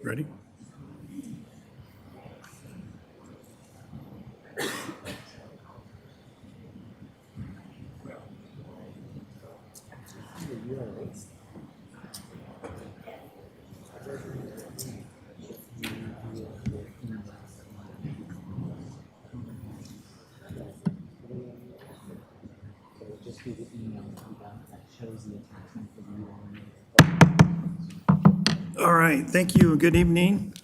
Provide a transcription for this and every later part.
Ready? Just be the email that shows the attachment for the URA. All right, thank you and good evening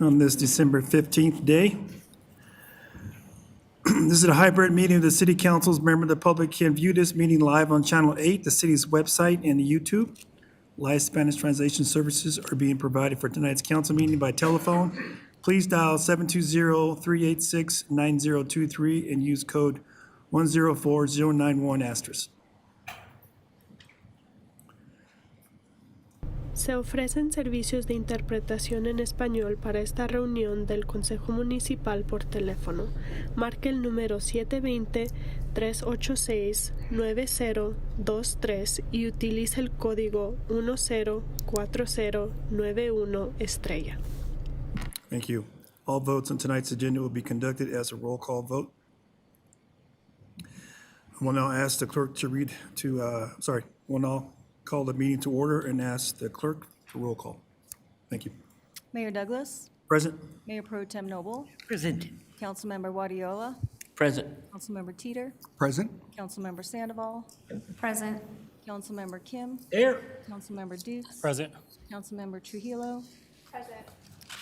on this December 15th day. This is a hybrid meeting of the City Council's. Remember, the public can view this meeting live on Channel 8, the city's website, and YouTube. Live Spanish translation services are being provided for tonight's council meeting by telephone. Please dial 720-386-9023 and use code 104091 asterisk. Se ofrecen servicios de interpretación en español para esta reunión del Consejo Municipal por teléfono. Marque el número 720-386-9023 y utilice el código 104091 estrella. Thank you. All votes on tonight's agenda will be conducted as a roll call vote. I will now ask the clerk to will now call the meeting to order and ask the clerk to roll call. Thank you. Mayor Douglas, Present? Mayor Pro Tem Noble, Present. Councilmember Guardiola, Present. Councilmember Teeter, Present. Councilmember Sandoval, Present. Councilmember Kim, Here. Councilmember Dukes, Present. Councilmember Trujillo, Present.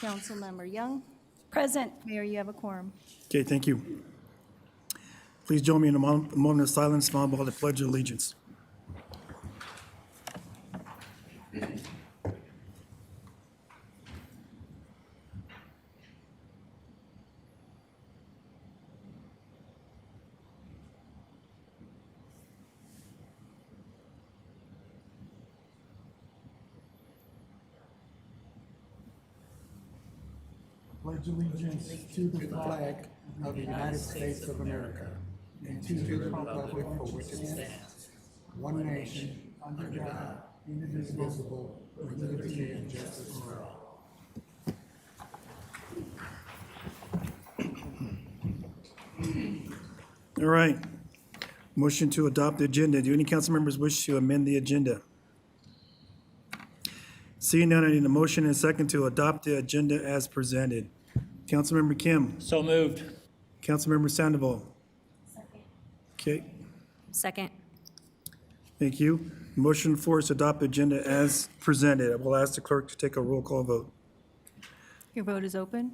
Councilmember Young. Present. Mayor, you have a quorum. Okay, thank you. Please join me in a moment of silence followed by the Pledge of Allegiance. Pledge allegiance to the flag of the United States of America and to the republic for which it stands, one nation, under God, indivisible, with liberty and justice for all. All right. Motion to adopt the agenda. Do any council members wish to amend the agenda? Seeing none, I need a motion and a second to adopt the agenda as presented. Councilmember Kim. So moved. Councilmember Sandoval. Okay, Second. thank you. Motion for us to adopt the agenda as presented. I will ask the clerk to take a roll call vote. Your vote is open.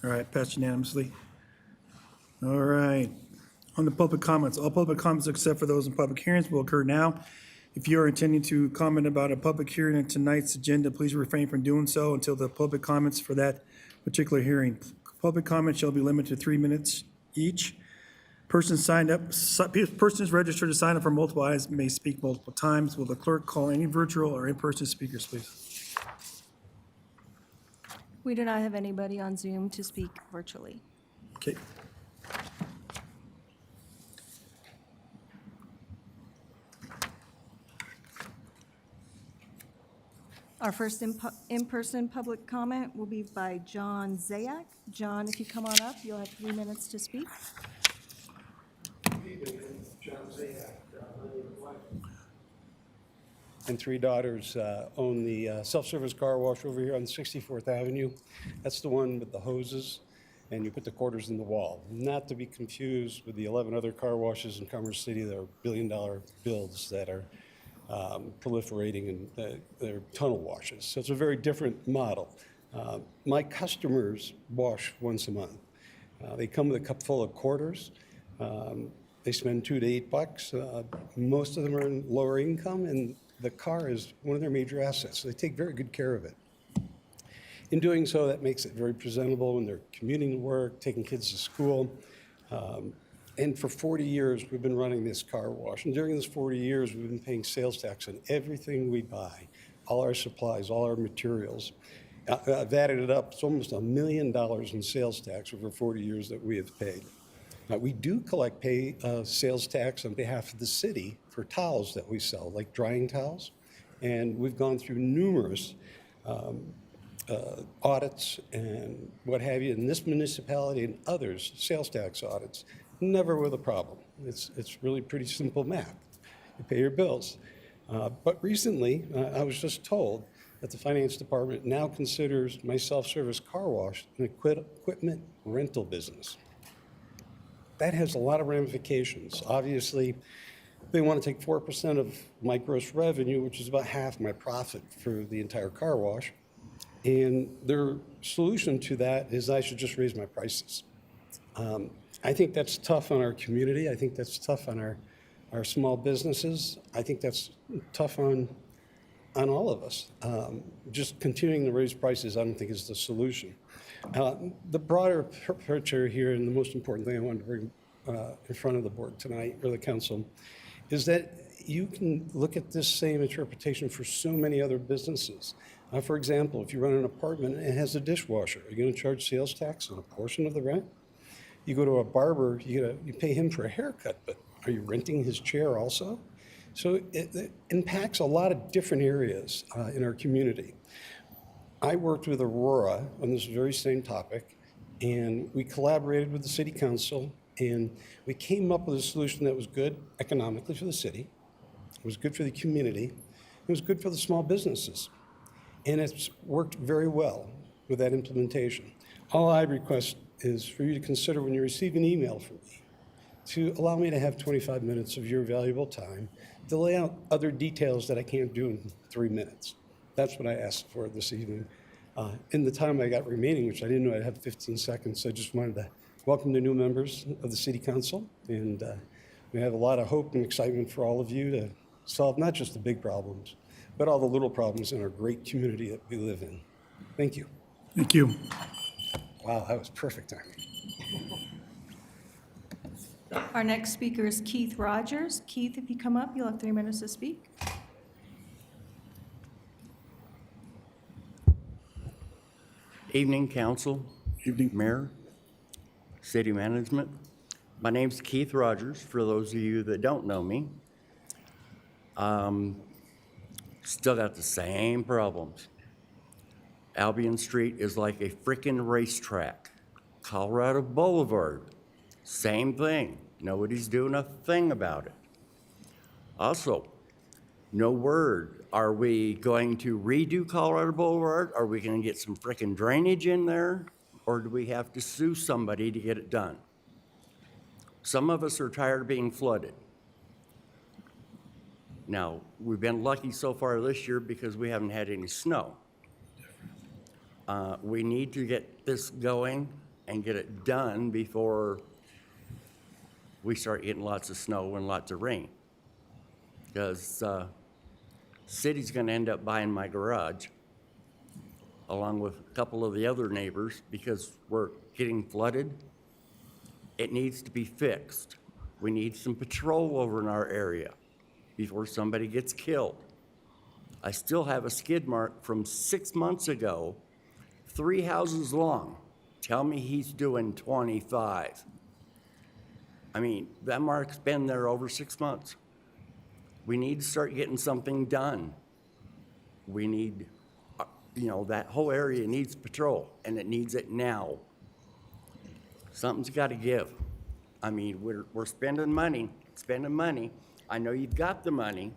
All right, passed unanimously. All right. On the public comments, all public comments except for those in public hearings will occur now. If you are intending to comment about a public hearing in tonight's agenda, please refrain from doing so until the public comments for that particular hearing. Public comments shall be limited to 3 minutes each. Persons registered to sign up for multiple items may speak multiple times. Will the clerk call any virtual or in-person speakers, please? We do not have anybody on Zoom to speak virtually. Okay. Our first in-person public comment will be by John Zayak. John, if you come on up, you'll have 3 minutes to speak. And 3 daughters own the self-service car wash over here on 64th Avenue. That's the one with the hoses, and you put the quarters in the wall. Not to be confused with the 11 other car washes in Commerce City that are billion-dollar builds that are proliferating, and they're tunnel washes. So it's a very different model. My customers wash once a month. They come with a cup full of quarters. They spend $2 to $8. Most of them are in lower income, and the car is one of their major assets. So they take very good care of it. In doing so, that makes it very presentable when they're commuting to work, taking kids to school. And for 40 years, we've been running this car wash. And during this 40 years, we've been paying sales tax on everything we buy, all our supplies, all our materials. I've added it up, it's almost $1 million in sales tax over 40 years that we have paid. Now, we do pay sales tax on behalf of the city for towels that we sell, like drying towels. And we've gone through numerous audits and what have you in this municipality and others, sales tax audits, never with a problem. It's really pretty simple math. You pay your bills. But recently, I was just told that the finance department now considers my self-service car wash an equipment rental business. That has a lot of ramifications. Obviously, they want to take 4% of my gross revenue, which is about half my profit for the entire car wash. And their solution to that is I should just raise my prices. I think that's tough on our community. I think that's tough on our small businesses. I think that's tough on all of us. Just continuing to raise prices, I don't think is the solution. The broader picture here, and the most important thing I wanted to bring in front of the board tonight, or the council, is that you can look at this same interpretation for so many other businesses. For example, if you run an apartment and it has a dishwasher, are you going to charge sales tax on a portion of the rent? You go to a barber, you pay him for a haircut, but are you renting his chair also? So it impacts a lot of different areas in our community. I worked with URA on this very same topic, and we collaborated with the city council, and we came up with a solution that was good economically for the city, it was good for the community, it was good for the small businesses. And it's worked very well with that implementation. All I request is for you to consider when you receive an email from me to allow me to have 25 minutes of your valuable time to lay out other details that I can't do in 3 minutes. That's what I asked for this evening. In the time I got remaining, which I didn't know I'd have 15 seconds, I just wanted to welcome the new members of the City Council. And we have a lot of hope and excitement for all of you to solve not just the big problems, but all the little problems in our great community that we live in. Thank you. Thank you. Wow, that was perfect timing. Our next speaker is Keith Rogers. Keith, if you come up, you'll have 3 minutes to speak. Evening, council. Evening. Mayor, city management. My name's Keith Rogers, for those of you that don't know me. Still got the same problems. Albion Street is like a frickin' racetrack. Colorado Boulevard, same thing. Nobody's doing a thing about it. Also, no word. Are we going to redo Colorado Boulevard? Are we going to get some frickin' drainage in there? Or do we have to sue somebody to get it done? Some of us are tired of being flooded. Now, we've been lucky so far this year because we haven't had any snow. We need to get this going and get it done before we start getting lots of snow and lots of rain. Because city's gonna end up buying my garage along with a couple of the other neighbors because we're getting flooded. It needs to be fixed. We need some patrol over in our area before somebody gets killed. I still have a skid mark from 6 months ago, 3 houses long. Tell me he's doing 25. I mean, that mark's been there over 6 months. We need to start getting something done. We need, that whole area needs patrol, and it needs it now. Something's got to give. I mean, we're spending money. I know you've got the money.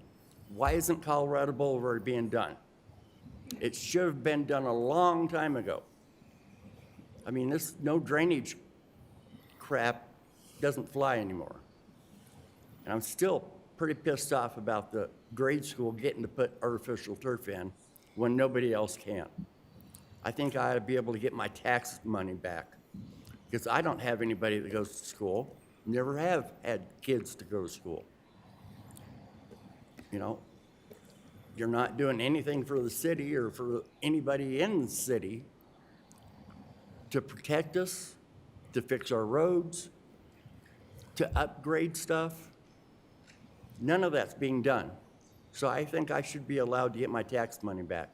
Why isn't Colorado Boulevard being done? It should have been done a long time ago. I mean, this no drainage crap doesn't fly anymore. And I'm still pretty pissed off about the grade school getting to put artificial turf in when nobody else can. I think I ought to be able to get my tax money back because I don't have anybody that goes to school, never have had kids to go to school. You're not doing anything for the city or for anybody in the city to protect us, to fix our roads, to upgrade stuff. None of that's being done. So I think I should be allowed to get my tax money back.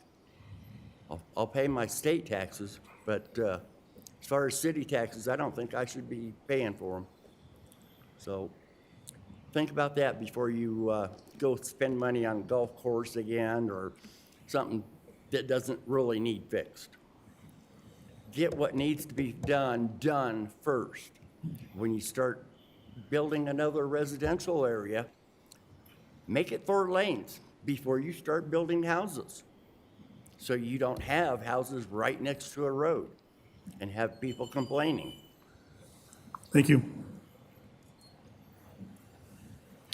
I'll pay my state taxes, but as far as city taxes, I don't think I should be paying for them. So think about that before you go spend money on a golf course again or something that doesn't really need fixed. Get what needs to be done first. When you start building another residential area, make it 4 lanes before you start building houses. So you don't have houses right next to a road and have people complaining. Thank you.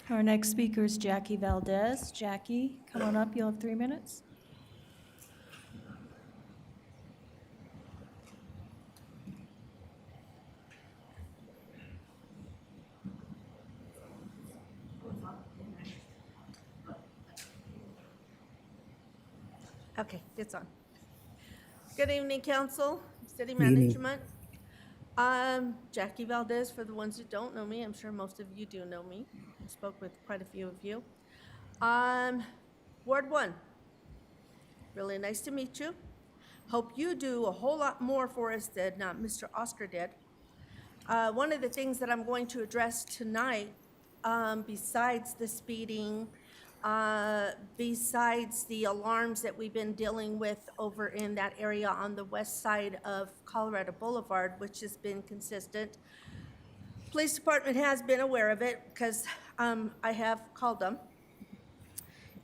Our next speaker is Jackie Valdez. Jackie, come on up, you'll have 3 minutes. Okay, it's on. Good evening, council, city evening. management. Jackie Valdez, for the ones who don't know me, I'm sure most of you do know me. I spoke with quite a few of you. Ward 1, really nice to meet you. Hope you do a whole lot more for us than Mr. Oscar did. One of the things that I'm going to address tonight, besides the speeding, besides the alarms that we've been dealing with over in that area on the west side of Colorado Boulevard, which has been consistent. Police department has been aware of it because I have called them.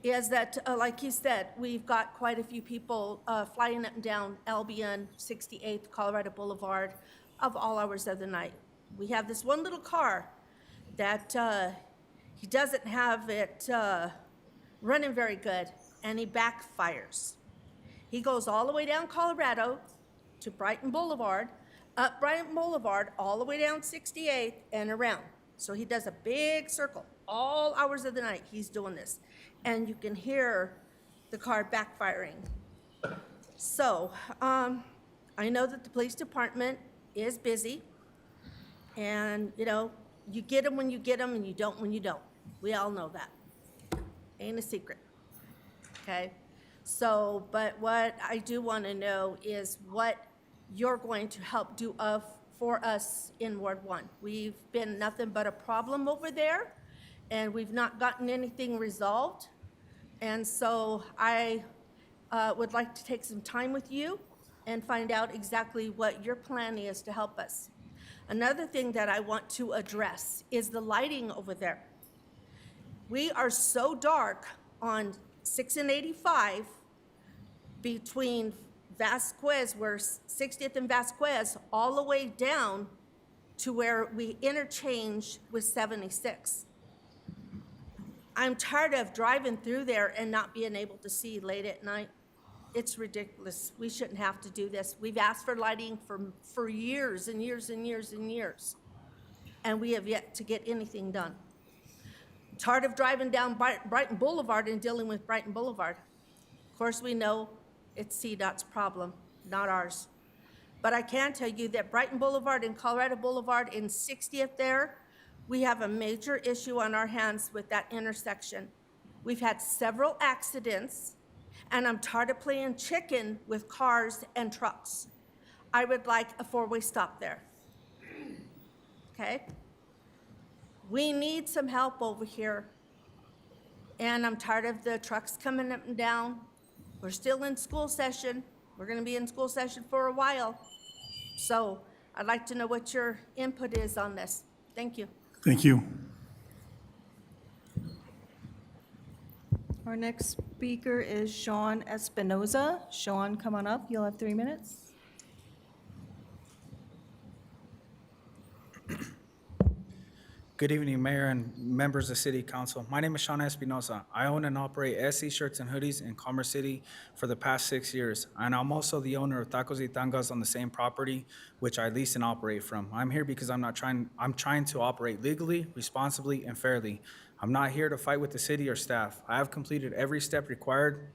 Is that, like he said, we've got quite a few people flying up and down Albion, 68th, Colorado Boulevard, of all hours of the night. We have this one little car that he doesn't have it running very good, and he backfires. He goes all the way down Colorado to Brighton Boulevard, up Brighton Boulevard, all the way down 68th and around. So he does a big circle, all hours of the night he's doing this. And you can hear the car backfiring. So I know that the police department is busy, and you get them when you get them and you don't when you don't. We all know that. Ain't a secret, okay? So, but what I do want to know is what you're going to help do for us in Ward 1. We've been nothing but a problem over there, and we've not gotten anything resolved. And so I would like to take some time with you and find out exactly what your plan is to help us. Another thing that I want to address is the lighting over there. We are so dark on 6 and 85 between Vasquez, where 60th and Vasquez, all the way down to where we interchange with 76. I'm tired of driving through there and not being able to see late at night. It's ridiculous. We shouldn't have to do this. We've asked for lighting for years and years and years and years, and we have yet to get anything done. Tired of driving down Brighton Boulevard and dealing with Brighton Boulevard. Of course, we know it's CDOT's problem, not ours. But I can tell you that Brighton Boulevard and Colorado Boulevard in 60th there, we have a major issue on our hands with that intersection. We've had several accidents, and I'm tired of playing chicken with cars and trucks. I would like a 4-way stop there, okay? We need some help over here, and I'm tired of the trucks coming up and down. We're still in school session. We're gonna be in school session for a while. So I'd like to know what your input is on this. Thank you. Thank you. Our next speaker is Sean Espinoza. Sean, come on up, you'll have 3 minutes. Good evening, Mayor and members of City Council. My name is Sean Espinoza. I own and operate SC Shirts and Hoodies in Commerce City for the past 6 years, and I'm also the owner of Tacos y Tangas on the same property, which I lease and operate from. I'm here because I'm trying to operate legally, responsibly, and fairly. I'm not here to fight with the city or staff. I have completed every step required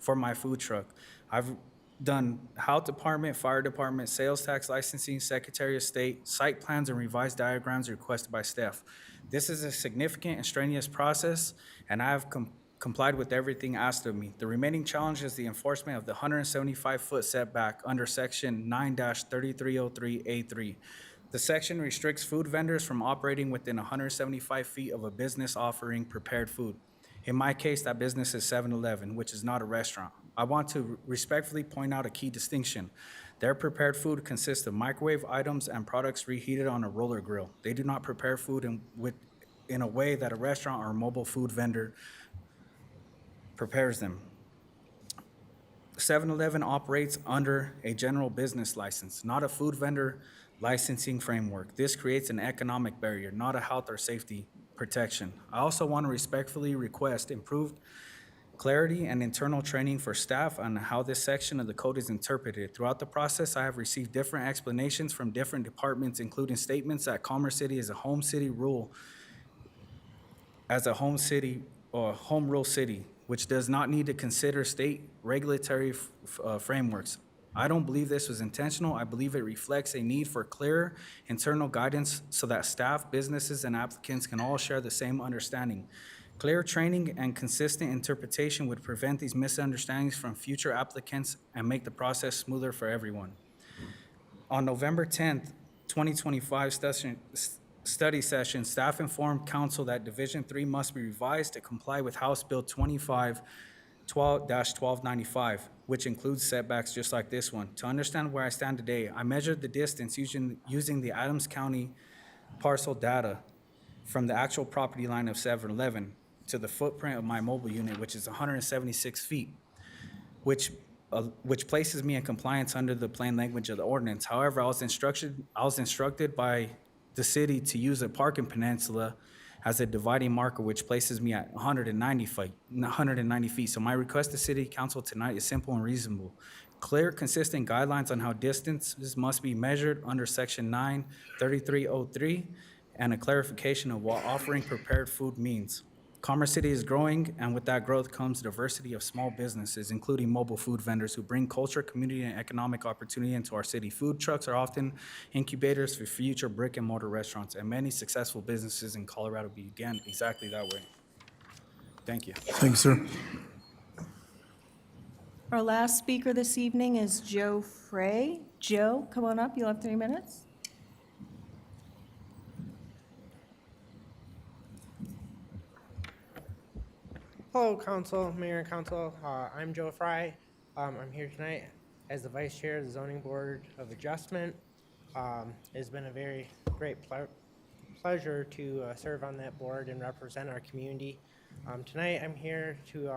for my food truck. I've done health department, fire department, sales tax licensing, Secretary of State, site plans, and revised diagrams requested by staff. This is a significant and strenuous process, and I have complied with everything asked of me. The remaining challenge is the enforcement of the 175-foot setback under Section 9-3303A3. The section restricts food vendors from operating within 175 feet of a business offering prepared food. In my case, that business is 7-Eleven, which is not a restaurant. I want to respectfully point out a key distinction. Their prepared food consists of microwave items and products reheated on a roller grill. They do not prepare food in a way that a restaurant or mobile food vendor prepares them. 7-Eleven operates under a general business license, not a food vendor licensing framework. This creates an economic barrier, not a health or safety protection. I also want to respectfully request improved clarity and internal training for staff on how this section of the code is interpreted. Throughout the process, I have received different explanations from different departments, including statements that Commerce City is a home city rule, as a home city or home rule city, which does not need to consider state regulatory frameworks. I don't believe this was intentional. I believe it reflects a need for clear internal guidance so that staff, businesses, and applicants can all share the same understanding. Clear training and consistent interpretation would prevent these misunderstandings from future applicants and make the process smoother for everyone. On November 10th, 2025 study session, staff informed council that Division 3 must be revised to comply with House Bill 25-1295, which includes setbacks just like this one. To understand where I stand today, I measured the distance using the Adams County parcel data from the actual property line of 7-Eleven to the footprint of my mobile unit, which is 176 feet, which places me in compliance under the plain language of the ordinance. However, I was instructed by the city to use a parking peninsula as a dividing marker, which places me at 190 feet. So my request to City Council tonight is simple and reasonable. Clear, consistent guidelines on how distances must be measured under Section 9-3303, and a clarification of what offering prepared food means. Commerce City is growing, and with that growth comes diversity of small businesses, including mobile food vendors who bring culture, community, and economic opportunity into our city. Food trucks are often incubators for future brick-and-mortar restaurants, and many successful businesses in Colorado began exactly that way. Thank you. Thank you, sir. Our last speaker this evening is Joe Frey. Joe, come on up. You'll have 3 minutes. Hello, Council, Mayor and Council. I'm Joe Fry. I'm here tonight as the Vice Chair of the Zoning Board of Adjustment. It's been a very great pleasure to serve on that board and represent our community. Tonight, I'm here to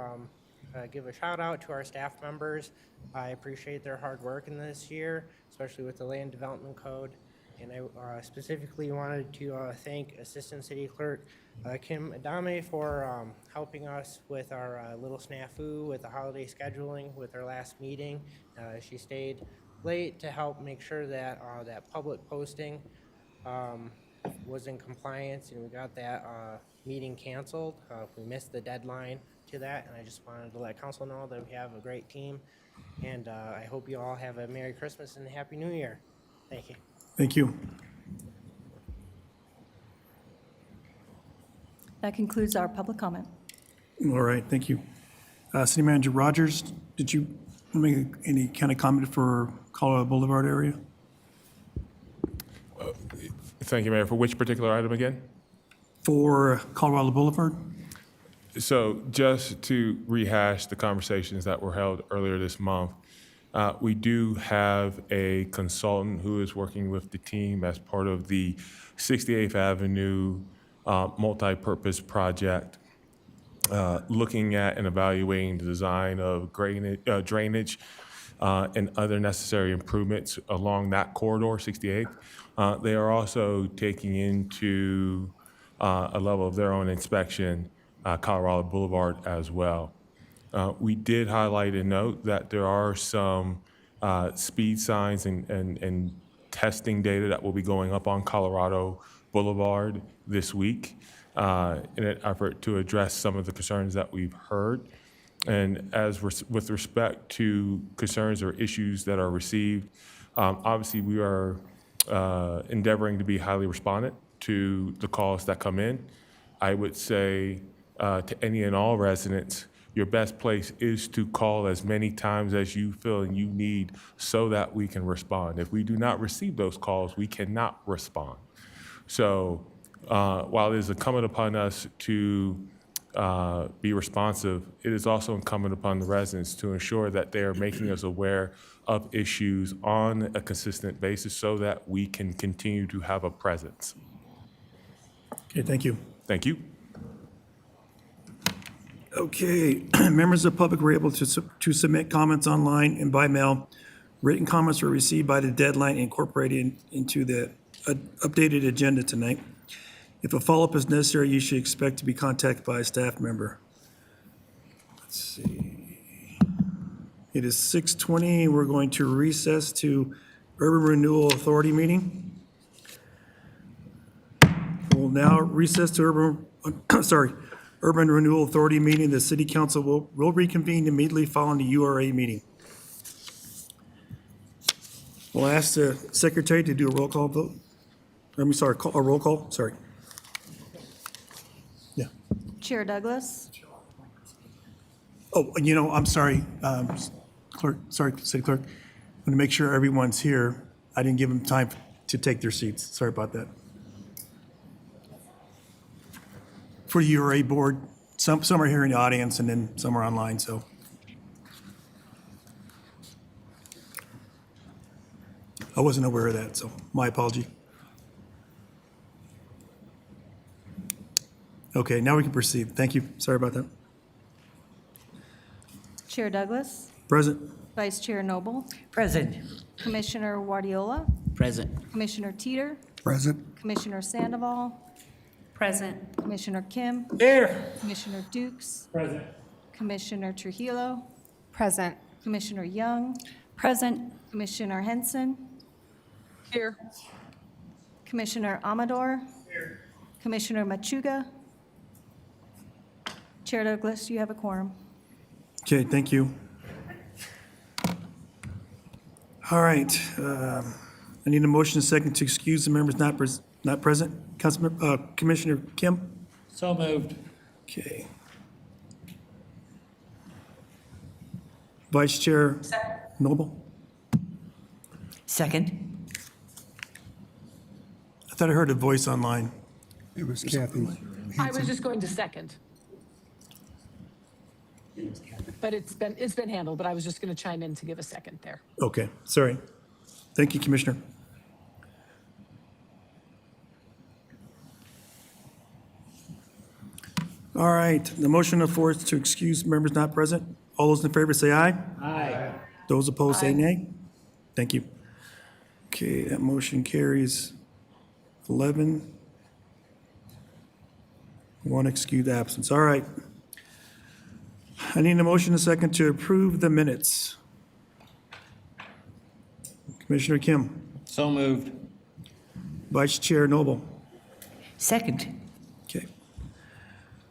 give a shout out to our staff members. I appreciate their hard work in this year, especially with the Land Development Code. And I specifically wanted to thank Assistant City Clerk Kim Adame for helping us with our little snafu with the holiday scheduling with our last meeting. She stayed late to help make sure that that public posting was in compliance, and we got that meeting canceled. We missed the deadline to that, and I just wanted to let council know that we have a great team, and I hope you all have a Merry Christmas and a Happy New Year. Thank you. Thank you. That concludes our public comment. All right, thank you. City Manager Rogers, did you make any kind of comment for Colorado Boulevard area? Thank you, Mayor. For which particular item again? For Colorado Boulevard? So just to rehash the conversations that were held earlier this month, we do have a consultant who is working with the team as part of the 68th Avenue multi-purpose project, looking at and evaluating the design of drainage and other necessary improvements along that corridor, 68th. They are also taking into a level of their own inspection Colorado Boulevard as well. We did highlight and note that there are some speed signs and testing data that will be going up on Colorado Boulevard this week in an effort to address some of the concerns that we've heard. And with respect to concerns or issues that are received, obviously we are endeavoring to be highly respondent to the calls that come in. I would say to any and all residents, your best place is to call as many times as you feel and you need so that we can respond. If we do not receive those calls, we cannot respond. So while it is incumbent upon us to be responsive, it is also incumbent upon the residents to ensure that they are making us aware of issues on a consistent basis so that we can continue to have a presence. Okay, thank you. Thank you. Okay, members of the public were able to submit comments online and by mail. Written comments were received by the deadline incorporated into the updated agenda tonight. If a follow-up is necessary, you should expect to be contacted by a staff member. Let's see. It is 6:20. We're going to recess to Urban Renewal Authority meeting. We'll now recess to Urban Renewal Authority meeting. The city council will reconvene immediately following the URA meeting. We'll ask the secretary to do a roll call vote. A roll call, sorry. Yeah. Chair Douglas, Oh, I'm sorry, city clerk. I'm going to make sure everyone's here. I didn't give them time to take their seats. Sorry about that. For the URA board, some are here in the audience and then some are online, so. I wasn't aware of that, so my apology. Okay, now we can proceed. Thank you. Sorry about that. Chair Douglas, Present. Vice Chair Noble, Present. Commissioner Guardiola, Present. Commissioner Teeter, Present. Commissioner Sandoval, Present. Commissioner Kim, Here. Commissioner Dukes, Present. Commissioner Trujillo, Present. Commissioner Young, Present. Commissioner Henson. Here. Commissioner Amador. Here. Commissioner Machuga. Chair Douglas, you have a quorum. Okay, thank you. All right. I need a motion and a second to excuse the members not present. Commissioner Kim? So moved. Okay. Vice Chair Noble? Second. I thought I heard a voice online. It was Kathy. I was just going to second. But it's been handled, but I was just going to chime in to give a second there. Okay, sorry. Thank you, Commissioner. All right, the motion on the floor is to excuse members not present. All those in favor say aye. Aye. Those opposed say nay. Thank you. Okay, that motion carries 11. One excused absence. All right. I need a motion and a second to approve the minutes. Commissioner Kim, So moved. Vice Chair Noble. Second. Okay.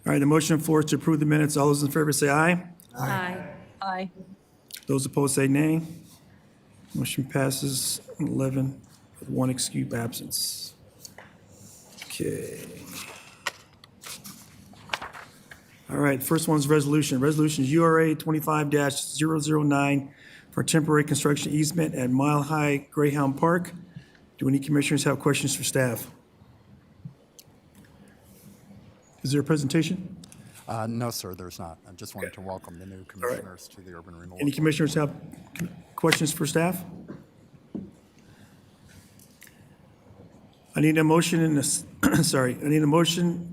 All right, the motion on the floor is to approve the minutes. All those in favor say aye. Aye. Aye. Those opposed say nay. Motion passes 11 with one excused absence. Okay. All right, first one's resolution. Resolution is URA 25-009 for temporary construction easement at Mile High Greyhound Park. Do any commissioners have questions for staff? Is there a presentation? No, sir, there's not. I just wanted to welcome the new commissioners to the Urban Renewal. Any commissioners have questions for staff? I need a motion and I need a motion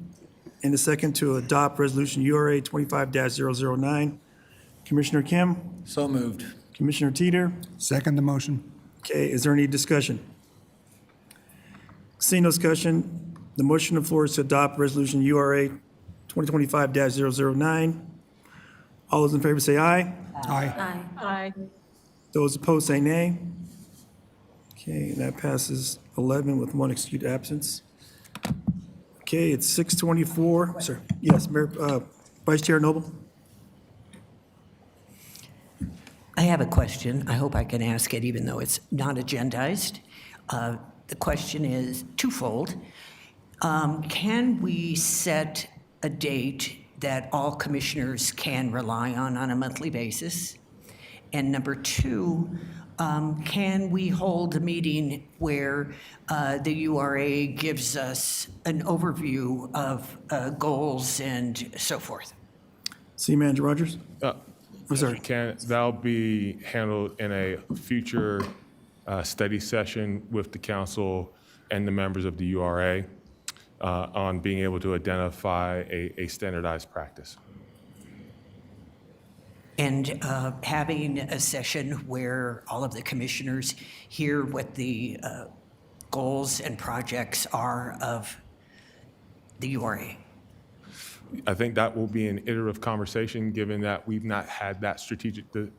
and a second to adopt resolution URA 25-009. Commissioner Kim, So moved. Commissioner Teeter. Second the motion. Okay, is there any discussion? Seeing no discussion, the motion on the floor is to adopt resolution URA 2025-009. All those in favor say aye. Aye. Aye. Aye. Those opposed say nay. Okay, that passes 11 with one excused absence. Okay, it's 6:24. Sir, yes, Mayor, Vice Chair Noble? I have a question. I hope I can ask it even though it's not agendized. The question is twofold. Can we set a date that all commissioners can rely on a monthly basis? And number two, can we hold a meeting where the URA gives us an overview of goals and so forth? City Manager Rogers? I'm sorry. That'll be handled in a future study session with the council and the members of the URA on being able to identify a standardized practice. And having a session where all of the commissioners hear what the goals and projects are of the URA. I think that will be an iterative conversation, given that we've not had that the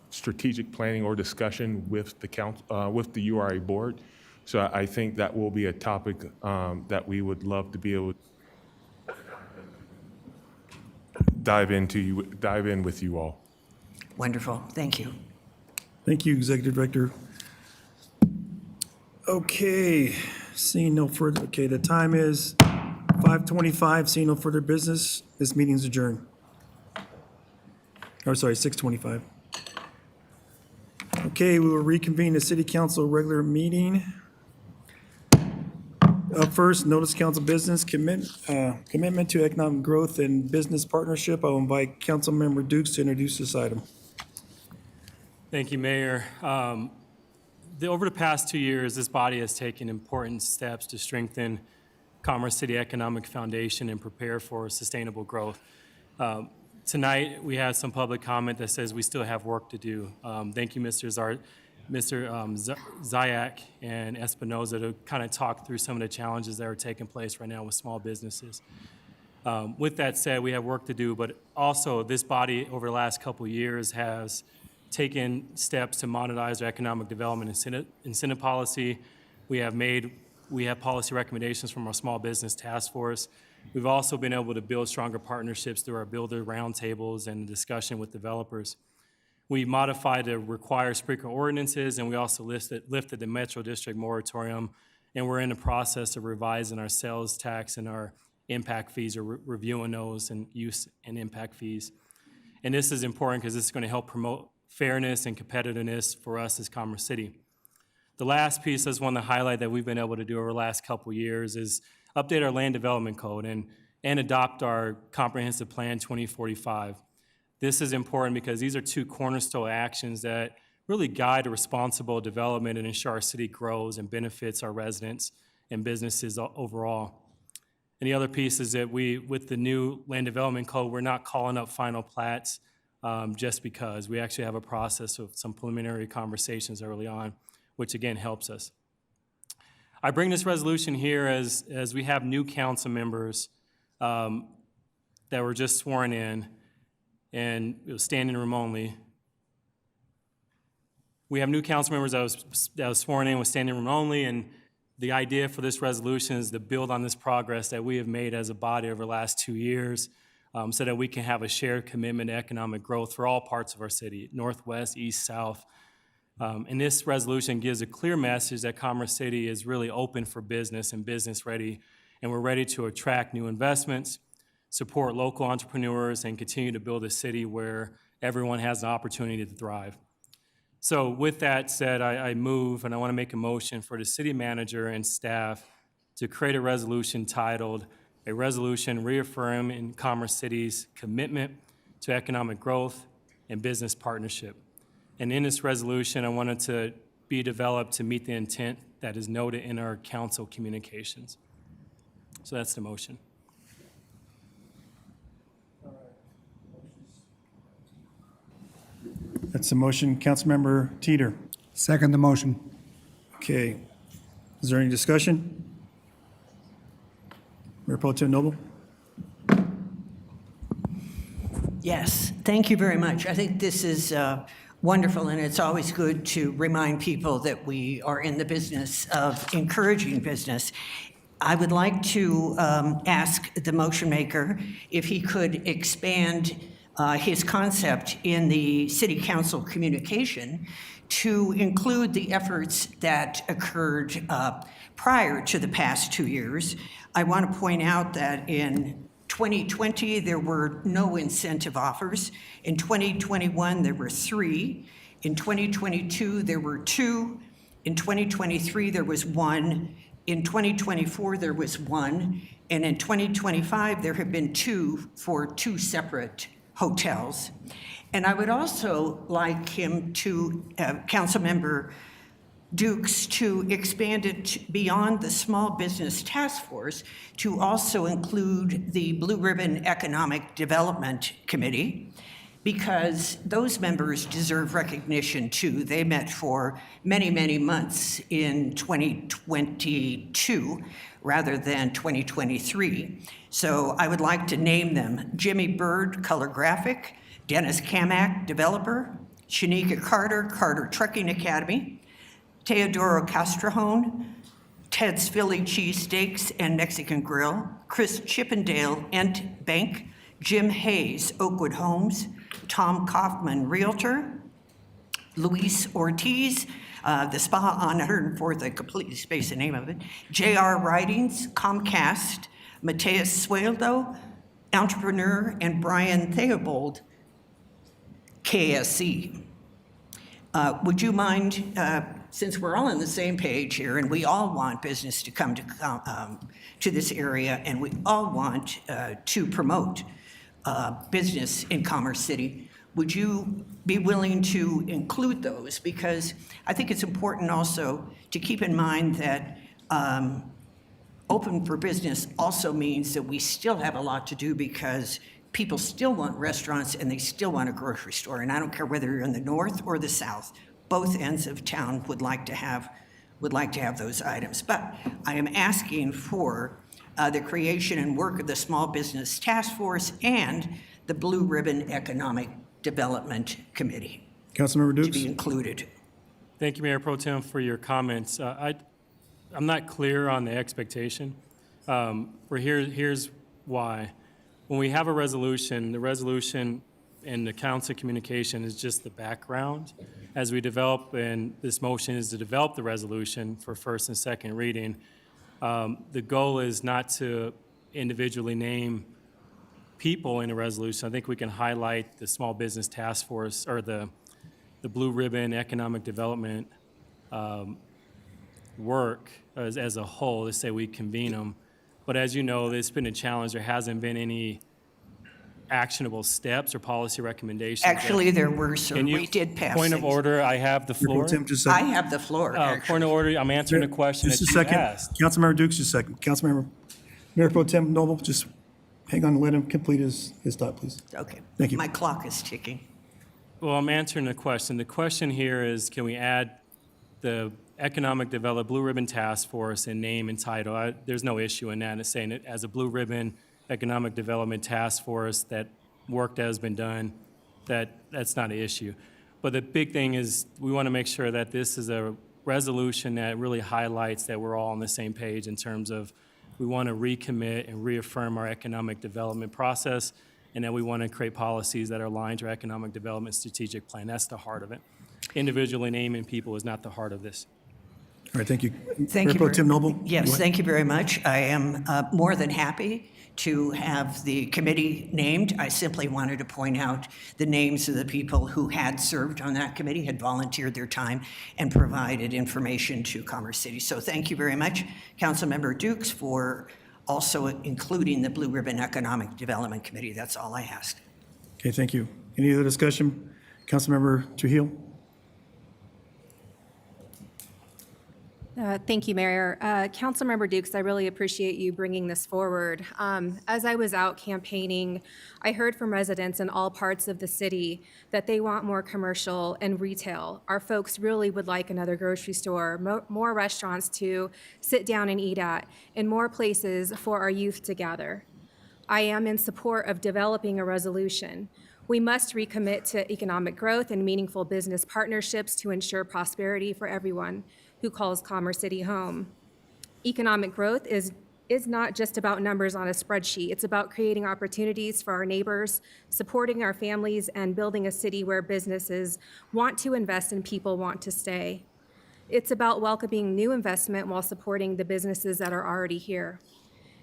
strategic planning or discussion with the council, with the URA board. So I think that will be a topic that we would love to be able to dive in with you all. Wonderful. Thank you. Thank you, Executive Director. Okay, seeing no further, okay, the time is 5:25, seeing no further business, this meeting is adjourned. Or sorry, 6:25. Okay, we will reconvene the City Council regular meeting. Up first, notice council business, commitment to economic growth and business partnership. I'll invite Councilmember Dukes to introduce this item. Thank you, Mayor. Over the past 2 years, this body has taken important steps to strengthen Commerce City economic foundation and prepare for sustainable growth. Tonight, we have some public comment that says we still have work to do. Thank you, Mr. Zayak and Espinoza, to kind of talk through some of the challenges that are taking place right now with small businesses. With that said, we have work to do, but also this body over the last couple of years has taken steps to modernize our economic development incentive policy. We have policy recommendations from our small business task force. We've also been able to build stronger partnerships through our builder roundtables and discussion with developers. We modified the required sprinkler ordinances, and we also lifted the Metro District moratorium, and we're in the process of revising our sales tax and our impact fees, or reviewing those and use and impact fees. And this is important because this is going to help promote fairness and competitiveness for us as Commerce City. The last piece I just want to highlight that we've been able to do over the last couple of years is update our land development code and adopt our comprehensive plan 2045. This is important because these are two cornerstone actions that really guide a responsible development and ensure our city grows and benefits our residents and businesses overall. And the other piece is that with the new land development code, we're not calling up final plats just because. We actually have a process of some preliminary conversations early on, which again helps us. I bring this resolution here as we have new council members that were just sworn in, and it was standing room only. We have new council members that was sworn in with standing room only, and the idea for this resolution is to build on this progress that we have made as a body over the last 2 years, so that we can have a shared commitment to economic growth for all parts of our city, northwest, east, south. And this resolution gives a clear message that Commerce City is really open for business and business ready, and we're ready to attract new investments, support local entrepreneurs, and continue to build a city where everyone has an opportunity to thrive. So with that said, I move and I want to make a motion for the city manager and staff to create a resolution titled, "A Resolution Reaffirming Commerce City's Commitment to Economic Growth and Business Partnership." And in this resolution, I wanted to be developed to meet the intent that is noted in our council communications. So that's the motion. That's the motion. Councilmember Teeter. Second the motion. Okay. Is there any discussion? Mayor Pro Tem Noble? Yes, thank you very much. I think this is wonderful, and it's always good to remind people that we are in the business of encouraging business. I would like to ask the motion maker if he could expand his concept in the city council communication to include the efforts that occurred prior to the past 2 years. I want to point out that in 2020, there were no incentive offers. In 2021, there were 3. In 2022, there were 2. In 2023, there was 1. In 2024, there was 1. And in 2025, there have been 2 for 2 separate hotels. And I would also like him to, Councilmember Dukes, to expand it beyond the Small Business Task Force to also include the Blue Ribbon Economic Development Committee, because those members deserve recognition too. They met for many, many months in 2022 rather than 2023. So I would like to name them: Jimmy Bird, Color Graphic; Dennis Kamak, Developer; Shanika Carter, Carter Trucking Academy; Teodoro Castrojón, Ted's Philly Cheesesteaks and Mexican Grill; Chris Chippendale, Ent Bank; Jim Hayes, Oakwood Homes; Tom Kaufman, Realtor; Luis Ortiz, the spa on 104th, I completely spaced the name of it; J.R. Writings, Comcast; Mateus Sueldo, Entrepreneur; and Brian Theobald, KSC. Would you mind, since we're all on the same page here, and we all want business to come to this area, and we all want to promote business in Commerce City, would you be willing to include those? Because I think it's important also to keep in mind that open for business also means that we still have a lot to do, because people still want restaurants and they still want a grocery store. And I don't care whether you're in the north or the south, both ends of town would like to have those items. But I am asking for the creation and work of the Small Business Task Force and the Blue Ribbon Economic Development Committee Councilmember to Dukes. be included. Thank you, Mayor Pro Tem, for your comments. I'm not clear on the expectation. Here's why. When we have a resolution, the resolution and the council communication is just the background. As we develop, and this motion is to develop the resolution for first and second reading, the goal is not to individually name people in a resolution. I think we can highlight the Small Business Task Force or the Blue Ribbon Economic Development work as a whole, to say we convene them. But as you know, it's been a challenge. There hasn't been any actionable steps or policy recommendations. Actually, there were, sir. We did pass Point of things. order, I have the floor. I have the floor, actually. Point of order, I'm answering a question that Just a you second. asked. Councilmember Dukes, just a second. Councilmember, Mayor Pro Tem Noble, just hang on and let him complete his thought, please. Okay. Thank you. My clock is ticking. Well, I'm answering the question. The question here is, can we add the Economic Development Blue Ribbon Task Force in name and title? There's no issue in that. It's saying it as a Blue Ribbon Economic Development Task Force, that work that has been done, that's not an issue. But the big thing is we want to make sure that this is a resolution that really highlights that we're all on the same page in terms of we want to recommit and reaffirm our economic development process, and that we want to create policies that are aligned to our economic development strategic plan. That's the heart of it. Individually naming people is not the heart of this. All right, thank you. Thank Mayor you. Pro Tem Noble? Yes, go ahead. thank you very much. I am more than happy to have the committee named. I simply wanted to point out the names of the people who had served on that committee, had volunteered their time, and provided information to Commerce City. So thank you very much, Councilmember Dukes, for also including the Blue Ribbon Economic Development Committee. That's all I asked. Okay, thank you. Any other discussion? Councilmember Trujillo? Thank you, Mayor. Councilmember Dukes, I really appreciate you bringing this forward. As I was out campaigning, I heard from residents in all parts of the city that they want more commercial and retail. Our folks really would like another grocery store, more restaurants to sit down and eat at, and more places for our youth to gather. I am in support of developing a resolution. We must recommit to economic growth and meaningful business partnerships to ensure prosperity for everyone who calls Commerce City home. Economic growth is not just about numbers on a spreadsheet. It's about creating opportunities for our neighbors, supporting our families, and building a city where businesses want to invest and people want to stay. It's about welcoming new investment while supporting the businesses that are already here.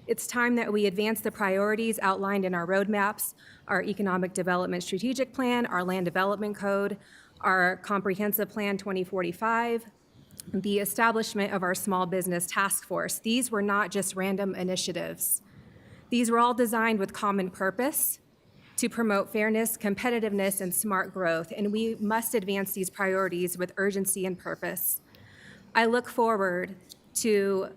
It's time that we advance the priorities outlined in our roadmaps, our Economic Development Strategic Plan, our Land Development Code, our Comprehensive Plan 2045, the establishment of our Small Business Task Force. These were not just random initiatives. These were all designed with common purpose to promote fairness, competitiveness, and smart growth, and we must advance these priorities with urgency and purpose. I look forward to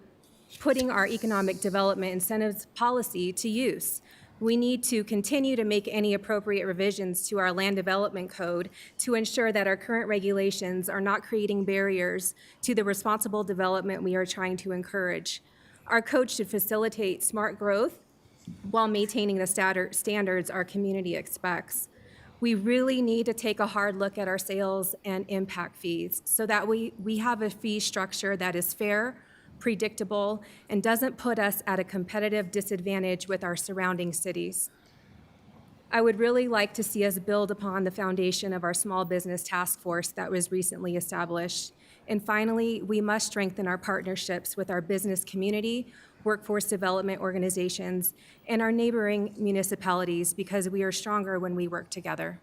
putting our economic development incentives policy to use. We need to continue to make any appropriate revisions to our land development code to ensure that our current regulations are not creating barriers to the responsible development we are trying to encourage. Our code should facilitate smart growth while maintaining the standards our community expects. We really need to take a hard look at our sales and impact fees so that we have a fee structure that is fair, predictable, and doesn't put us at a competitive disadvantage with our surrounding cities. I would really like to see us build upon the foundation of our Small Business Task Force that was recently established. And finally, we must strengthen our partnerships with our business community, workforce development organizations, and our neighboring municipalities because we are stronger when we work together.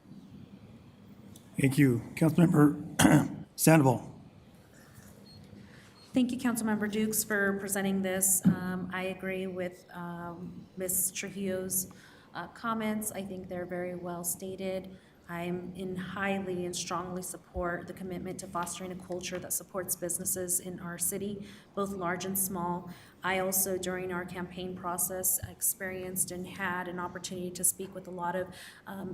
Thank you. Councilmember Sandoval. Thank you, Councilmember Dukes, for presenting this. I agree with Ms. Trujillo's comments. I think they're very well stated. I'm in highly and strongly support the commitment to fostering a culture that supports businesses in our city, both large and small. I also, during our campaign process, experienced and had an opportunity to speak with a lot of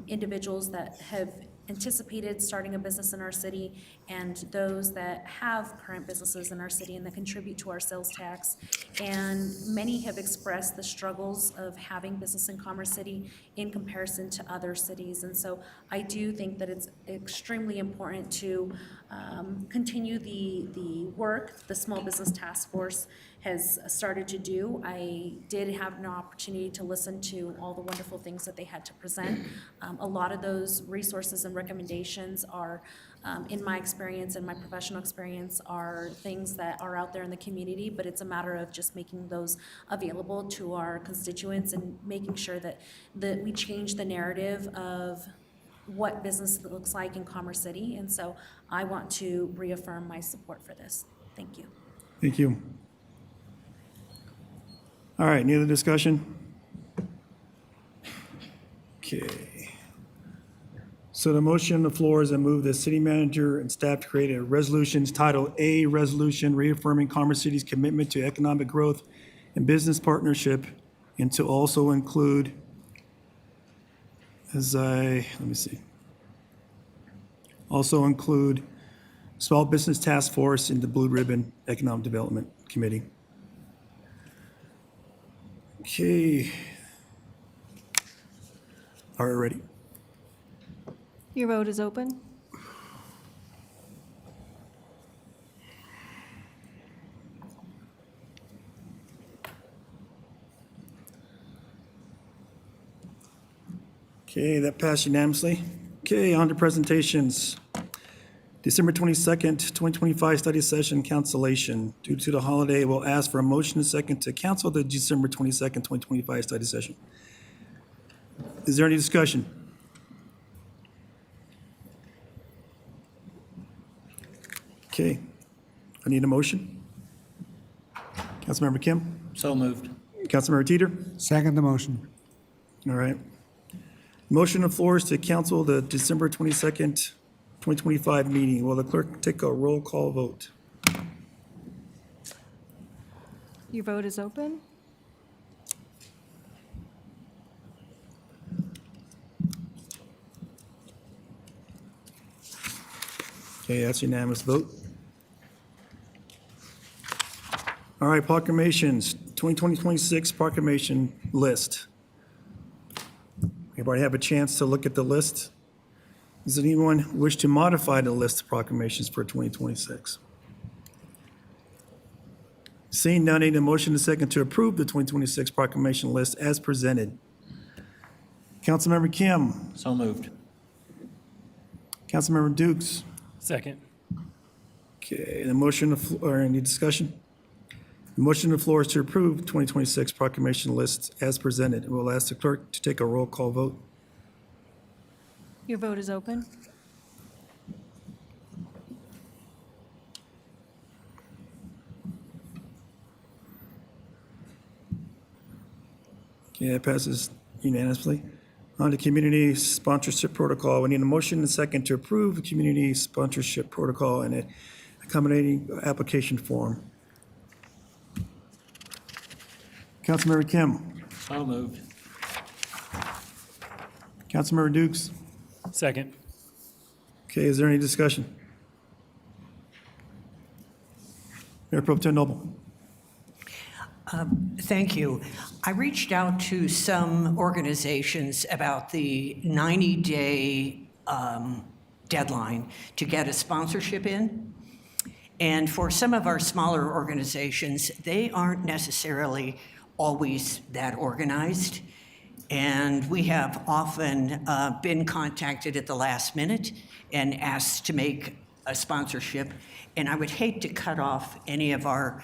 individuals that have anticipated starting a business in our city and those that have current businesses in our city and that contribute to our sales tax. And many have expressed the struggles of having business in Commerce City in comparison to other cities. And so I do think that it's extremely important to continue the work the Small Business Task Force has started to do. I did have an opportunity to listen to all the wonderful things that they had to present. A lot of those resources and recommendations are, in my experience and my professional experience, are things that are out there in the community, but it's a matter of just making those available to our constituents and making sure that we change the narrative of what business looks like in Commerce City. And so I want to reaffirm my support for this. Thank you. Thank you. All right, any other discussion? Okay. So the motion on the floor is I move the city manager and staff to create a resolution titled A Resolution Reaffirming Commerce City's Commitment to Economic Growth and Business Partnership, and to also include, also include Small Business Task Force in the Blue Ribbon Economic Development Committee. Okay. All right, ready. Your vote is open. Okay, that passed unanimously. Okay, on to presentations. December 22nd, 2025 study session cancellation. Due to the holiday, we'll ask for a motion and second to cancel the December 22nd, 2025 study session. Is there any discussion? Okay, I need a motion. Councilmember Kim? So moved. Councilmember Teeter? Second the motion. All right. Motion on the floor is to cancel the December 22nd, 2025 meeting. Will the clerk take a roll call vote? Your vote is open. Okay, that's unanimous vote. All right, proclamations, 2020-26 proclamation list. Everybody have a chance to look at the list? Does anyone wish to modify the list of proclamations for 2026? Seeing none, I need a motion and second to approve the 2026 proclamation list as presented. Councilmember Kim. So moved. Councilmember Dukes. Second. Okay, the motion, or any discussion? The motion on the floor is to approve 2026 proclamation lists as presented. We'll ask the clerk to take a roll call vote. Your vote is open. Okay, that passes unanimously. On to community sponsorship protocol. We need a motion and a second to approve the community sponsorship protocol and accommodating application form. Councilmember Kim. So moved. Councilmember Dukes. Second. Okay, is there any discussion? Mayor Pro Tem Noble. Thank you. I reached out to some organizations about the 90-day deadline to get a sponsorship in. And for some of our smaller organizations, they aren't necessarily always that organized. And we have often been contacted at the last minute and asked to make a sponsorship. And I would hate to cut off any of our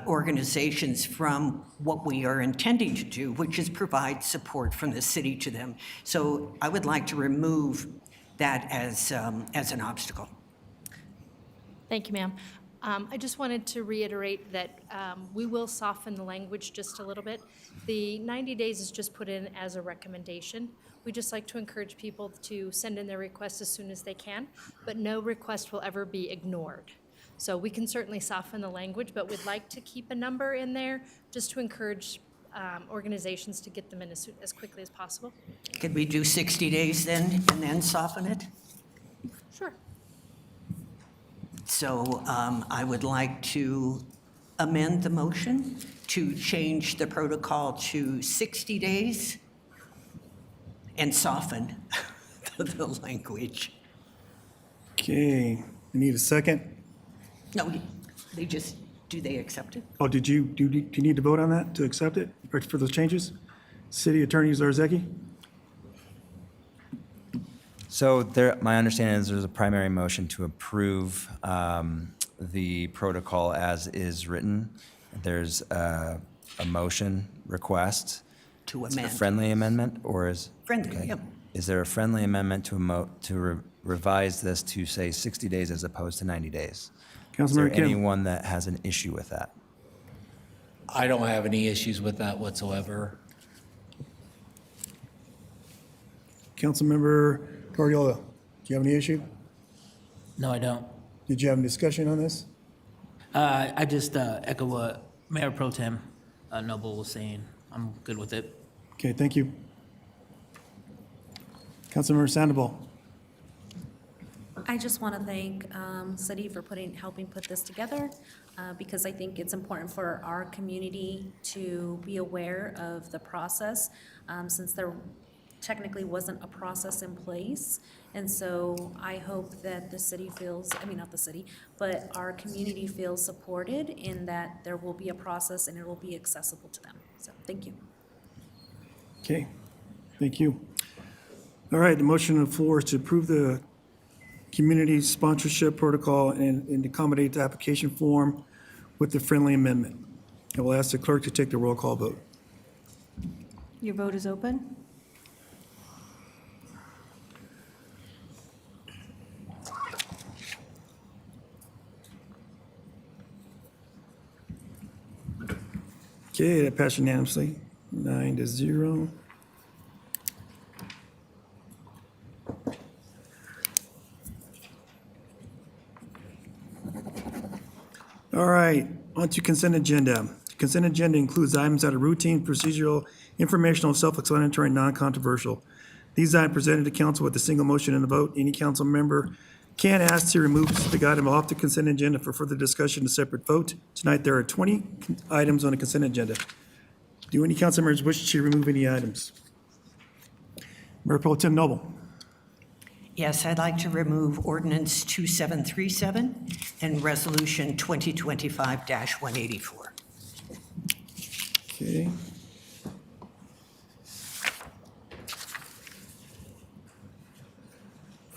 organizations from what we are intending to do, which is provide support from the city to them. So I would like to remove that as an obstacle. Thank you, ma'am. I just wanted to reiterate that we will soften the language just a little bit. The 90 days is just put in as a recommendation. We just like to encourage people to send in their requests as soon as they can, but no request will ever be ignored. So we can certainly soften the language, but we'd like to keep a number in there just to encourage organizations to get them in as quickly as possible. Could we do 60 days then and then soften it? Sure. So I would like to amend the motion to change the protocol to 60 days and soften the language. Okay, we need a second. No, do they accept it? Oh, do you need to vote on that to accept it or for those changes? City Attorney Zarzeki? So my understanding is there's a primary motion to approve the protocol as is written. There's a motion request. To Is it a amend. friendly amendment or is? Friendly, okay. yep. Is there a friendly amendment to revise this to say 60 days as opposed to 90 days? Is there Councilmember Kim. anyone that has an issue with that? I don't have any issues with that whatsoever. Councilmember Guardiola, do you have any issue? No, I don't. Did you have a discussion on this? I just echo what Mayor Pro Tem Noble was saying. I'm good with it. Okay, thank you. Councilmember Sandoval. I just want to thank City for helping put this together because I think it's important for our community to be aware of the process since there technically wasn't a process in place. And so I hope that the city feels, I mean, not the city, but our community feels supported in that there will be a process and it will be accessible to them. So thank you. Okay, thank you. All right, the motion on the floor is to approve the community sponsorship protocol and accommodate the application form with the friendly amendment. I will ask the clerk to take the roll call vote. Your vote is open. Okay, that passed unanimously, 9-0. All right, on to consent agenda. Consent agenda includes items that are routine, procedural, informational, self-explanatory, and non-controversial. These items presented to council with a single motion and a vote. Any council member can ask to remove a specific item off the consent agenda for further discussion and separate vote. Tonight, there are 20 items on the consent agenda. Do any council members wish to remove any items? Mayor Pro Tem Noble. Yes, I'd like to remove ordinance 2737 and resolution 2025-184. Okay.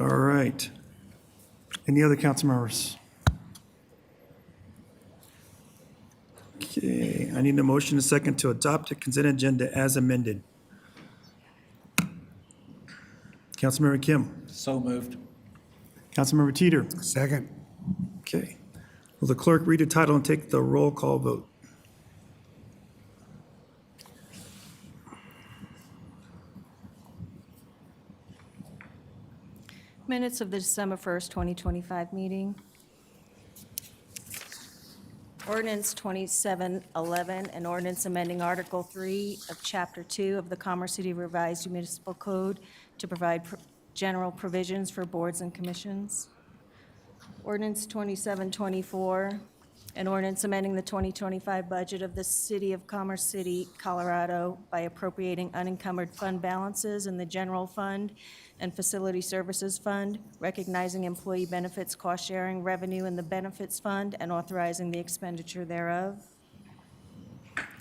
All right. Any other council members? Okay, I need a motion, a second, to adopt the consent agenda as amended. Councilmember Kim. So moved. Councilmember Teeter. Second. Okay. Will the clerk read the title and take the roll call vote? Minutes of the December 1st, 2025 meeting. Ordinance 2711, an ordinance amending Article 3 of Chapter 2 of the Commerce City Revised Municipal Code to provide general provisions for boards and commissions. Ordinance 2724, an ordinance amending the 2025 budget of the City of Commerce City, Colorado by appropriating unencumbered fund balances in the General Fund and Facility Services Fund, recognizing employee benefits cost-sharing revenue in the Benefits Fund, and authorizing the expenditure thereof.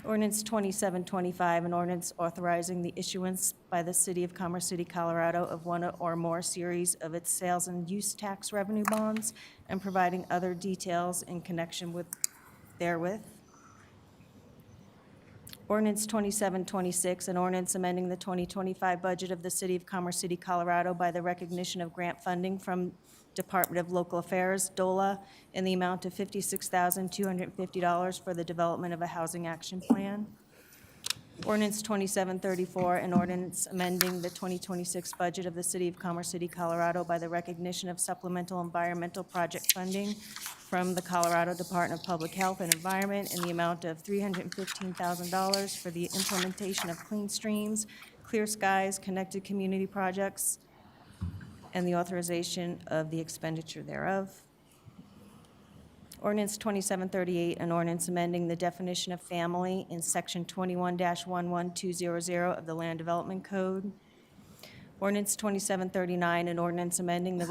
Ordinance 2725, an ordinance authorizing the issuance by the City of Commerce City, Colorado of one or more series of its sales and use tax revenue bonds and providing other details in connection with therewith. Ordinance 2726, an ordinance amending the 2025 budget of the City of Commerce City, Colorado by the recognition of grant funding from Department of Local Affairs, DOLA, in the amount of $56,250 for the development of a housing action plan. Ordinance 2734, an ordinance amending the 2026 budget of the City of Commerce City, Colorado by the recognition of supplemental environmental project funding from the Colorado Department of Public Health and Environment in the amount of $315,000 for the implementation of clean streams, clear skies, connected community projects, and the authorization of the expenditure thereof. Ordinance 2738, an ordinance amending the definition of family in Section 21-11200 of the Land Development Code. Ordinance 2739, an ordinance amending the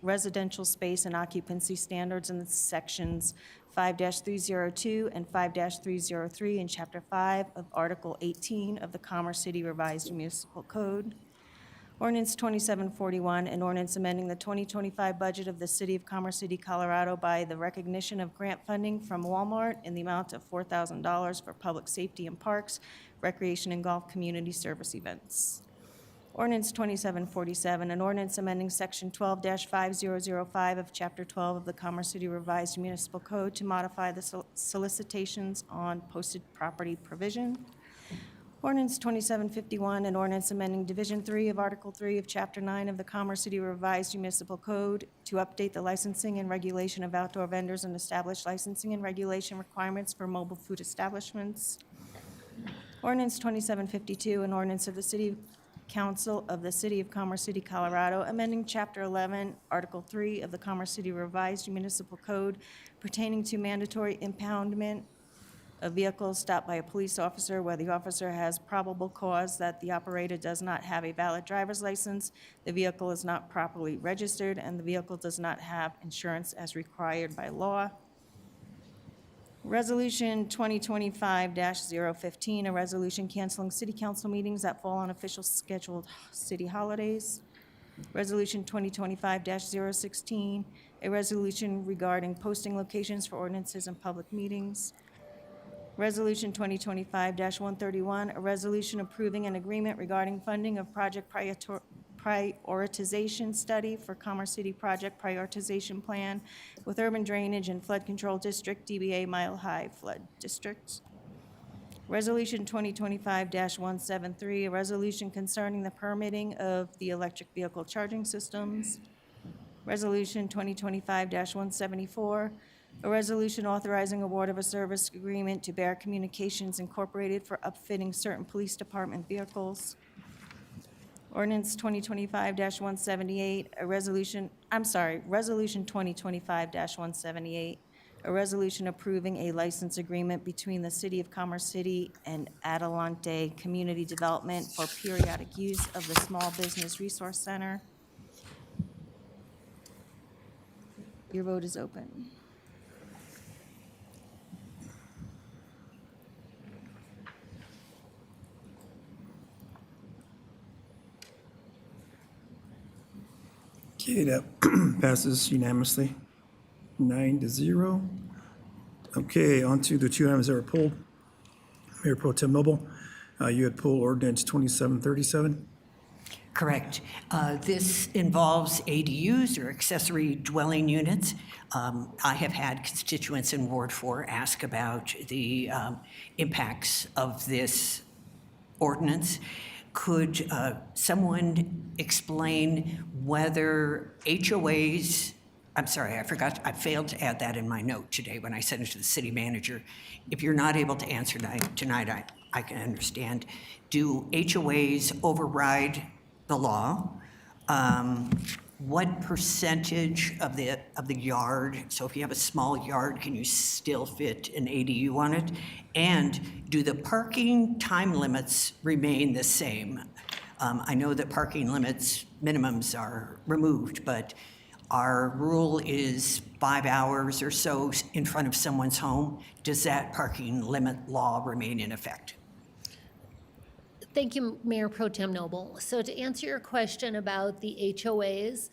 residential space and occupancy standards in the Sections 5-302 and 5-303 in Chapter 5 of Article 18 of the Commerce City Revised Municipal Code. Ordinance 2741, an ordinance amending the 2025 budget of the City of Commerce City, Colorado by the recognition of grant funding from Walmart in the amount of $4,000 for public safety and parks, recreation and golf community service events. Ordinance 2747, an ordinance amending Section 12-5005 of Chapter 12 of the Commerce City Revised Municipal Code to modify the solicitations on posted property provision. Ordinance 2751, an ordinance amending Division 3 of Article 3 of Chapter 9 of the Commerce City Revised Municipal Code to update the licensing and regulation of outdoor vendors and establish licensing and regulation requirements for mobile food establishments. Ordinance 2752, an ordinance of the City Council of the City of Commerce City, Colorado, amending Chapter 11, Article 3 of the Commerce City Revised Municipal Code pertaining to mandatory impoundment of vehicles stopped by a police officer where the officer has probable cause that the operator does not have a valid driver's license, the vehicle is not properly registered, and the vehicle does not have insurance as required by law. Resolution 2025-015, a resolution canceling city council meetings that fall on official scheduled city holidays. Resolution 2025-016, a resolution regarding posting locations for ordinances and public meetings. Resolution 2025-131, a resolution approving an agreement regarding funding of project prioritization study for Commerce City Project Prioritization Plan with Urban Drainage and Flood Control District, DBA Mile High Flood District. Resolution 2025-173, a resolution concerning the permitting of the electric vehicle charging systems. Resolution 2025-174, a resolution authorizing award of a service agreement to Bear Communications Incorporated for upfitting certain police department vehicles. Ordinance 2025-178, Resolution 2025-178, a resolution approving a license agreement between the City of Commerce City and Adelante Community Development for periodic use of the Small Business Resource Center. Your vote is open. Okay, that passes unanimously, 9-0. Okay, on to the two items that were pulled. Mayor Pro Tem Noble, you had pulled ordinance 2737. Correct. This involves ADUs or accessory dwelling units. I have had constituents in Ward 4 ask about the impacts of this ordinance. Could someone explain whether HOAs, I'm sorry, I failed to add that in my note today when I sent it to the city manager. If you're not able to answer tonight, I can understand. Do HOAs override the law? What percentage of the yard, so if you have a small yard, can you still fit an ADU on it? And do the parking time limits remain the same? I know that parking limits, minimums are removed, but our rule is 5 hours or so in front of someone's home. Does that parking limit law remain in effect? Thank you, Mayor Pro Tem Noble. So to answer your question about the HOAs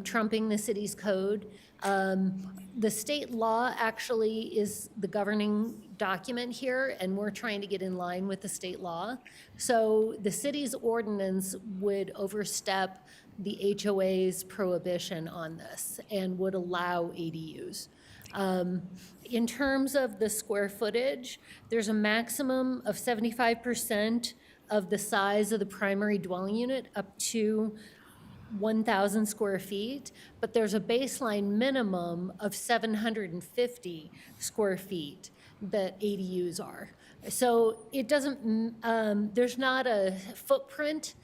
trumping the city's code, the state law actually is the governing document here, and we're trying to get in line with the state law. So the city's ordinance would overstep the HOA's prohibition on this and would allow ADUs. In terms of the square footage, there's a maximum of 75% of the size of the primary dwelling unit up to 1,000 square feet, but there's a baseline minimum of 750 square feet that ADUs are. So it doesn't, there's not a footprint,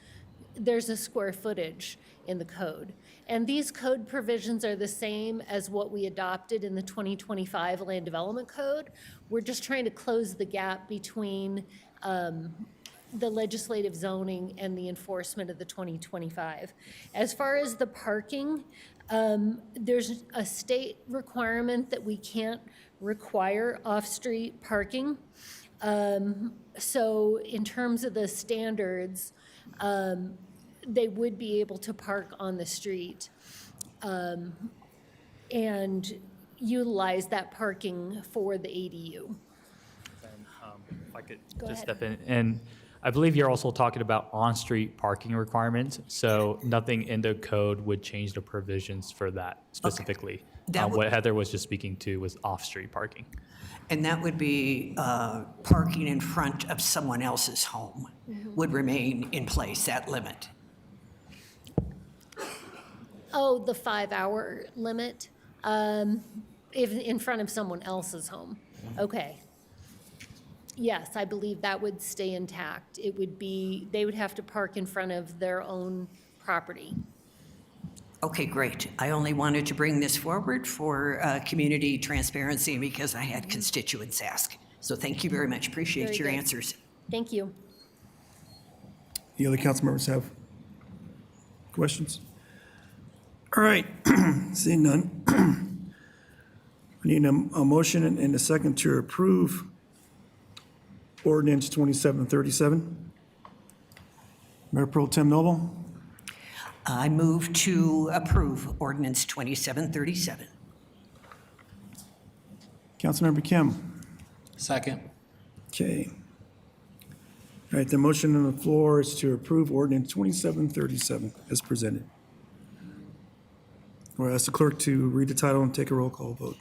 there's a square footage in the code. And these code provisions are the same as what we adopted in the 2025 Land Development Code. We're just trying to close the gap between the legislative zoning and the enforcement of the 2025. As far as the parking, there's a state requirement that we can't require off-street parking. So in terms of the standards, they would be able to park on the street and utilize that parking for the ADU. If I could Go just ahead. step in. And I believe you're also talking about on-street parking requirements, so nothing in the code would change the provisions for that specifically. That would- What Heather was just speaking to was off-street parking. And that would be parking in front of someone else's home would remain in place, that limit. Oh, the 5-hour limit, if in front of someone else's home. Okay. Yes, I believe that would stay intact. It would be, they would have to park in front of their own property. Okay, great. I only wanted to bring this forward for community transparency because I had constituents ask. So thank you very much. Appreciate Very your good. answers. Thank you. The other council members have questions? All right, seeing none. We need a motion and a second to approve ordinance 2737. Mayor Pro Tem Noble, I move to approve ordinance 2737. Councilmember Kim. Second. Okay. All right, the motion on the floor is to approve ordinance 2737 as presented. We'll ask the clerk to read the title and take a roll call vote.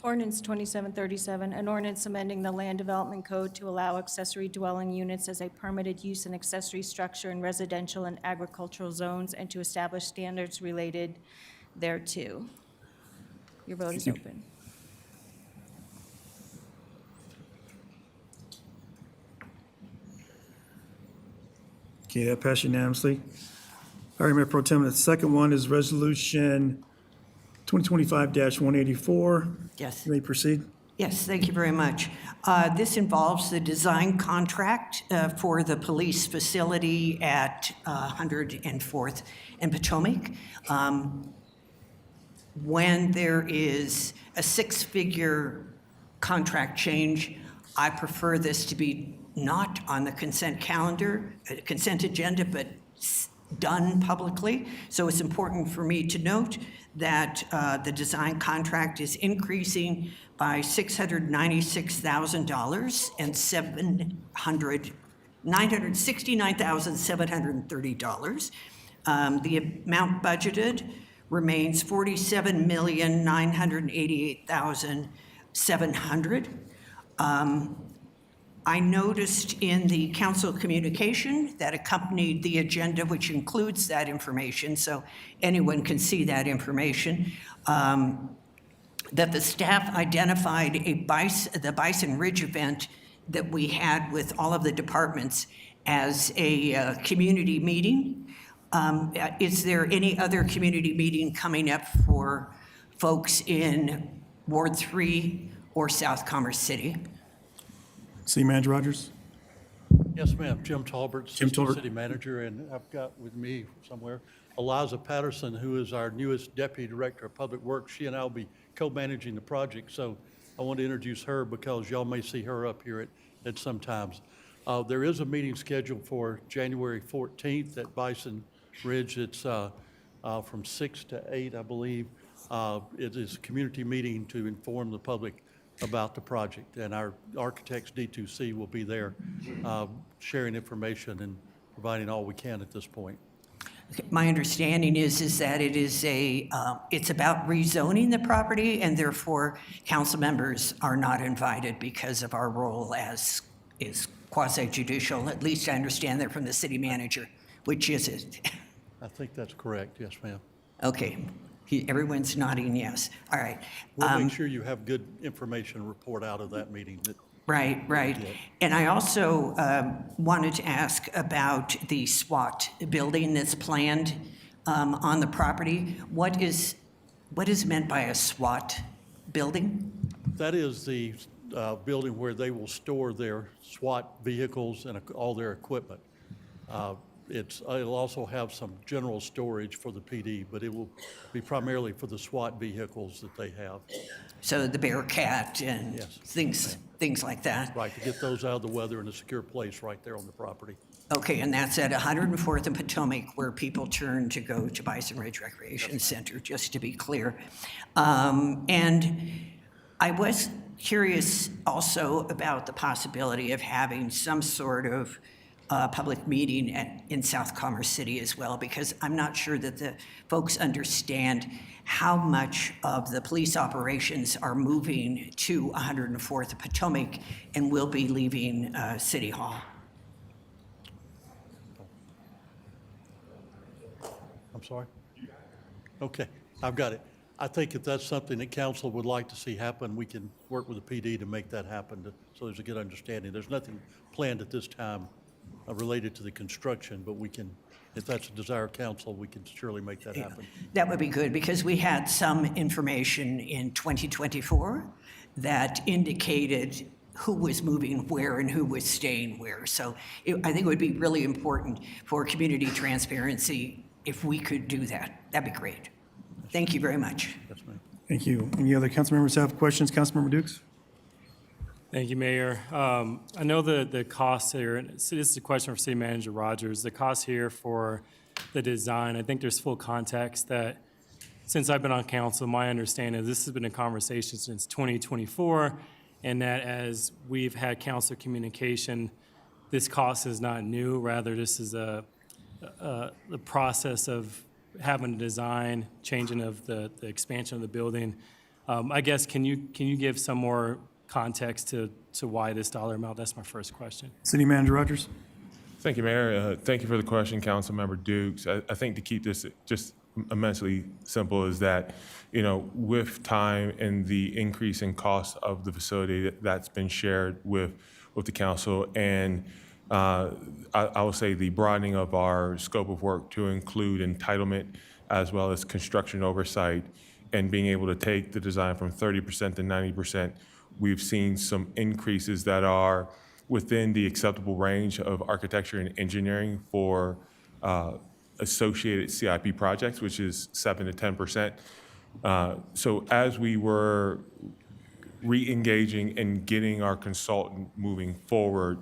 Ordinance 2737, an ordinance amending the Land Development Code to allow accessory dwelling units as a permitted use and accessory structure in residential and agricultural zones and to establish standards related thereto. Your vote is open. Okay, that passed unanimously. All right, Mayor Pro Tem, the second one is Resolution 2025-184. Yes. You may proceed. Yes, thank you very much. This involves the design contract for the police facility at 104th and Potomac. When there is a six-figure contract change, I prefer this to be not on the consent calendar, consent agenda, but done publicly. So it's important for me to note that the design contract is increasing by $696,000 and $969,730. The amount budgeted remains $47,988,700. I noticed in the council communication that accompanied the agenda, which includes that information, so anyone can see that information, that the staff identified the Bison Ridge event that we had with all of the departments as a community meeting. Is there any other community meeting coming up for folks in Ward 3 or South Commerce City? City Manager Rogers? Yes, ma'am. Jim Talbert, Jim Assistant Talbert. City Manager, and I've got with me somewhere Eliza Patterson, who is our newest Deputy Director of Public Works. She and I will be co-managing the project, so I want to introduce her because y'all may see her up here at some times. There is a meeting scheduled for January 14th at Bison Ridge. It's from 6 to 8, I believe. It is a community meeting to inform the public about the project, and our architects D2C will be there sharing information and providing all we can at this point. My understanding is that it is it's about rezoning the property, and therefore council members are not invited because of our role as is quasi-judicial. At least I understand that from the city manager, which is it. I think that's correct. Yes, ma'am. Okay. Everyone's nodding yes. All right. We'll make sure you have good information report out of that meeting. Right. And I also wanted to ask about the SWAT building that's planned on the property. What is meant by a SWAT building? That is the building where they will store their SWAT vehicles and all their equipment. It'll also have some general storage for the PD, but it will be primarily for the SWAT vehicles that they have. So the Bearcat and Yes. things like that? Right, to get those out of the weather in a secure place right there on the property. Okay, and that's at 104th and Potomac, where people turn to go to Bison Ridge Recreation Center, just to be clear. And I was curious also about the possibility of having some sort of public meeting in South Commerce City as well, because I'm not sure that the folks understand how much of the police operations are moving to 104th and Potomac and will be leaving City Hall. I'm sorry? Okay, I've got it. I think if that's something that council would like to see happen, we can work with the PD to make that happen, so there's a good understanding. There's nothing planned at this time related to the construction, but we can, if that's a desire of council, we can surely make that happen. That would be good, because we had some information in 2024 that indicated who was moving where and who was staying where. So I think it would be really important for community transparency if we could do that. That'd be great. Thank you very much. Yes, ma'am. Thank you. Any other council members have questions? Councilmember Dukes? Thank you, Mayor. I know the costs here, and this is a question for City Manager Rogers, the cost here for the design. I think there's full context that since I've been on council, my understanding is this has been a conversation since 2024, and that as we've had council communication, this cost is not new. Rather, this is the process of having a design, changing of the expansion of the building. I guess, can you give some more context to why this dollar amount? That's my first question. City Manager Rogers? Thank you, Mayor. Thank you for the question, Councilmember Dukes. I think to keep this just immensely simple is that, with time and the increase in cost of the facility, that's been shared with the council, and I will say the broadening of our scope of work to include entitlement as well as construction oversight, and being able to take the design from 30% to 90%. We've seen some increases that are within the acceptable range of architecture and engineering for associated CIP projects, which is 7 to 10%. So as we were re-engaging and getting our consultant moving forward,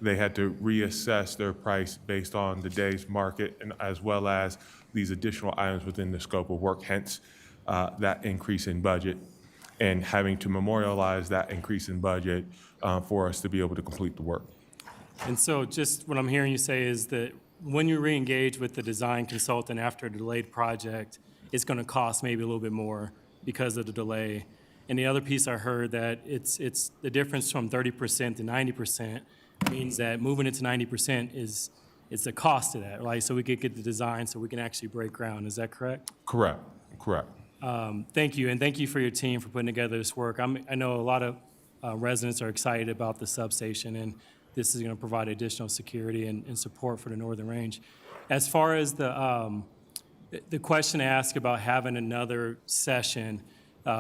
they had to reassess their price based on the day's market and as well as these additional items within the scope of work, hence that increase in budget and having to memorialize that increase in budget for us to be able to complete the work. And so just what I'm hearing you say is that when you reengage with the design consultant after a delayed project, it's going to cost maybe a little bit more because of the delay. And the other piece I heard that it's the difference from 30% to 90% means that moving it to 90% is the cost of that, right? So we could get the design so we can actually break ground. Is that correct? Correct. Thank you, and thank you for your team for putting together this work. I know a lot of residents are excited about the substation, and this is going to provide additional security and support for the Northern Range. As far as the question asked about having another session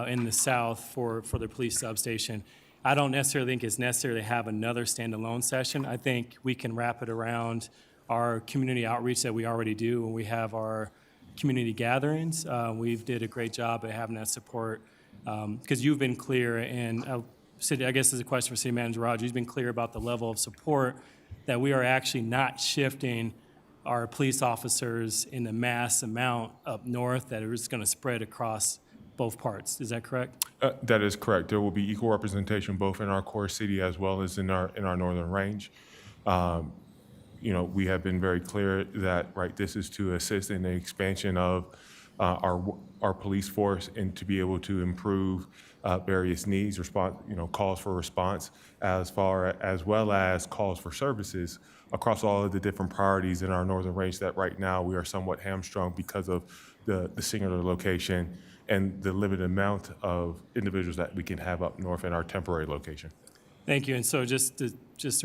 in the south for the police substation, I don't necessarily think it's necessary to have another standalone session. I think we can wrap it around our community outreach that we already do when we have our community gatherings. We've did a great job at having that support because you've been clear, and I guess this is a question for City Manager Rogers. You've been clear about the level of support that we are actually not shifting our police officers in the mass amount up north that is going to spread across both parts. Is that correct? That is correct. There will be equal representation both in our core city as well as in our Northern Range. We have been very clear that this is to assist in the expansion of our police force and to be able to improve various needs, calls for response, as well as calls for services across all of the different priorities in our Northern Range that right now we are somewhat hamstrung because of the singular location and the limited amount of individuals that we can have up north in our temporary location. Thank you. And so just to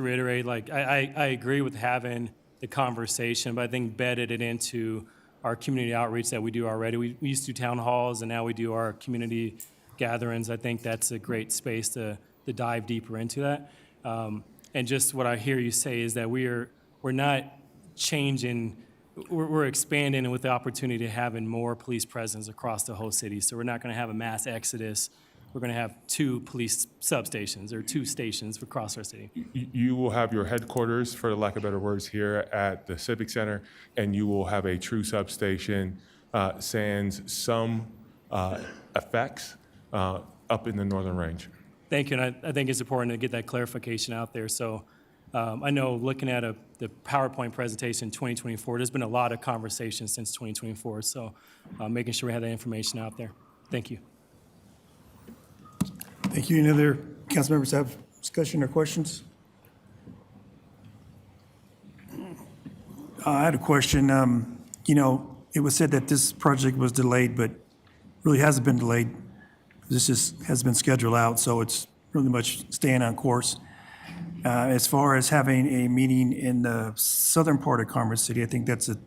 reiterate, I agree with having the conversation, but I think bedded it into our community outreach that we do already. We used to do town halls, and now we do our community gatherings. I think that's a great space to dive deeper into that. And just what I hear you say is that we're not changing. We're expanding with the opportunity to having more police presence across the whole city. So we're not going to have a mass exodus. We're going to have 2 police substations or 2 stations across our city. You will have your headquarters, for lack of better words, here at the Civic Center, and you will have a true substation, sans some effects up in the Northern Range. Thank you, and I think it's important to get that clarification out there. So I know looking at the PowerPoint presentation in 2024, there's been a lot of conversation since 2024, so making sure we have that information out there. Thank you. Thank you. Any other council members have discussion or questions? I had a question. It was said that this project was delayed, but really hasn't been delayed. This just has been scheduled out, so it's really much staying on course. As far as having a meeting in the southern part of Commerce City, I think that's a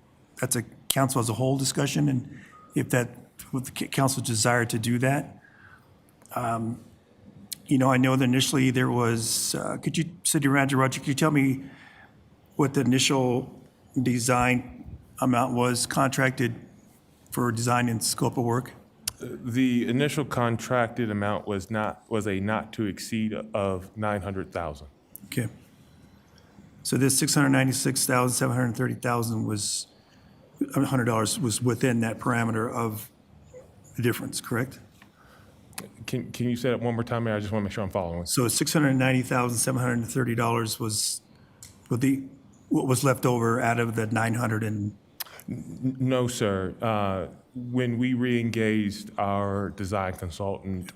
council as a whole discussion, and if that with the council's desire to do that. I know that initially there was, City Manager Roger, could you tell me what the initial design amount was contracted for design and scope of work? The initial contracted amount was a not to exceed of $900,000. Okay. So this $696,730,000 was, $100 was within that parameter of the difference, correct? Can you say that one more time? I just want to make sure I'm following. So $690,730 was what was left over out of the 900 and? No, sir. When we re-engaged our design consultant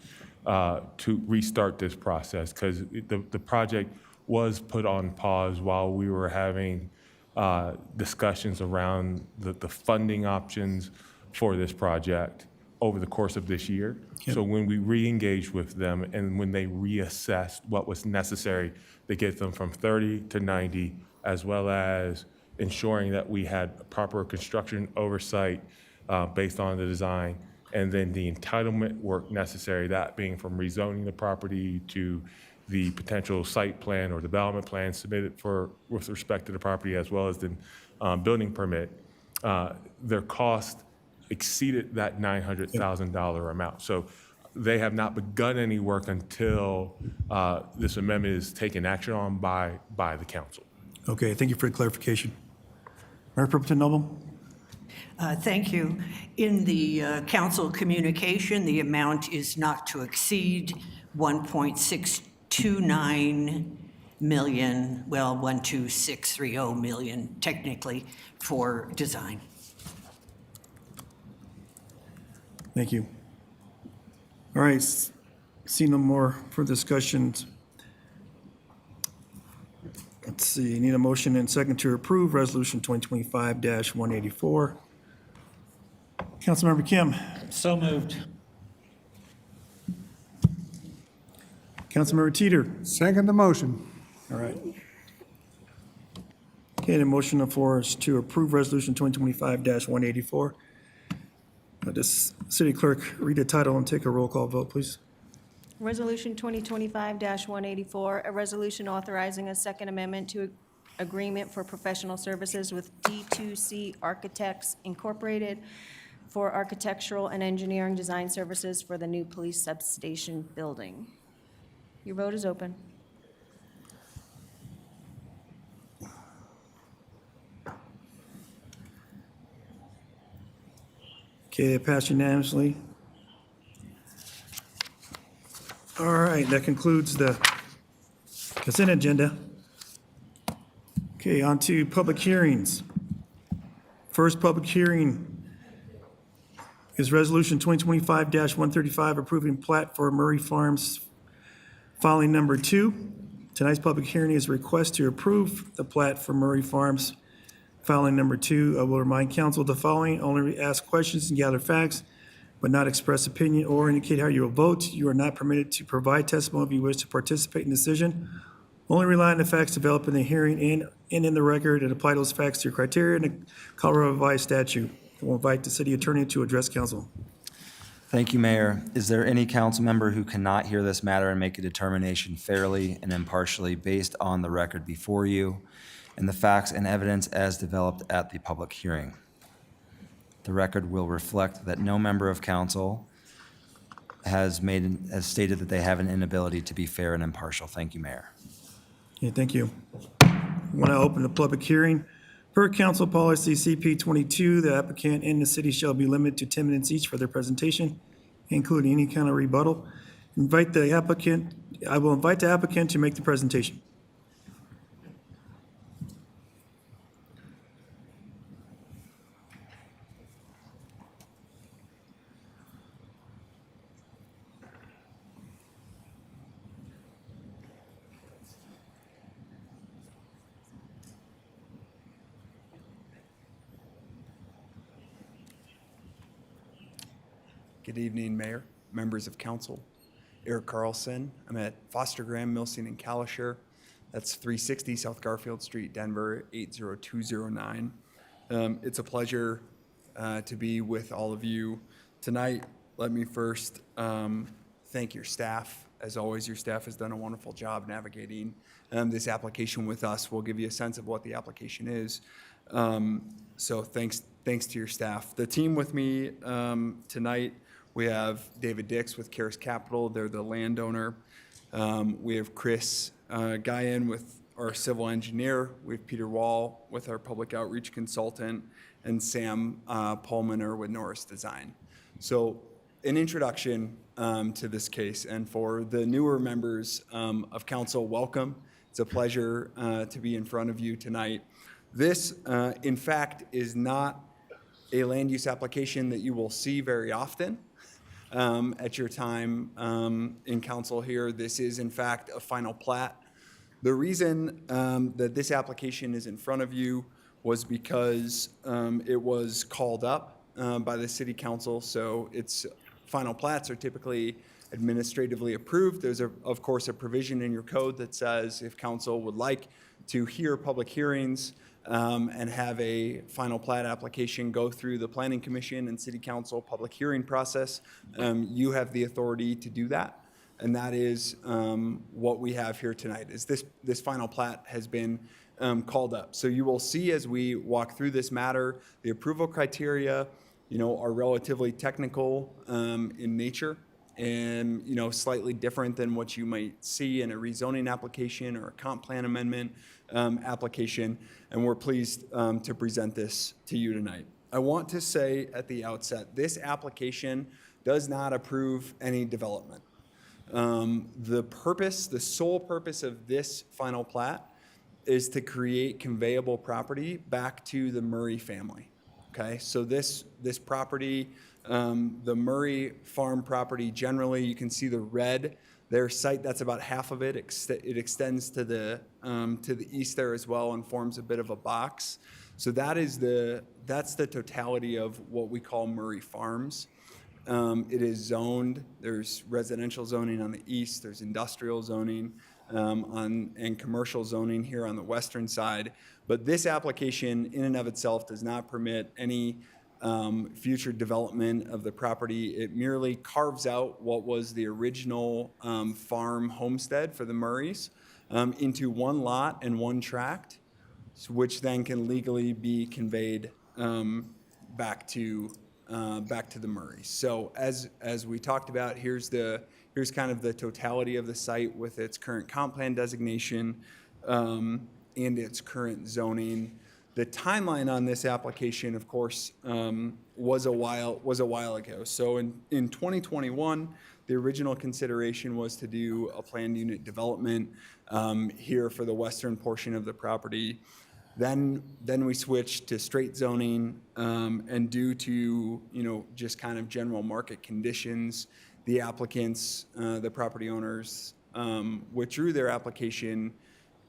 to restart this process, because the project was put on pause while we were having discussions around the funding options for this project over the course of this year. So when we re-engaged with them and when they reassessed what was necessary to get them from 30 to 90, as well as ensuring that we had proper construction oversight based on the design, and then the entitlement work necessary, that being from rezoning the property to the potential site plan or development plan submitted with respect to the property, as well as the building permit, their cost exceeded that $900,000 amount. So they have not begun any work until this amendment is taken action on by the council. Okay, thank you for the clarification. Mayor Pro Tem Noble? Thank you. In the council communication, the amount is not to exceed 1.629 million, well, 12630 million technically, for design. Thank you. All right, see no more for discussions. Let's see, need a motion and second to approve Resolution 2025-184. Councilmember Kim. So moved. Councilmember Teeter. Second the motion. All right. Okay, the motion on the floor is to approve Resolution 2025-184. Does City Clerk read the title and take a roll call vote, please? Resolution 2025-184, a resolution authorizing a second amendment to agreement for professional services with D2C Architects Incorporated for architectural and engineering design services for the new police substation building. Your vote is open. Okay, it passed unanimously. All right, that concludes the consent agenda. Okay, on to public hearings. First public hearing is Resolution 2025-135, approving plat for Murray Farms, filing number 2. Tonight's public hearing is a request to approve the plat for Murray Farms, filing number 2. I will remind council of the following: only ask questions and gather facts, but not express opinion or indicate how you will vote. You are not permitted to provide testimony if you wish to participate in the decision. Only rely on the facts developed in the hearing and in the record, and apply those facts to your criteria and the Colorado Revised Statute. I will invite the city attorney to address council. Thank you, Mayor. Is there any council member who cannot hear this matter and make a determination fairly and impartially based on the record before you and the facts and evidence as developed at the public hearing? The record will reflect that no member of council has stated that they have an inability to be fair and impartial. Thank you, Mayor. Okay, thank you. When I open the public hearing, per council policy CP 22, the applicant and the city shall be limited to 10 minutes each for their presentation, including any kind of rebuttal. I will invite the applicant to make the presentation. Good evening, Mayor, members of council. Eric Carlson. I'm at Foster Graham, Milstein, and Kalisher. That's 360 South Garfield Street, Denver, 80209. It's a pleasure to be with all of you tonight. Let me first thank your staff. As always, your staff has done a wonderful job navigating this application with us. We'll give you a sense of what the application is. So thanks to your staff. The team with me tonight, we have David Dix with Karis Capital. They're the landowner. We have Chris Guyan with our civil engineer. We have Peter Wall with our public outreach consultant, and Sam Paulmaner with Norris Design. So an introduction to this case, and for the newer members of council, welcome. It's a pleasure to be in front of you tonight. This, in fact, is not a land use application that you will see very often at your time in council here. This is, in fact, a final plat. The reason that this application is in front of you was because it was called up by the city council. So its final plats are typically administratively approved. There's, of course, a provision in your code that says if council would like to hear public hearings and have a final plat application go through the Planning Commission and City Council public hearing process, you have the authority to do that. And that is what we have here tonight, is this final plat has been called up. So you will see as we walk through this matter, the approval criteria, are relatively technical in nature. and, slightly different than what you might see in a rezoning application or a comp plan amendment application, and we're pleased to present this to you tonight. I want to say at the outset, this application does not approve any development. The sole purpose of this final plat is to create conveyable property back to the Murray family. Okay, so this property, the Murray farm property, generally, you can see the red. Their site, that's about half of it. It extends to the east there as well and forms a bit of a box. So that's the totality of what we call Murray Farms. It is zoned. There's residential zoning on the east. There's industrial zoning and commercial zoning here on the western side. But this application in and of itself does not permit any future development of the property. It merely carves out what was the original farm homestead for the Murrays into one lot and one tract, which then can legally be conveyed back to the Murrays. So as we talked about, here's kind of the totality of the site with its current comp plan designation and its current zoning. The timeline on this application, of course, was a while ago. So in 2021, the original consideration was to do a planned unit development here for the western portion of the property. Then we switched to straight zoning, and due to just kind of general market conditions, the applicants, the property owners, withdrew their application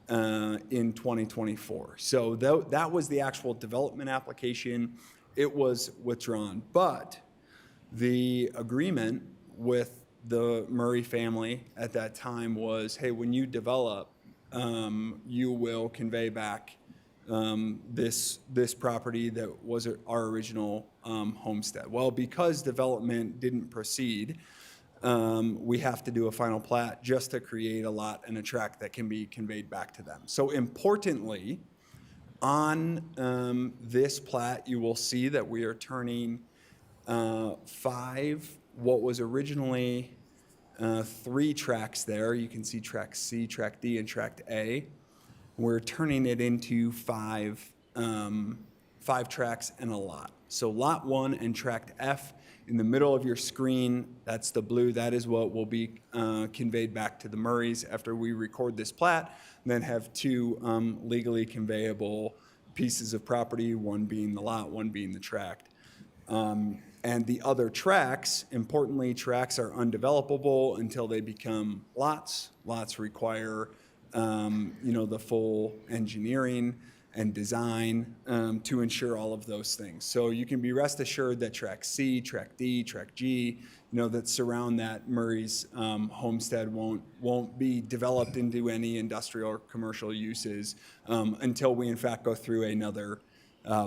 in 2024. So that was the actual development application. It was withdrawn, but the agreement with the Murray family at that time was, hey, when you develop, you will convey back this property that was our original homestead. Well, because development didn't proceed, we have to do a final plat just to create a lot and a tract that can be conveyed back to them. So importantly, on this plat, you will see that we are turning 5, what was originally 3 tracts there. You can see tract C, tract D, and tract A. We're turning it into 5 tracts and a lot. So lot 1 and tract F in the middle of your screen, that's the blue, that is what will be conveyed back to the Murrays after we record this plat, and then have 2 legally conveyable pieces of property, one being the lot, one being the tract. And the other tracts, importantly, tracts are undevelopable until they become lots. Lots require the full engineering and design to ensure all of those things. So you can be rest assured that tract C, tract D, tract G, that surround that Murray's homestead won't be developed into any industrial or commercial uses until we in fact go through another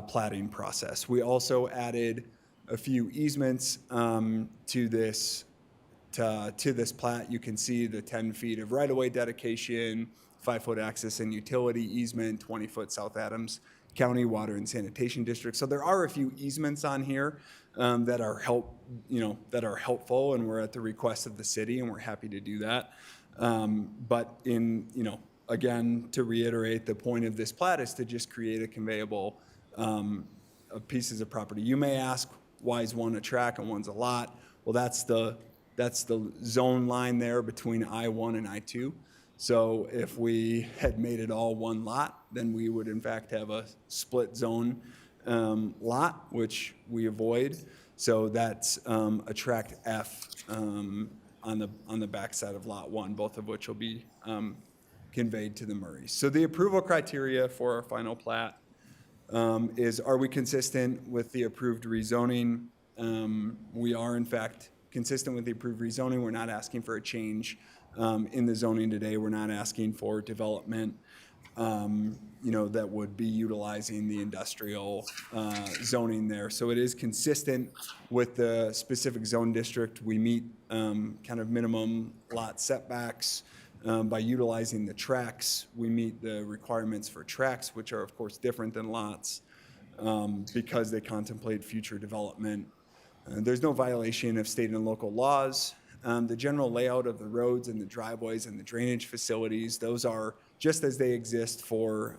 platting process. We also added a few easements to this plat. You can see the 10 feet of right-of-way dedication, 5-foot access and utility easement, 20-foot South Adams County Water and Sanitation District. So there are a few easements on here that are helpful, and we're at the request of the city, and we're happy to do that. But again, to reiterate, the point of this plat is to just create a conveyable of pieces of property. You may ask, why is one a tract and one's a lot? Well, that's the zone line there between I-1 and I-2. So if we had made it all one lot, then we would in fact have a split zone lot, which we avoid. So that's a tract F on the backside of lot 1, both of which will be conveyed to the Murrays. So the approval criteria for our final plat is, are we consistent with the approved rezoning? We are in fact consistent with the approved rezoning. We're not asking for a change in the zoning today. We're not asking for development, that would be utilizing the industrial zoning there. So it is consistent with the specific zone district. We meet kind of minimum lot setbacks by utilizing the tracts. We meet the requirements for tracts, which are of course different than lots because they contemplate future development. There's no violation of state and local laws. The general layout of the roads and the driveways and the drainage facilities, those are just as they exist for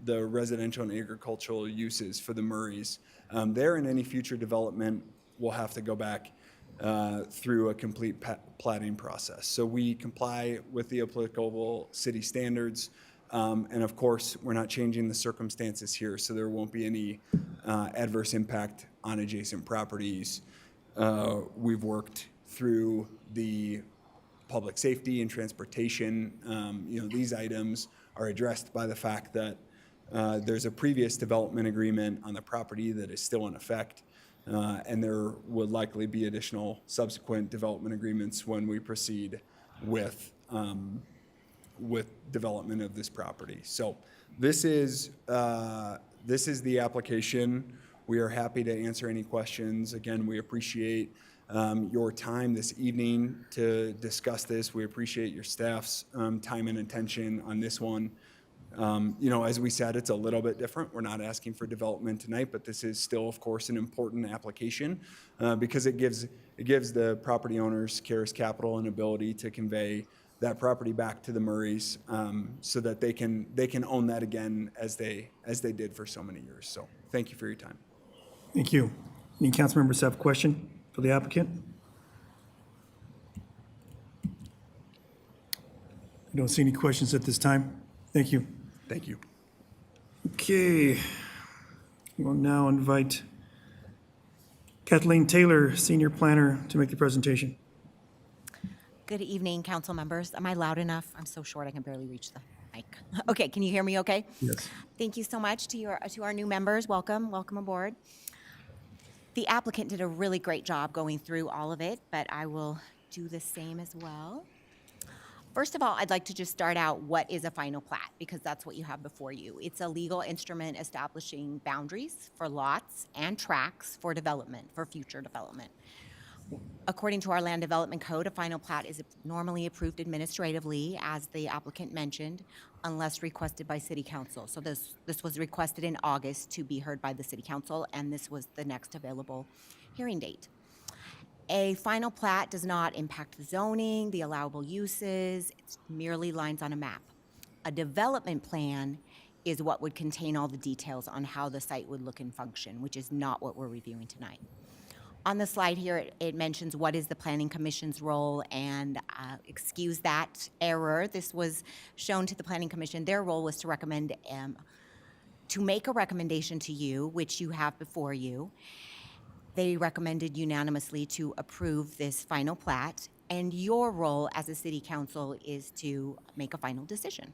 the residential and agricultural uses for the Murrays. There, in any future development, we'll have to go back through a complete platting process. So we comply with the applicable city standards. And of course, we're not changing the circumstances here, so there won't be any adverse impact on adjacent properties. We've worked through the public safety and transportation. These items are addressed by the fact that there's a previous development agreement on the property that is still in effect. And there would likely be additional subsequent development agreements when we proceed with development of this property. So this is the application. We are happy to answer any questions. Again, we appreciate your time this evening to discuss this. We appreciate your staff's time and attention on this one. As we said, it's a little bit different. We're not asking for development tonight, but this is still, of course, an important application because it gives the property owners, Karis Capital, an ability to convey that property back to the Murrays so that they can own that again as they did for so many years. So thank you for your time. Thank you. Any council members have a question for the applicant? I don't see any questions at this time. Thank you. Thank you. Okay. We'll now invite Kathleen Taylor, Senior Planner, to make the presentation. Good evening, council members. Am I loud enough? I'm so short I can barely reach the mic. Okay, can you hear me okay? Yes. Thank you so much to our new members. Welcome aboard. The applicant did a really great job going through all of it, but I will do the same as well. First of all, I'd like to just start out what is a final plat, because that's what you have before you. It's a legal instrument establishing boundaries for lots and tracts for development, for future development. According to our land development code, a final plat is normally approved administratively, as the applicant mentioned, unless requested by city council. So this was requested in August to be heard by the city council, and this was the next available hearing date. A final plat does not impact the zoning, the allowable uses, it's merely lines on a map. A development plan is what would contain all the details on how the site would look and function, which is not what we're reviewing tonight. On the slide here, it mentions what is the Planning Commission's role, and excuse that error. This was shown to the Planning Commission. Their role was to recommend, to make a recommendation to you, which you have before you. They recommended unanimously to approve this final plat, and your role as a city council is to make a final decision.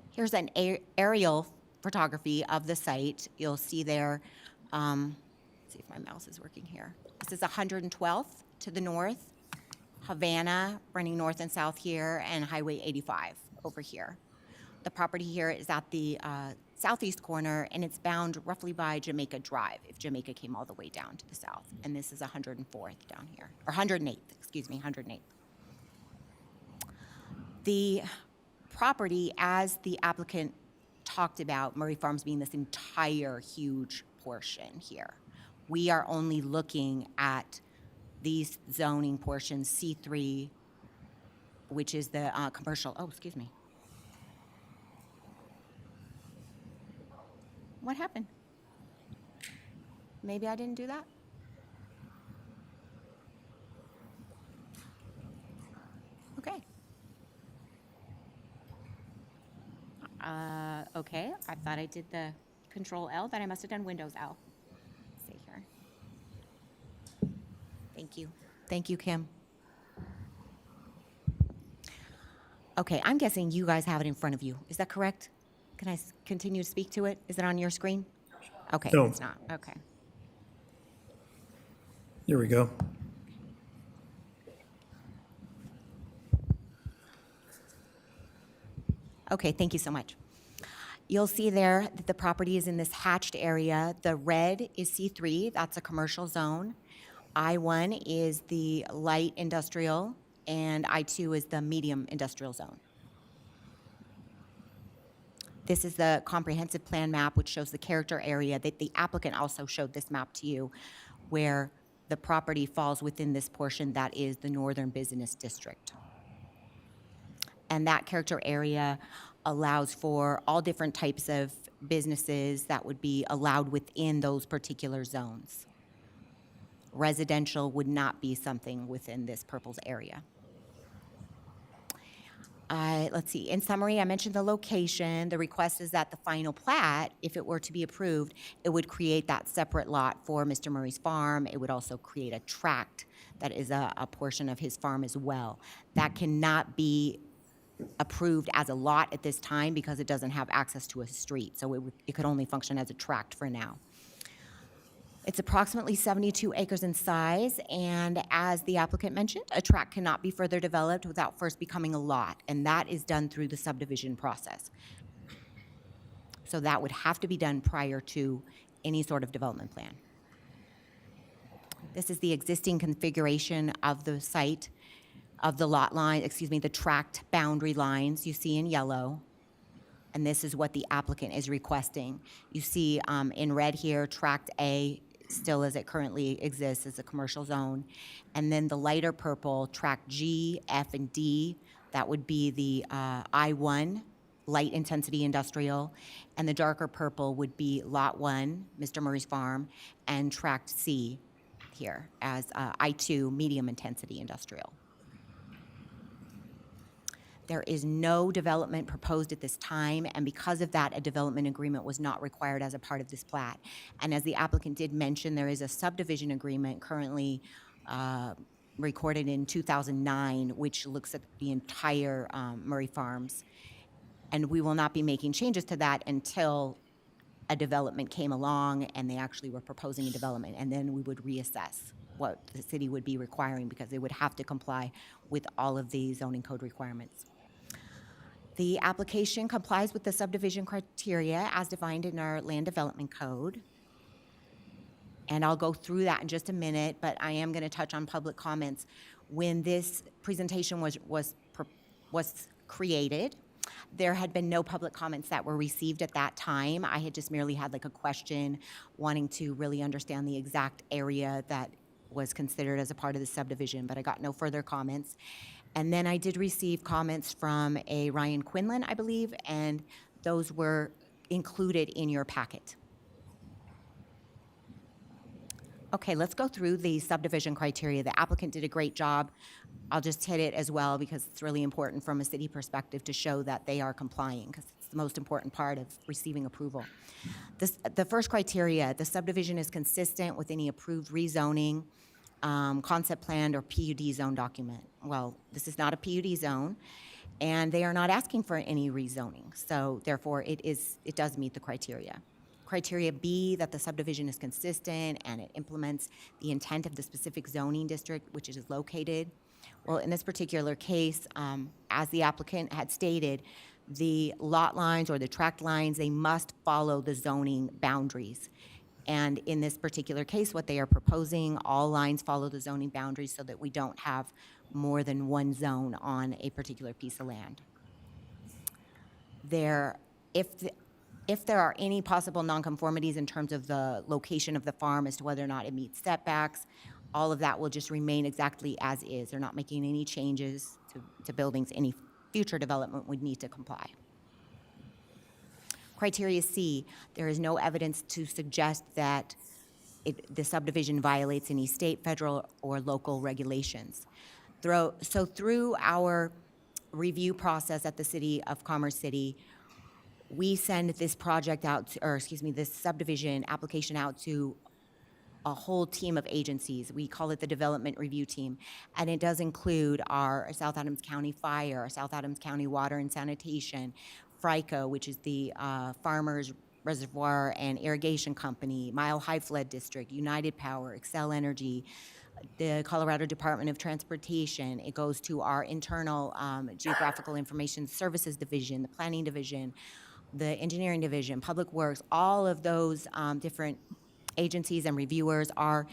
Here's an aerial photography of the site. You'll see there, let's see if my mouse is working here. This is 112th to the north, Havana running north and south here, and Highway 85 over here. The property here is at the southeast corner, and it's bound roughly by Jamaica Drive, if Jamaica came all the way down to the south. And this is 104th down here, or 108th, excuse me, 108th. The property, as the applicant talked about, Murray Farms being this entire huge portion here. We are only looking at these zoning portions, C3, which is the commercial, oh, excuse me. What happened? Maybe I didn't do that? Okay. Okay, I thought I did the Control L, then I must have done Windows L. Let's see here. Thank you. Thank you, Kim. Okay, I'm guessing you guys have it in front of you. Is that correct? Can I continue to speak to it? Is it on your screen? Okay, No. it's not. Okay. There we go. Okay, thank you so much. You'll see there that the property is in this hatched area. The red is C3, that's a commercial zone. I1 is the light industrial, and I2 is the medium industrial zone. This is the comprehensive plan map, which shows the character area that the applicant also showed this map to you, where the property falls within this portion that is the Northern Business District. And that character area allows for all different types of businesses that would be allowed within those particular zones. Residential would not be something within this purple's area. Let's see, in summary, I mentioned the location. The request is that the final plat, if it were to be approved, it would create that separate lot for Mr. Murray's farm. It would also create a tract that is a portion of his farm as well. That cannot be approved as a lot at this time because it doesn't have access to a street, so it could only function as a tract for now. It's approximately 72 acres in size, and as the applicant mentioned, a tract cannot be further developed without first becoming a lot, and that is done through the subdivision process. So that would have to be done prior to any sort of development plan. This is the existing configuration of the site, of the lot line, the tract boundary lines you see in yellow. And this is what the applicant is requesting. You see in red here, tract A, still as it currently exists as a commercial zone. And then the lighter purple, tract G, F, and D, that would be the I-1, light intensity industrial. And the darker purple would be lot 1, Mr. Murray's farm, and tract C here as I-2, medium intensity industrial. There is no development proposed at this time, and because of that, a development agreement was not required as a part of this plat. And as the applicant did mention, there is a subdivision agreement currently recorded in 2009, which looks at the entire Murray Farms. And we will not be making changes to that until a development came along and they actually were proposing a development, and then we would reassess what the city would be requiring because they would have to comply with all of the zoning code requirements. The application complies with the subdivision criteria as defined in our land development code. And I'll go through that in just a minute, but I am going to touch on public comments. When this presentation was created, there had been no public comments that were received at that time. I had just merely had like a question wanting to really understand the exact area that was considered as a part of the subdivision, but I got no further comments. And then I did receive comments from a Ryan Quinlan, I believe, and those were included in your packet. Okay, let's go through the subdivision criteria. The applicant did a great job. I'll just hit it as well because it's really important from a city perspective to show that they are complying because it's the most important part of receiving approval. The first criteria, the subdivision is consistent with any approved rezoning, concept plan, or PUD zone document. Well, this is not a PUD zone, and they are not asking for any rezoning, so therefore it does meet the criteria. Criteria B, that the subdivision is consistent and it implements the intent of the specific zoning district which it is located. Well, in this particular case, as the applicant had stated, the lot lines or the tract lines, they must follow the zoning boundaries. And in this particular case, what they are proposing, all lines follow the zoning boundaries so that we don't have more than one zone on a particular piece of land. If there are any possible nonconformities in terms of the location of the farm as to whether or not it meets setbacks, all of that will just remain exactly as is. They're not making any changes to buildings. Any future development would need to comply. Criteria C, there is no evidence to suggest that the subdivision violates any state, federal, or local regulations. So through our review process at the City of Commerce City, we send this project out, this subdivision application out to a whole team of agencies. We call it the Development Review Team, and it does include our South Adams County Fire, our South Adams County Water and Sanitation, FRICA, which is the Farmers Reservoir and Irrigation Company, Mile High Flood District, United Power, Excel Energy, the Colorado Department of Transportation. It goes to our internal Geographical Information Services Division, the Planning Division, the Engineering Division, Public Works. All of those different agencies and reviewers are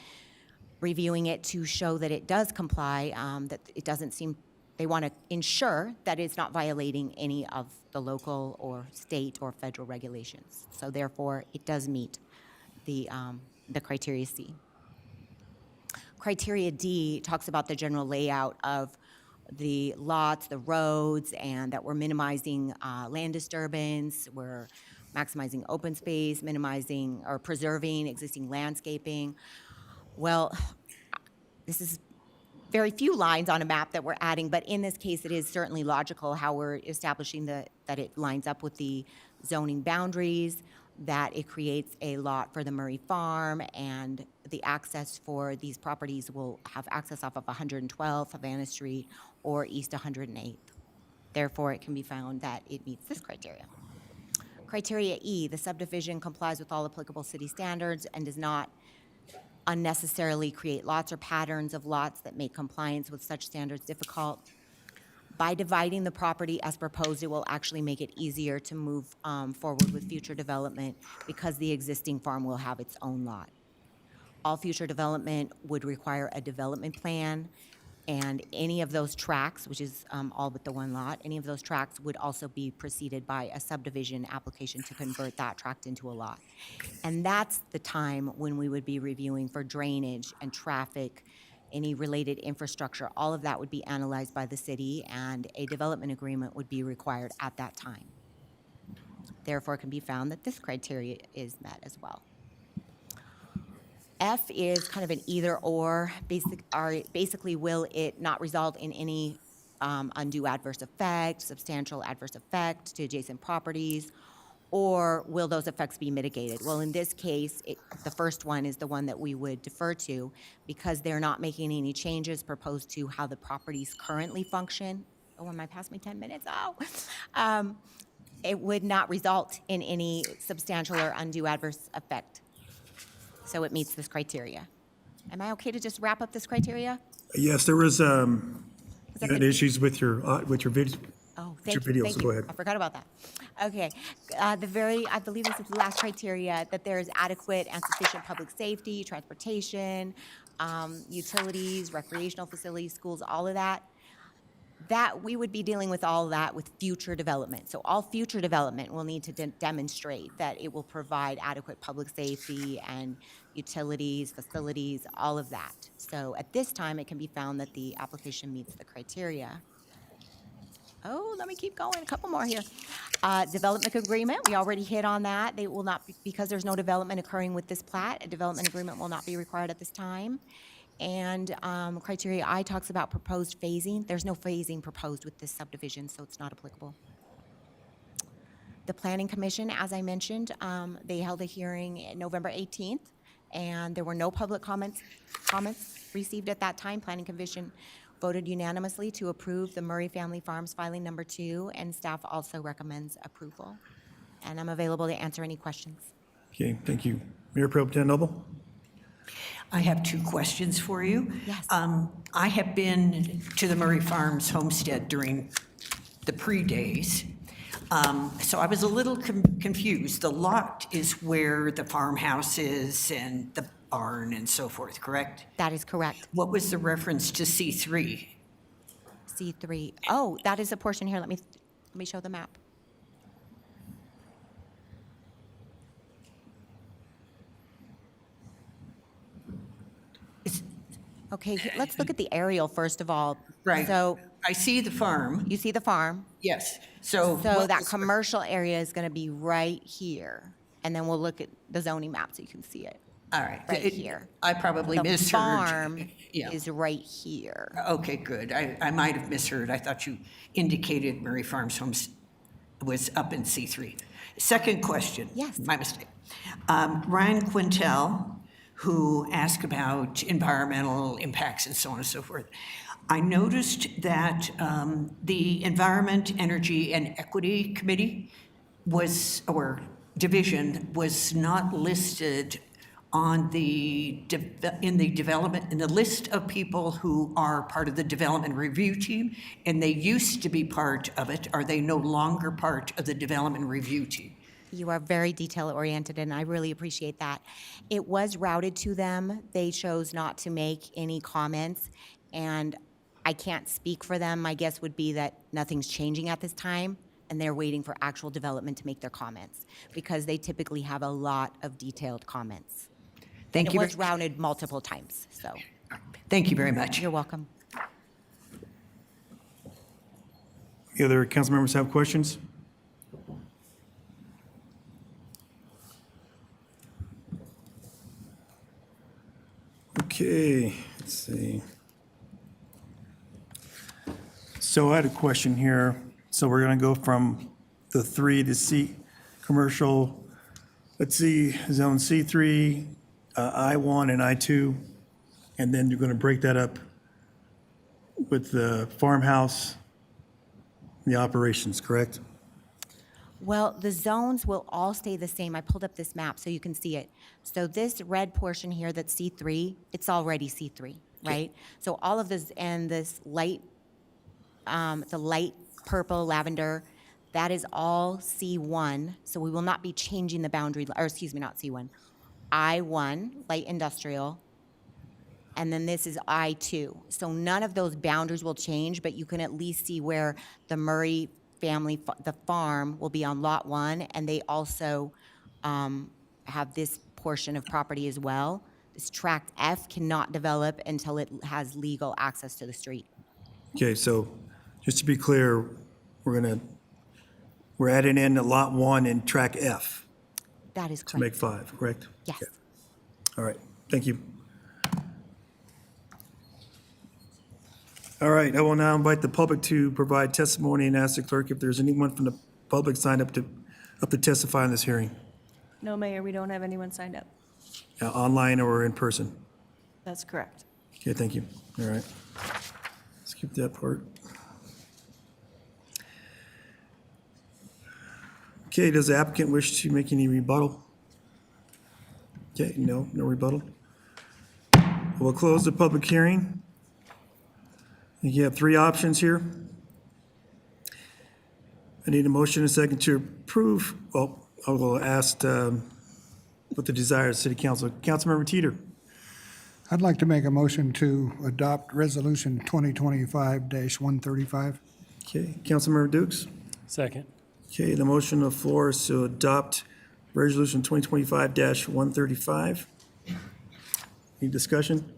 reviewing it to show that it does comply, that it doesn't seem, they want to ensure that it's not violating any of the local or state or federal regulations. So therefore, it does meet the criteria C. Criteria D talks about the general layout of the lots, the roads, and that we're minimizing land disturbance, we're maximizing open space, minimizing or preserving existing landscaping. Well, this is very few lines on a map that we're adding, but in this case, it is certainly logical how we're establishing that it lines up with the zoning boundaries, that it creates a lot for the Murray Farm, and the access for these properties will have access off of 112 Havana Street or East 108th. Therefore, it can be found that it meets this criteria. Criteria E, the subdivision complies with all applicable city standards and does not unnecessarily create lots or patterns of lots that make compliance with such standards difficult. By dividing the property as proposed, it will actually make it easier to move forward with future development because the existing farm will have its own lot. All future development would require a development plan, and any of those tracts, which is all but the one lot, any of those tracts would also be preceded by a subdivision application to convert that tract into a lot. And that's the time when we would be reviewing for drainage and traffic, any related infrastructure. All of that would be analyzed by the city, and a development agreement would be required at that time. Therefore, it can be found that this criteria is met as well. F is kind of an either-or. Basically, will it not result in any undue adverse effect, substantial adverse effect to adjacent properties, or will those effects be mitigated? Well, in this case, the first one is the one that we would defer to because they're not making any changes proposed to how the properties currently function. Oh, am I past my 10 minutes? Oh. It would not result in any substantial or undue adverse effect. So it meets this criteria. Am I okay to just wrap up this criteria? Yes, there was, you that had good? issues with your video. Oh, with your thank video, you. so go ahead. I forgot about that. Okay. I believe this is the last criteria, that there is adequate and sufficient public safety, transportation, utilities, recreational facilities, schools, all of that. That we would be dealing with all that with future development. So all future development will need to demonstrate that it will provide adequate public safety and utilities, facilities, all of that. So at this time, it can be found that the application meets the criteria. Oh, let me keep going, a couple more here. Development agreement, we already hit on that. They will not, because there's no development occurring with this plat, a development agreement will not be required at this time. And criteria I talks about proposed phasing. There's no phasing proposed with this subdivision, so it's not applicable. The Planning Commission, as I mentioned, they held a hearing November 18th, and there were no public comments received at that time. Planning Commission voted unanimously to approve the Murray Family Farms filing number 2, and staff also recommends approval. And I'm available to answer any questions. Okay, thank you. Mayor Pro Tem Noble? I have 2 questions for you. Yes. I have been to the Murray Farms homestead during the pre-days. So I was a little confused. The lot is where the farmhouse is and the barn and so forth, correct? That is correct. What was the reference to C3? C3. Oh, that is a portion here. Let me show the map. Okay, let's look at the aerial first of all. Right. So I see the farm. you see the farm. Yes. So So that commercial area is going to be right here. And then we'll look at the zoning map so you can see it. All right. Right here. I probably The misheard. farm Yeah. is right here. Okay, good. I might have misheard. I thought you indicated Murray Farms Homes was up in C3. Second question. Yes. My mistake. Ryan Quintel, who asked about environmental impacts and so on and so forth. I noticed that the Environment, Energy, and Equity Committee or division was not listed on in the list of people who are part of the development review team, and they used to be part of it. Are they no longer part of the development review team? You are very detail-oriented, and I really appreciate that. It was routed to them. They chose not to make any comments, and I can't speak for them. My guess would be that nothing's changing at this time, and they're waiting for actual development to make their comments, because they typically have a lot of detailed comments. Thank you. It was routed multiple times, so. All Thank you very much. You're welcome. The other council members have questions? Okay, let's see. So I had a question here. So we're going to go from the 3 to C, commercial, let's see, zone C3, I1 and I2, and then you're going to break that up with the farmhouse, the operations, correct? Well, the zones will all stay the same. I pulled up this map so you can see it. So this red portion here that's C3, it's already C3, right? So all of this and this light, the light purple, lavender, that is all C1. So we will not be changing the boundary, or excuse me, not C1. I1, light industrial, and then this is I2. So none of those boundaries will change, but you can at least see where the Murray family, the farm, will be on Lot 1, and they also have this portion of property as well. This tract F cannot develop until it has legal access to the street. Okay, so just to be clear, we're adding in the lot 1 and track F That is to correct. make 5, correct? Yes. Okay. All right, thank you. All right, I will now invite the public to provide testimony and ask the clerk if there's anyone from the public signed up to testify in this hearing, No, Mayor, we don't have anyone signed up. online or in person. That's correct. Okay, thank you. All right. Skip that part. Okay, does the applicant wish to make any rebuttal? Okay, no rebuttal. We'll close the public hearing. You have 3 options here. I need a motion and a second to approve. Well, I will ask what the desire of the city council. Councilmember Teeter. I'd like to make a motion to adopt Resolution 2025-135. Okay, Councilmember Dukes. Second. Okay, the motion on the floor is to adopt Resolution 2025-135. Any discussion?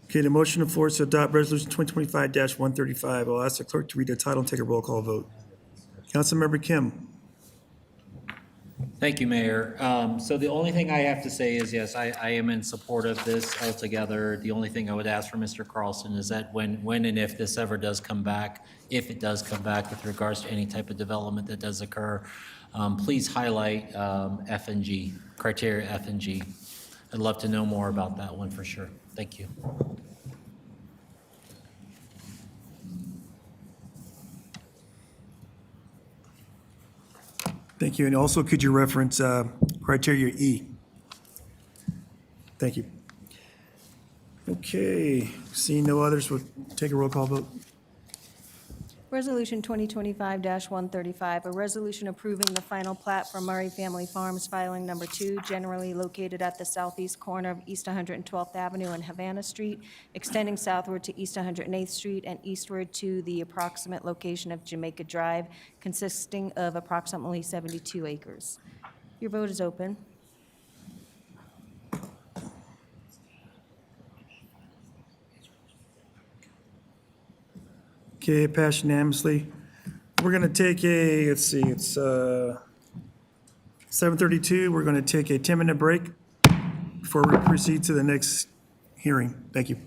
Okay, the motion on the floor is to adopt Resolution 2025-135. I'll ask the clerk to read the title and take a roll call vote. Councilmember Kim. Thank you, Mayor. So the only thing I have to say is, yes, I am in support of this altogether. The only thing I would ask for Mr. Carlson is that when and if this ever does come back, if it does come back with regards to any type of development that does occur, please highlight F and G, criteria F and G. I'd love to know more about that one for sure. Thank you. Thank you. And also, could you reference criteria E? Thank you. Okay, seeing no others, we'll take a roll call vote. Resolution 2025-135, a resolution approving the final plat for Murray Family Farms, filing number 2, generally located at the southeast corner of East 112th Avenue and Havana Street, extending southward to East 108th Street and eastward to the approximate location of Jamaica Drive, consisting of approximately 72 acres. Your vote is open. Okay, passed unanimously. We're going to take let's see, it's 7:32. We're going to take a 10-minute break before we proceed to the next hearing. Thank you.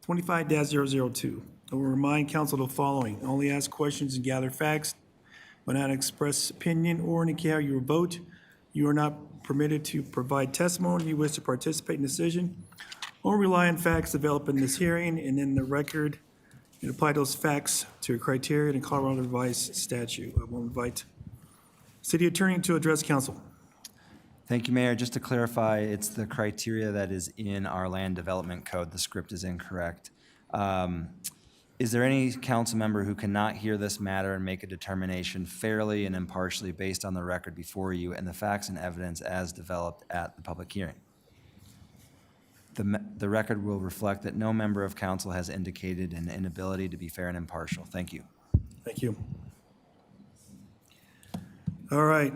25-002. I will remind council the following. Only ask questions and gather facts, but not express opinion or indicate how you will vote. You are not permitted to provide testimony. You wish to participate in decision or rely on facts developed in this hearing and in the record and apply those facts to a criteria in Colorado Revised Statute. I will invite City Attorney to address council. Thank you, Mayor. Just to clarify, it's the criteria that is in our land development code. The script is incorrect. Is there any council member who cannot hear this matter and make a determination fairly and impartially based on the record before you and the facts and evidence as developed at the public hearing? The record will reflect that no member of council has indicated an inability to be fair and impartial. Thank you. Thank you. All right.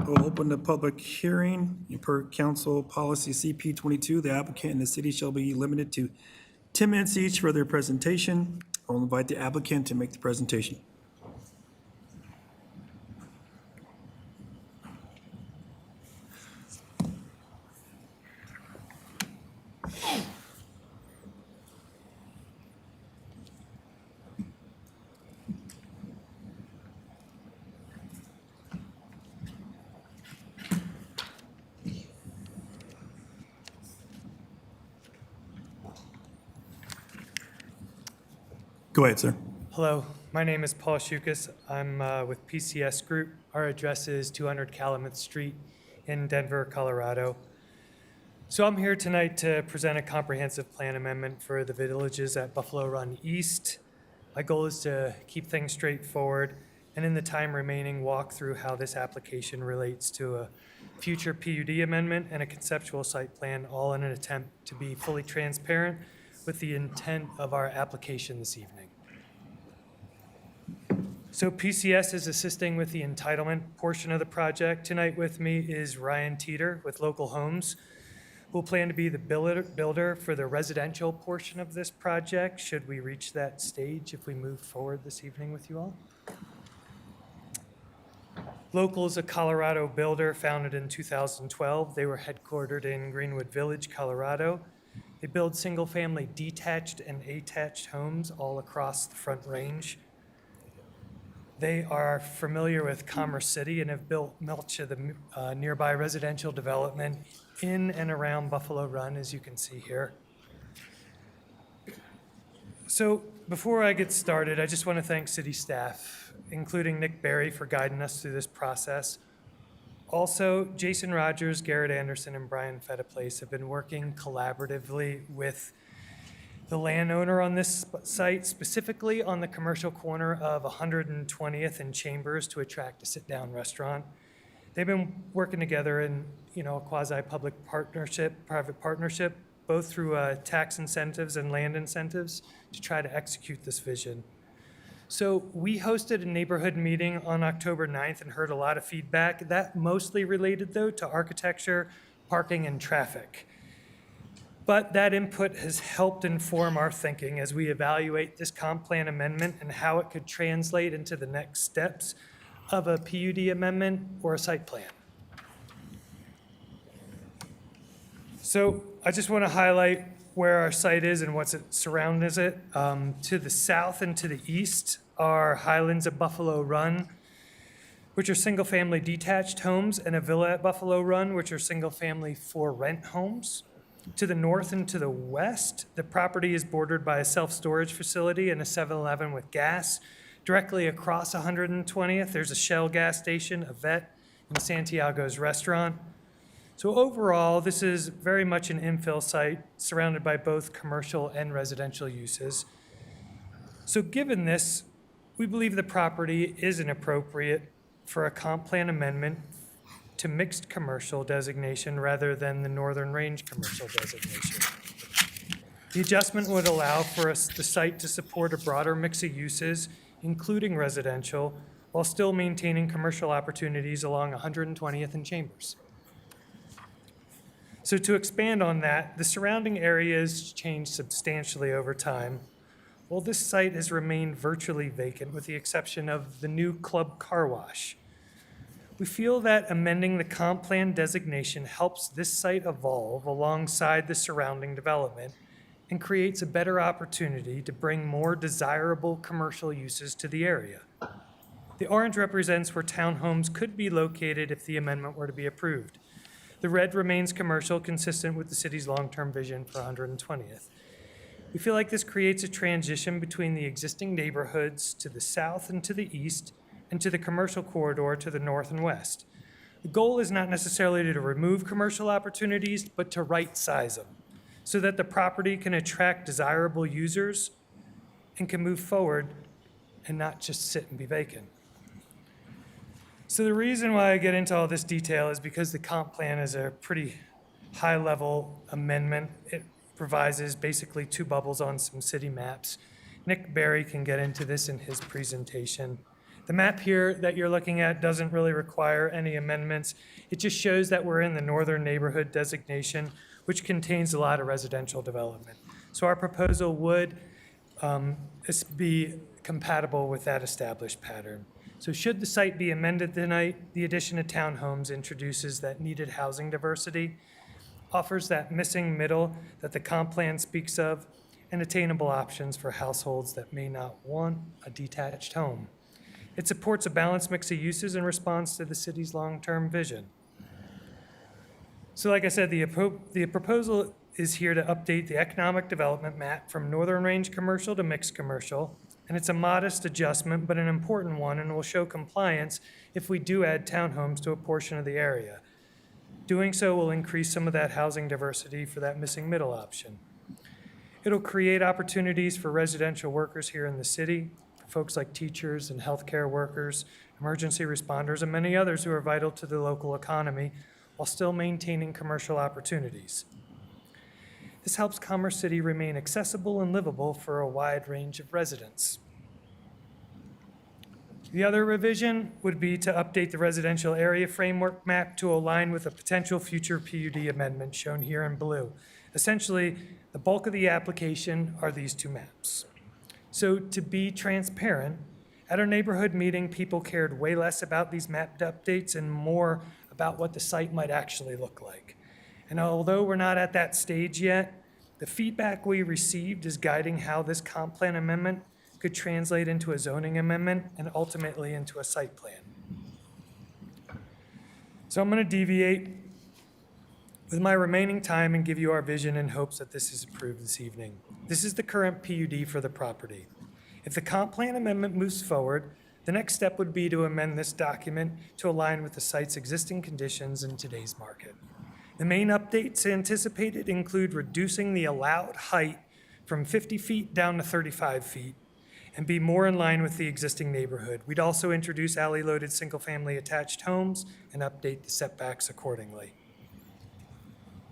We'll open the public hearing. Per council policy CP 22, the applicant and the city shall be limited to 10 minutes each for their presentation. I'll invite the applicant to make the presentation. Go ahead, sir. Hello, my name is Paul Shukas. I'm with PCS Group. Our address is 200 Calumet Street in Denver, Colorado. So I'm here tonight to present a comprehensive plan amendment for the villages at Buffalo Run East. My goal is to keep things straightforward and in the time remaining walk through how this application relates to a future PUD amendment and a conceptual site plan, all in an attempt to be fully transparent with the intent of our application this evening. So PCS is assisting with the entitlement portion of the project. Tonight with me is Ryan Teeter with Local Homes, who will plan to be the builder for the residential portion of this project, should we reach that stage if we move forward this evening with you all. Local is a Colorado builder founded in 2012. They were headquartered in Greenwood Village, Colorado. They build single-family detached and attached homes all across the Front Range. They are familiar with Commerce City and have built much of the nearby residential development in and around Buffalo Run, as you can see here. So before I get started, I just want to thank city staff, including Nick Berry, for guiding us through this process. Also, Jason Rogers, Garrett Anderson, and Brian Fetaplace have been working collaboratively with the landowner on this site, specifically on the commercial corner of 120th and Chambers to attract a sit-down restaurant. They've been working together in, a quasi-public partnership, private partnership, both through tax incentives and land incentives to try to execute this vision. So we hosted a neighborhood meeting on October 9th and heard a lot of feedback. That mostly related, though, to architecture, parking, and traffic. But that input has helped inform our thinking as we evaluate this comp plan amendment and how it could translate into the next steps of a PUD amendment or a site plan. So I just want to highlight where our site is and what's surrounds it. To the south and to the east are Highlands at Buffalo Run, which are single-family detached homes, and a villa at Buffalo Run, which are single-family for-rent homes. To the north and to the west, the property is bordered by a self-storage facility and a 7-Eleven with gas. Directly across 120th, there's a Shell gas station, a vet, and Santiago's restaurant. So overall, this is very much an infill site surrounded by both commercial and residential uses. So given this, we believe the property is inappropriate for a comp plan amendment to mixed commercial designation rather than the Northern Range commercial designation. The adjustment would allow for the site to support a broader mix of uses, including residential, while still maintaining commercial opportunities along 120th and Chambers. So to expand on that, the surrounding area has changed substantially over time. While this site has remained virtually vacant with the exception of the new club car wash. We feel that amending the comp plan designation helps this site evolve alongside the surrounding development and creates a better opportunity to bring more desirable commercial uses to the area. The orange represents where townhomes could be located if the amendment were to be approved. The red remains commercial, consistent with the city's long-term vision for 120th. We feel like this creates a transition between the existing neighborhoods to the south and to the east, and to the commercial corridor to the north and west. The goal is not necessarily to remove commercial opportunities, but to right-size them, so that the property can attract desirable users and can move forward and not just sit and be vacant. So the reason why I get into all this detail is because the comp plan is a pretty high-level amendment. It provides basically two bubbles on some city maps. Nick Berry can get into this in his presentation. The map here that you're looking at doesn't really require any amendments. It just shows that we're in the northern neighborhood designation, which contains a lot of residential development. So our proposal would be compatible with that established pattern. So should the site be amended tonight, the addition of townhomes introduces that needed housing diversity, offers that missing middle that the comp plan speaks of, and attainable options for households that may not want a detached home. It supports a balanced mix of uses in response to the city's long-term vision. So like I said, the proposal is here to update the economic development map from Northern Range commercial to mixed commercial. And it's a modest adjustment, but an important one, and will show compliance if we do add townhomes to a portion of the area. Doing so will increase some of that housing diversity for that missing middle option. It'll create opportunities for residential workers here in the city, for folks like teachers and healthcare workers, emergency responders, and many others who are vital to the local economy, while still maintaining commercial opportunities. This helps Commerce City remain accessible and livable for a wide range of residents. The other revision would be to update the residential area framework map to align with a potential future PUD amendment shown here in blue. Essentially, the bulk of the application are these two maps. So to be transparent, at our neighborhood meeting, people cared way less about these map updates and more about what the site might actually look like. And although we're not at that stage yet, the feedback we received is guiding how this comp plan amendment could translate into a zoning amendment and ultimately into a site plan. So I'm going to deviate with my remaining time and give you our vision in hopes that this is approved this evening. This is the current PUD for the property. If the comp plan amendment moves forward, the next step would be to amend this document to align with the site's existing conditions in today's market. The main updates anticipated include reducing the allowed height from 50 feet down to 35 feet and be more in line with the existing neighborhood. We'd also introduce alley-loaded single-family attached homes and update the setbacks accordingly.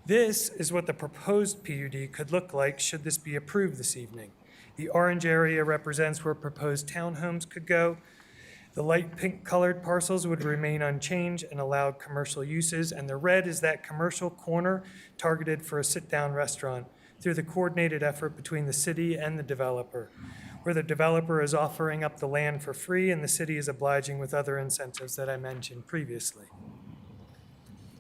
This is what the proposed PUD could look like should this be approved this evening. The orange area represents where proposed townhomes could go. The light pink colored parcels would remain unchanged and allowed commercial uses, and the red is that commercial corner targeted for a sit-down restaurant through the coordinated effort between the city and the developer, where the developer is offering up the land for free and the city is obliging with other incentives that I mentioned previously.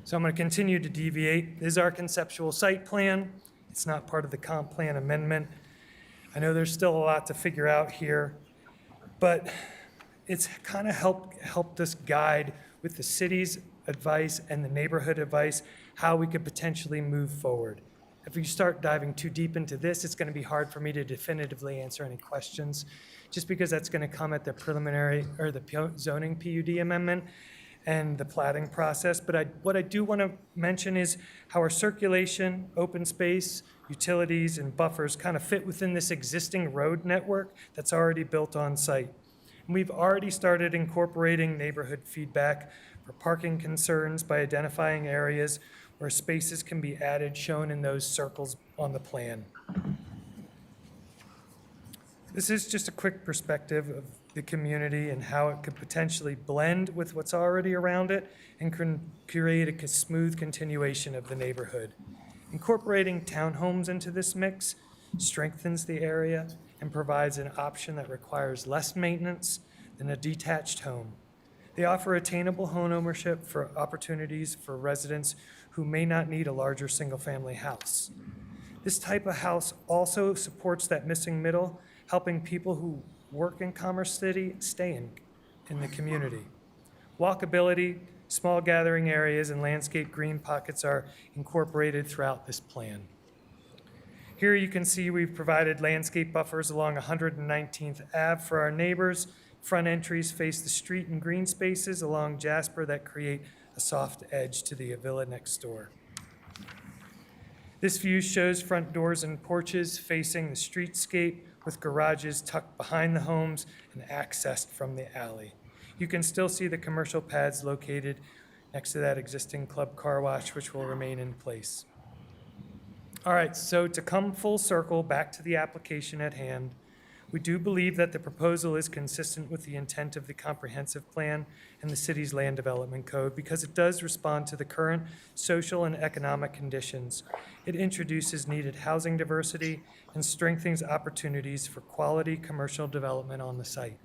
So I'm going to continue to deviate. This is our conceptual site plan. It's not part of the comp plan amendment. I know there's still a lot to figure out here, but it's kind of helped us guide with the city's advice and the neighborhood advice how we could potentially move forward. If we start diving too deep into this, it's going to be hard for me to definitively answer any questions, just because that's going to come at the preliminary or the zoning PUD amendment and the plating process. But what I do want to mention is how our circulation, open space, utilities, and buffers kind of fit within this existing road network that's already built on site. And we've already started incorporating neighborhood feedback for parking concerns by identifying areas where spaces can be added, shown in those circles on the plan. This is just a quick perspective of the community and how it could potentially blend with what's already around it and can create a smooth continuation of the neighborhood. Incorporating townhomes into this mix strengthens the area and provides an option that requires less maintenance than a detached home. They offer attainable home ownership for opportunities for residents who may not need a larger single-family house. This type of house also supports that missing middle, helping people who work in Commerce City stay in the community. Walkability, small gathering areas, and landscape green pockets are incorporated throughout this plan. Here you can see we've provided landscape buffers along 119th Ave for our neighbors. Front entries face the street and green spaces along Jasper that create a soft edge to the villa next door. This view shows front doors and porches facing the streetscape with garages tucked behind the homes and accessed from the alley. You can still see the commercial pads located next to that existing club car wash, which will remain in place. All right, so to come full circle back to the application at hand, we do believe that the proposal is consistent with the intent of the comprehensive plan and the city's land development code because it does respond to the current social and economic conditions. It introduces needed housing diversity and strengthens opportunities for quality commercial development on the site.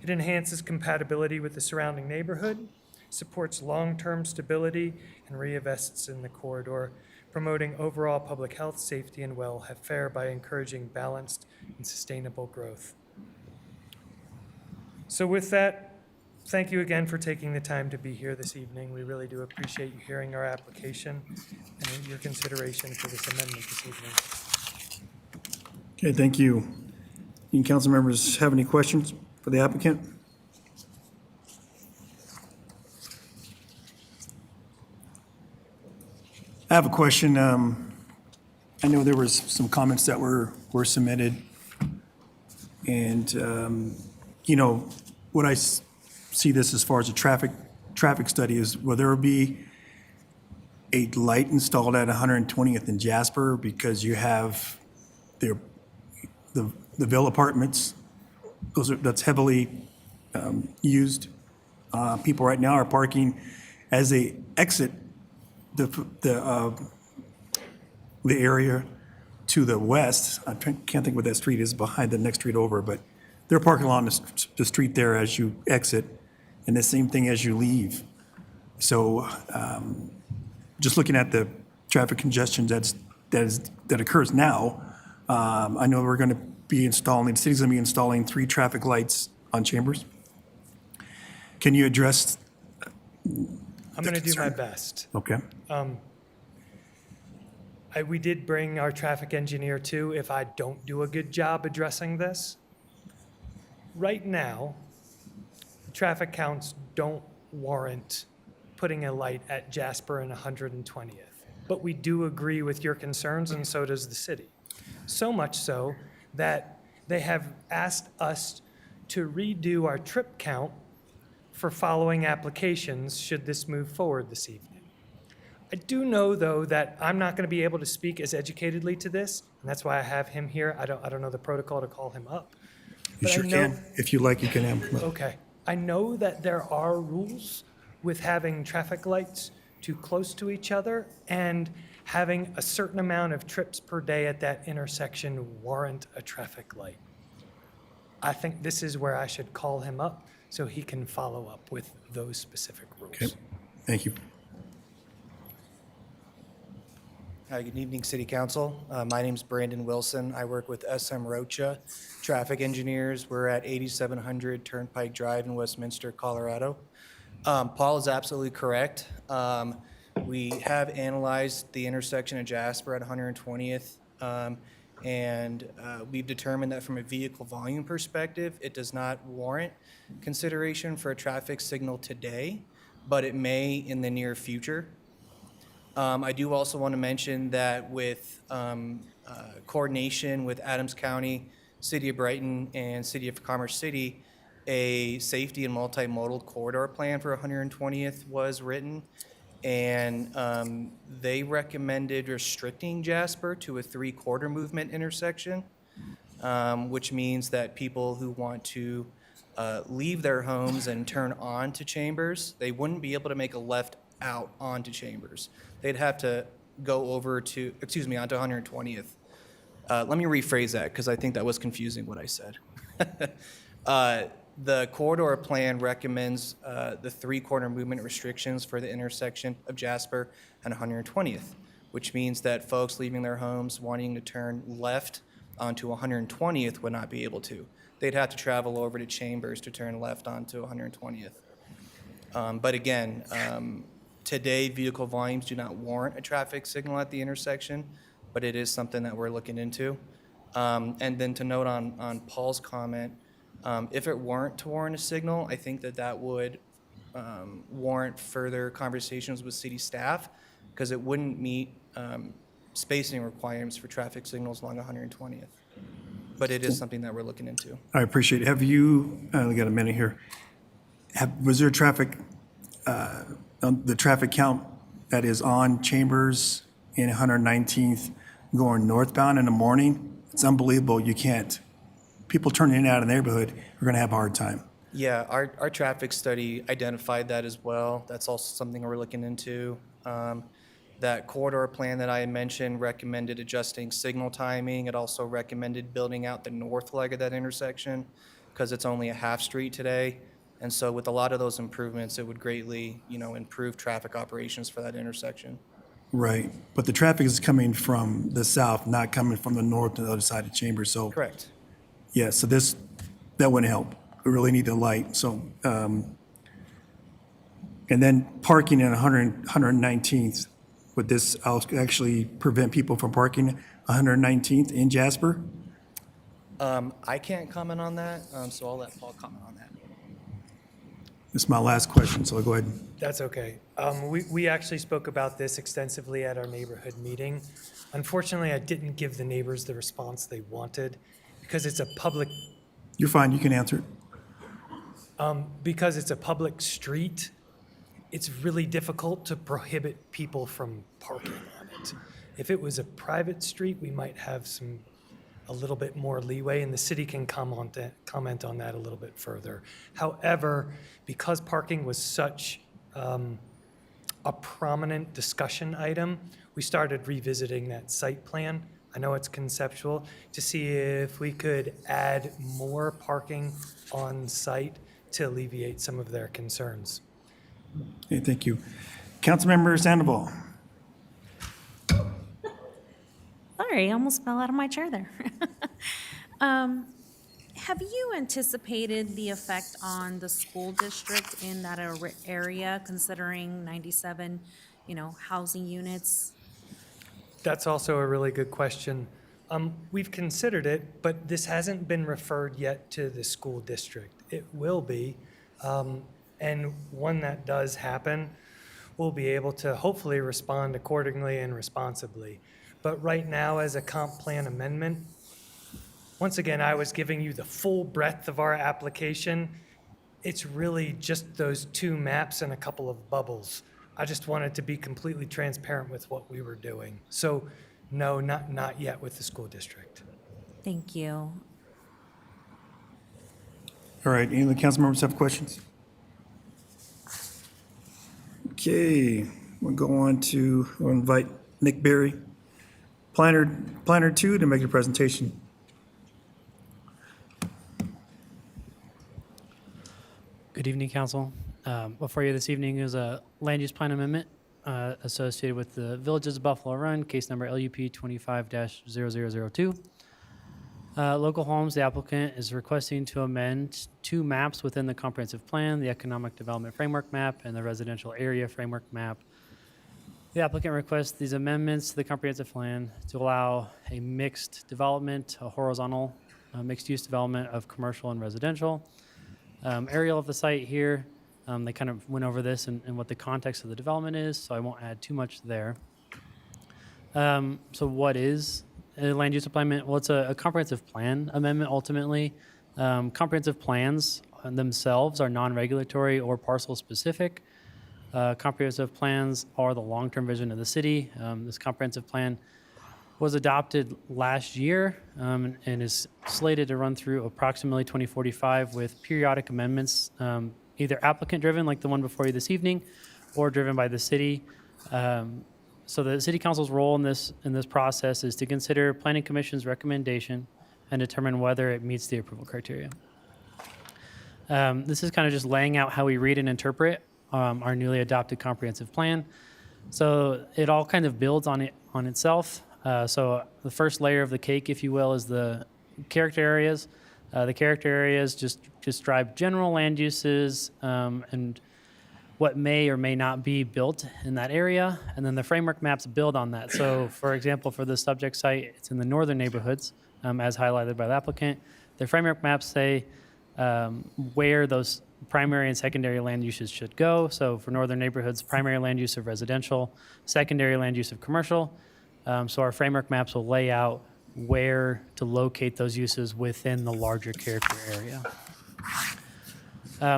It enhances compatibility with the surrounding neighborhood, supports long-term stability, and reinvests in the corridor, promoting overall public health, safety, and welfare by encouraging balanced and sustainable growth. So with that, thank you again for taking the time to be here this evening. We really do appreciate you hearing our application and your consideration for this amendment this evening. Okay, thank you. Any council members have any questions for the applicant? I have a question. I know there was some comments that were submitted. And, you know, what I see this as far as a traffic study is, will there be a light installed at 120th and Jasper because you have the Ville apartments? That's heavily used. People right now are parking as they exit the area to the west. I can't think what that street is behind the next street over, but they're parking along the street there as you exit, and the same thing as you leave. So just looking at the traffic congestion that occurs now, I know we're going to be installing, the city's going to be installing 3 traffic lights on Chambers. Can you address? I'm going to do my best. Okay. We did bring our traffic engineer too, if I don't do a good job addressing this. Right now, traffic counts don't warrant putting a light at Jasper and 120th. But we do agree with your concerns, and so does the city. So much so that they have asked us to redo our trip count for following applications should this move forward this evening. I do know, though, that I'm not going to be able to speak as educatedly to this, and that's why I have him here. I don't know the protocol to call him up. You sure can. If you like, you can have him come up. Okay. I know that there are rules with having traffic lights too close to each other and having a certain amount of trips per day at that intersection warrant a traffic light. I think this is where I should call him up so he can follow up with those specific rules. Okay. Thank you. Hi, good evening, City Council. My name's Brandon Wilson. I work with SM Rocha Traffic Engineers. We're at 8700 Turnpike Drive in Westminster, Colorado. Paul is absolutely correct. We have analyzed the intersection of Jasper at 120th, and we've determined that from a vehicle volume perspective, it does not warrant consideration for a traffic signal today, but it may in the near future. I do also want to mention that with coordination with Adams County, City of Brighton, and City of Commerce City, a safety and multimodal corridor plan for 120th was written, and they recommended restricting Jasper to a 3/4 movement intersection, which means that people who want to leave their homes and turn on to Chambers, they wouldn't be able to make a left out onto Chambers. They'd have to go over to, onto 120th. Let me rephrase that because I think that was confusing what I said. The corridor plan recommends the 3/4 movement restrictions for the intersection of Jasper and 120th. which means that folks leaving their homes wanting to turn left onto 120th would not be able to. They'd have to travel over to Chambers to turn left onto 120th. But again, today, vehicle volumes do not warrant a traffic signal at the intersection, but it is something that we're looking into. And then to note on Paul's comment, if it weren't to warrant a signal, I think that would warrant further conversations with city staff, because it wouldn't meet spacing requirements for traffic signals along 120th. But it is something that we're looking into. I appreciate it. Have you, we got a minute here. Was there traffic, the traffic count that is on Chambers in 119th going northbound in the morning? It's unbelievable. You can't, people turning in and out of the neighborhood are going to have a hard time. Yeah, our traffic study identified that as well. That's also something we're looking into. That corridor plan that I mentioned recommended adjusting signal timing. It also recommended building out the north leg of that intersection because it's only a half street today. And so with a lot of those improvements, it would greatly, improve traffic operations for that intersection. Right. But the traffic is coming from the south, not coming from the north to the other side of Chambers. So, Correct. yeah, so that wouldn't help. We really need the light. So, and then parking in 119th, would this actually prevent people from parking 119th in Jasper? I can't comment on that, so I'll let Paul comment on that. This is my last question, so I'll go ahead. That's okay. We actually spoke about this extensively at our neighborhood meeting. Unfortunately, I didn't give the neighbors the response they wanted because it's a public, You're fine, you can answer it. because it's a public street. It's really difficult to prohibit people from parking on it. If it was a private street, we might have a little bit more leeway, and the city can comment on that a little bit further. However, because parking was such a prominent discussion item, we started revisiting that site plan. I know it's conceptual, to see if we could add more parking on site to alleviate some of their concerns. Okay, thank you. Councilmember Sandoval. Sorry, I almost fell out of my chair there. Have you anticipated the effect on the school district in that area, considering 97, housing units? That's also a really good question. We've considered it, but this hasn't been referred yet to the school district. It will be. And when that does happen, we'll be able to hopefully respond accordingly and responsibly. But right now, as a comp plan amendment, once again, I was giving you the full breadth of our application. It's really just those two maps and a couple of bubbles. I just wanted to be completely transparent with what we were doing. So no, not yet with the school district. Thank you. All right, any of the council members have questions? Okay, we'll invite Nick Berry, Planner 2, to make a presentation. Good evening, Council. Before you this evening is a land use plan amendment associated with the Villages of Buffalo Run, case number LUP 25-0002. Local Homes, the applicant is requesting to amend two maps within the comprehensive plan, the Economic Development Framework Map and the Residential Area Framework Map. The applicant requests these amendments to the comprehensive plan to allow a mixed development, a horizontal mixed-use development of commercial and residential. Aerial of the site here, they kind of went over this and what the context of the development is, so I won't add too much there. So what is a land use amendment? Well, it's a comprehensive plan amendment ultimately. Comprehensive plans themselves are non-regulatory or parcel specific. Comprehensive plans are the long-term vision of the city. This comprehensive plan was adopted last year and is slated to run through approximately 2045 with periodic amendments, either applicant-driven like the one before you this evening, or driven by the city. So the City Council's role in this process is to consider Planning Commission's recommendation and determine whether it meets the approval criteria. This is kind of just laying out how we read and interpret our newly adopted comprehensive plan. So it all kind of builds on itself. So the first layer of the cake, if you will, is the character areas. The character areas just describe general land uses and what may or may not be built in that area. And then the framework maps build on that. So for example, for the subject site, it's in the northern neighborhoods, as highlighted by the applicant. The framework maps say where those primary and secondary land uses should go. So for northern neighborhoods, primary land use of residential, secondary land use of commercial. So our framework maps will lay out where to locate those uses within the larger character area.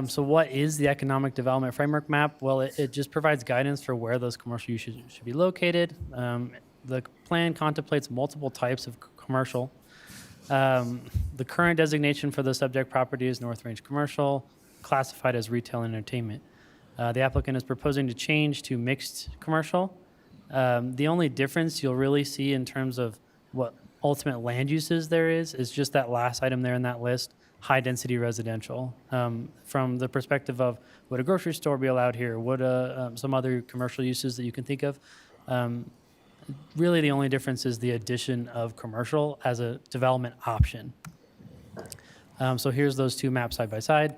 So what is the economic development framework map? Well, it just provides guidance for where those commercial uses should be located. The plan contemplates multiple types of commercial. The current designation for the subject property is North Range Commercial, classified as retail and entertainment. The applicant is proposing to change to mixed commercial. The only difference you'll really see in terms of what ultimate land uses there is just that last item there in that list, high density residential. From the perspective of would a grocery store be allowed here? Would some other commercial uses that you can think of? Really the only difference is the addition of commercial as a development option. So here's those two maps side by side.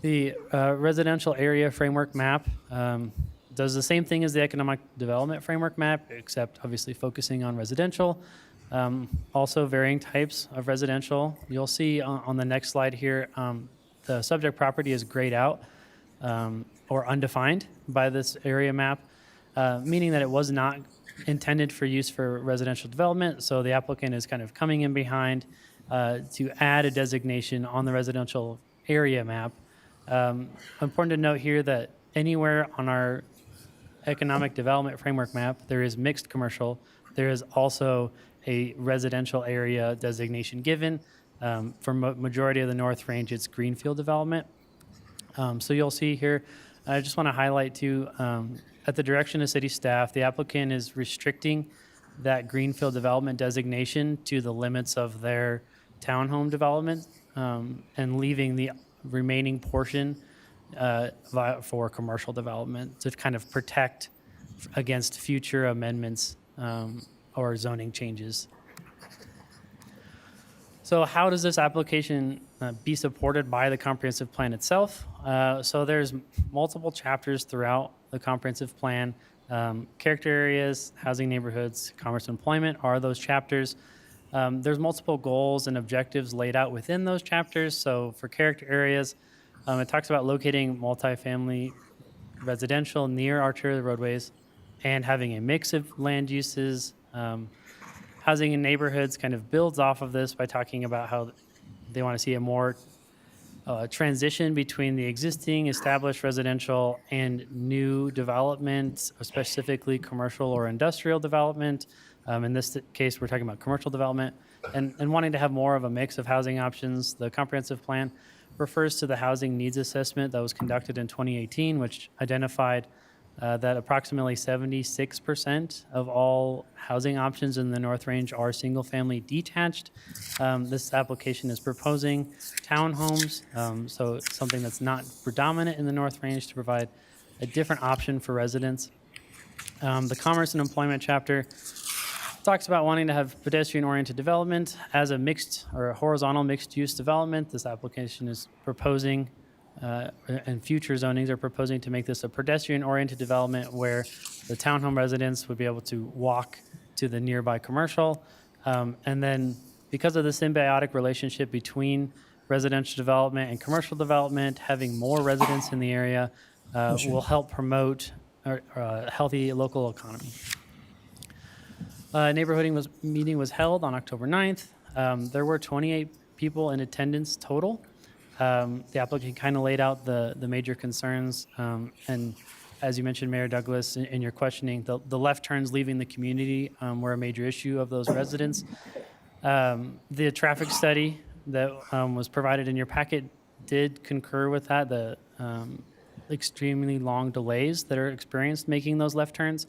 The residential area framework map does the same thing as the economic development framework map, except obviously focusing on residential. Also varying types of residential. You'll see on the next slide here, the subject property is grayed out or undefined by this area map, meaning that it was not intended for use for residential development. So the applicant is kind of coming in behind to add a designation on the residential area map. Important to note here that anywhere on our economic development framework map, there is mixed commercial. There is also a residential area designation given. For majority of the North Range, it's greenfield development. So you'll see here, I just want to highlight too, at the direction of city staff, the applicant is restricting that greenfield development designation to the limits of their townhome development and leaving the remaining portion for commercial development to kind of protect against future amendments or zoning changes. So how does this application be supported by the comprehensive plan itself? So there's multiple chapters throughout the comprehensive plan. Character areas, housing neighborhoods, commerce and employment are those chapters. There's multiple goals and objectives laid out within those chapters. So for character areas, it talks about locating multifamily residential near arterial roadways and having a mix of land uses. Housing in neighborhoods kind of builds off of this by talking about how they want to see a more transition between the existing established residential and new development, specifically commercial or industrial development. In this case, we're talking about commercial development and wanting to have more of a mix of housing options. The comprehensive plan refers to the housing needs assessment that was conducted in 2018, which identified that approximately 76% of all housing options in the North Range are single-family detached. This application is proposing townhomes, so it's something that's not predominant in the North Range to provide a different option for residents. The Commerce and Employment chapter talks about wanting to have pedestrian-oriented development as a mixed or a horizontal mixed-use development. This application is proposing and future zonings are proposing to make this a pedestrian-oriented development where the townhome residents would be able to walk to the nearby commercial. And then because of the symbiotic relationship between residential development and commercial development, having more residents in the area will help promote a healthy local economy. Neighborhood meeting was held on October 9th. There were 28 people in attendance total. The applicant kind of laid out the major concerns, and as you mentioned, Mayor Douglas, in your questioning, the left turns leaving the community were a major issue of those residents. The traffic study that was provided in your packet did concur with that, the extremely long delays that are experienced making those left turns.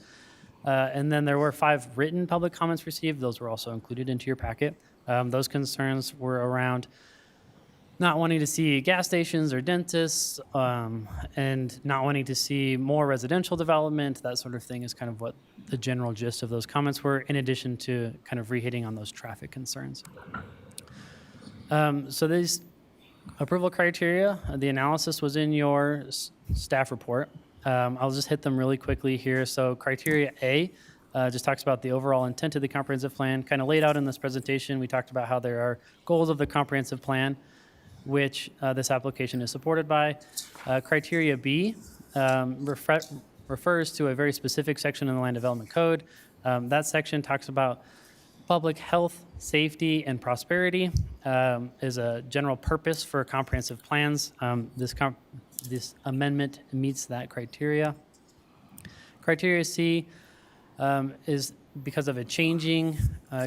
And then there were 5 written public comments received. Those were also included into your packet. Those concerns were around not wanting to see gas stations or dentists, and not wanting to see more residential development, that sort of thing is kind of what the general gist of those comments were, in addition to kind of rehitting on those traffic concerns. So these approval criteria, the analysis was in your staff report. I'll just hit them really quickly here. So criteria A just talks about the overall intent of the comprehensive plan, kind of laid out in this presentation. We talked about how there are goals of the comprehensive plan, which this application is supported by. Criteria B refers to a very specific section in the Land Development Code. That section talks about public health, safety, and prosperity is a general purpose for comprehensive plans. This amendment meets that criteria. Criteria C is because of a changing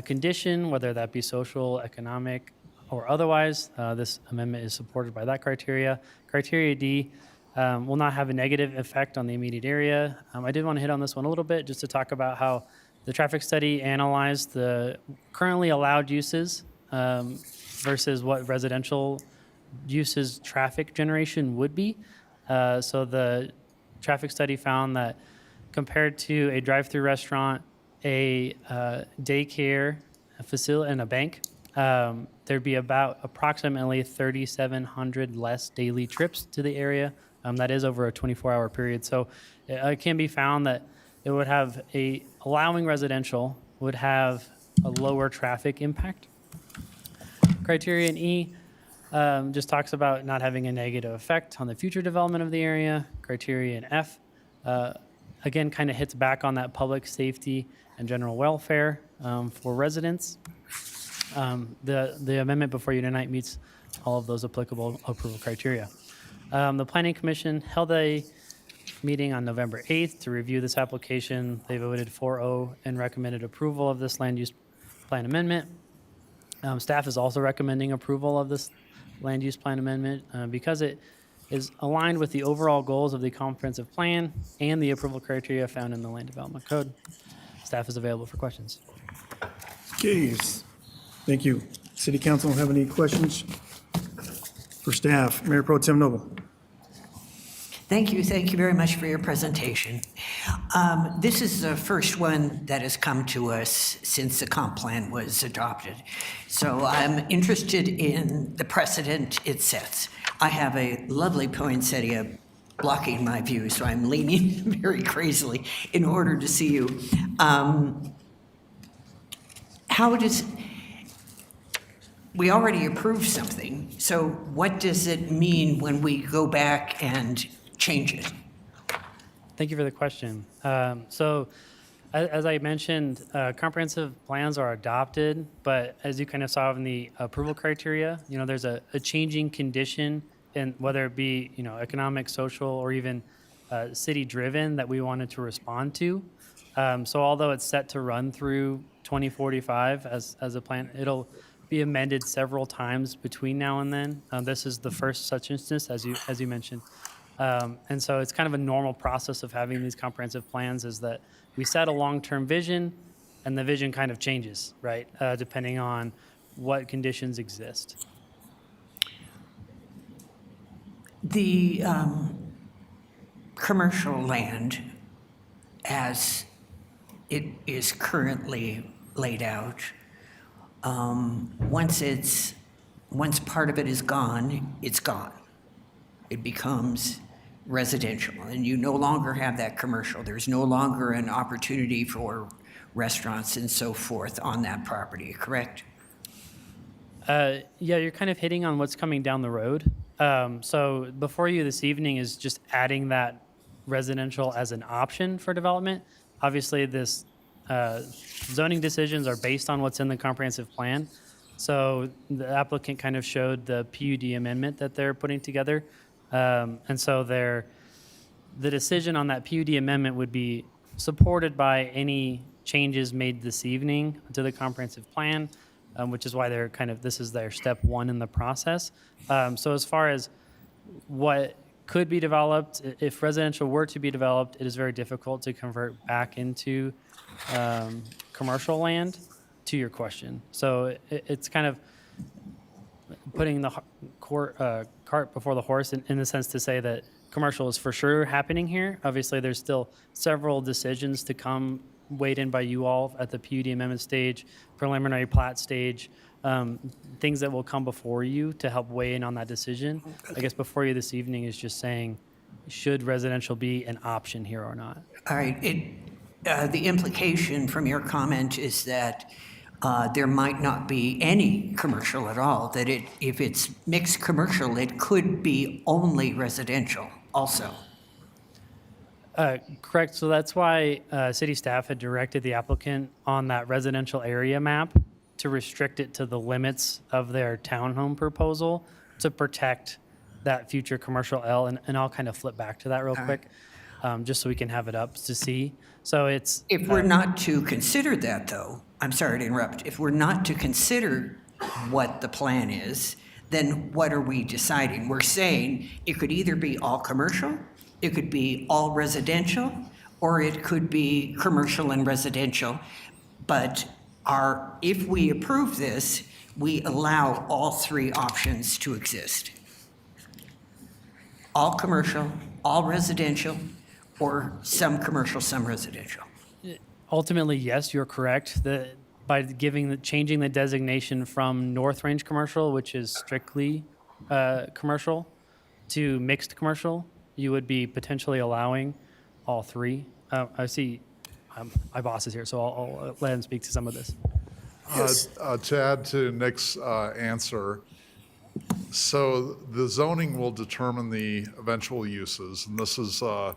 condition, whether that be social, economic, or otherwise. This amendment is supported by that criteria. Criteria D will not have a negative effect on the immediate area. I did want to hit on this one a little bit just to talk about how the traffic study analyzed the currently allowed uses versus what residential uses traffic generation would be. So the traffic study found that compared to a drive-through restaurant, a daycare, a facility, and a bank, there'd be about approximately 3,700 less daily trips to the area. That is over a 24-hour period. So it can be found that it would have allowing residential would have a lower traffic impact. Criterion E just talks about not having a negative effect on the future development of the area. Criterion F, again, kind of hits back on that public safety and general welfare for residents. The amendment before you tonight meets all of those applicable approval criteria. The Planning Commission held a meeting on November 8th to review this application. They voted 4-0 and recommended approval of this land use plan amendment. Staff is also recommending approval of this land use plan amendment because it is aligned with the overall goals of the comprehensive plan and the approval criteria found in the Land Development Code. Staff is available for questions. Okay, thank you. City Council have any questions for staff? Mayor Pro Tem Noble. Thank you very much for your presentation. This is the first one that has come to us since the comp plan was adopted. So I'm interested in the precedent it sets. I have a lovely poinsettia blocking my view, so I'm leaning very crazily in order to see you. We already approved something, so what does it mean when we go back and change it? Thank you for the question. So as I mentioned, comprehensive plans are adopted, but as you kind of saw in the approval criteria, there's a changing condition, and whether it be, economic, social, or even city-driven that we wanted to respond to. So although it's set to run through 2045 as a plan, it'll be amended several times between now and then. This is the first such instance, as you mentioned. And so it's kind of a normal process of having these comprehensive plans is that we set a long-term vision and the vision kind of changes, right? Depending on what conditions exist. The commercial land, as it is currently laid out, once part of it is gone, it's gone. It becomes residential, and you no longer have that commercial. There's no longer an opportunity for restaurants and so forth on that property, correct? Yeah, you're kind of hitting on what's coming down the road. So before you this evening is just adding that residential as an option for development. Obviously, this zoning decisions are based on what's in the comprehensive plan. So the applicant kind of showed the PUD amendment that they're putting together. And so the decision on that PUD amendment would be supported by any changes made this evening to the comprehensive plan, which is why this is their step one in the process. So as far as what could be developed, if residential were to be developed, it is very difficult to convert back into commercial land, to your question. So it's kind of putting the cart before the horse in the sense to say that commercial is for sure happening here. Obviously, there's still several decisions to come weighed in by you all at the PUD amendment stage, preliminary plat stage, things that will come before you to help weigh in on that decision. I guess before you this evening is just saying, should residential be an option here or not? All right, the implication from your comment is that there might not be any commercial at all, that if it's mixed commercial, it could be only residential also. Correct. So that's why city staff had directed the applicant on that residential area map to restrict it to the limits of their townhome proposal to protect that future commercial L. And I'll kind of flip back to that real quick, just so we can have it up to see. So it's If we're not to consider that, though, I'm sorry to interrupt, if we're not to consider what the plan is, then what are we deciding? We're saying it could either be all commercial, it could be all residential, or it could be commercial and residential. But if we approve this, we allow all three options to exist. All commercial, all residential, or some commercial, some residential. ultimately, yes, you're correct. By changing the designation from North Range Commercial, which is strictly commercial, to mixed commercial, you would be potentially allowing all three. I see my boss is here, so I'll let him speak to some of this. To add to Nick's answer, so the zoning will determine the eventual uses, and this is a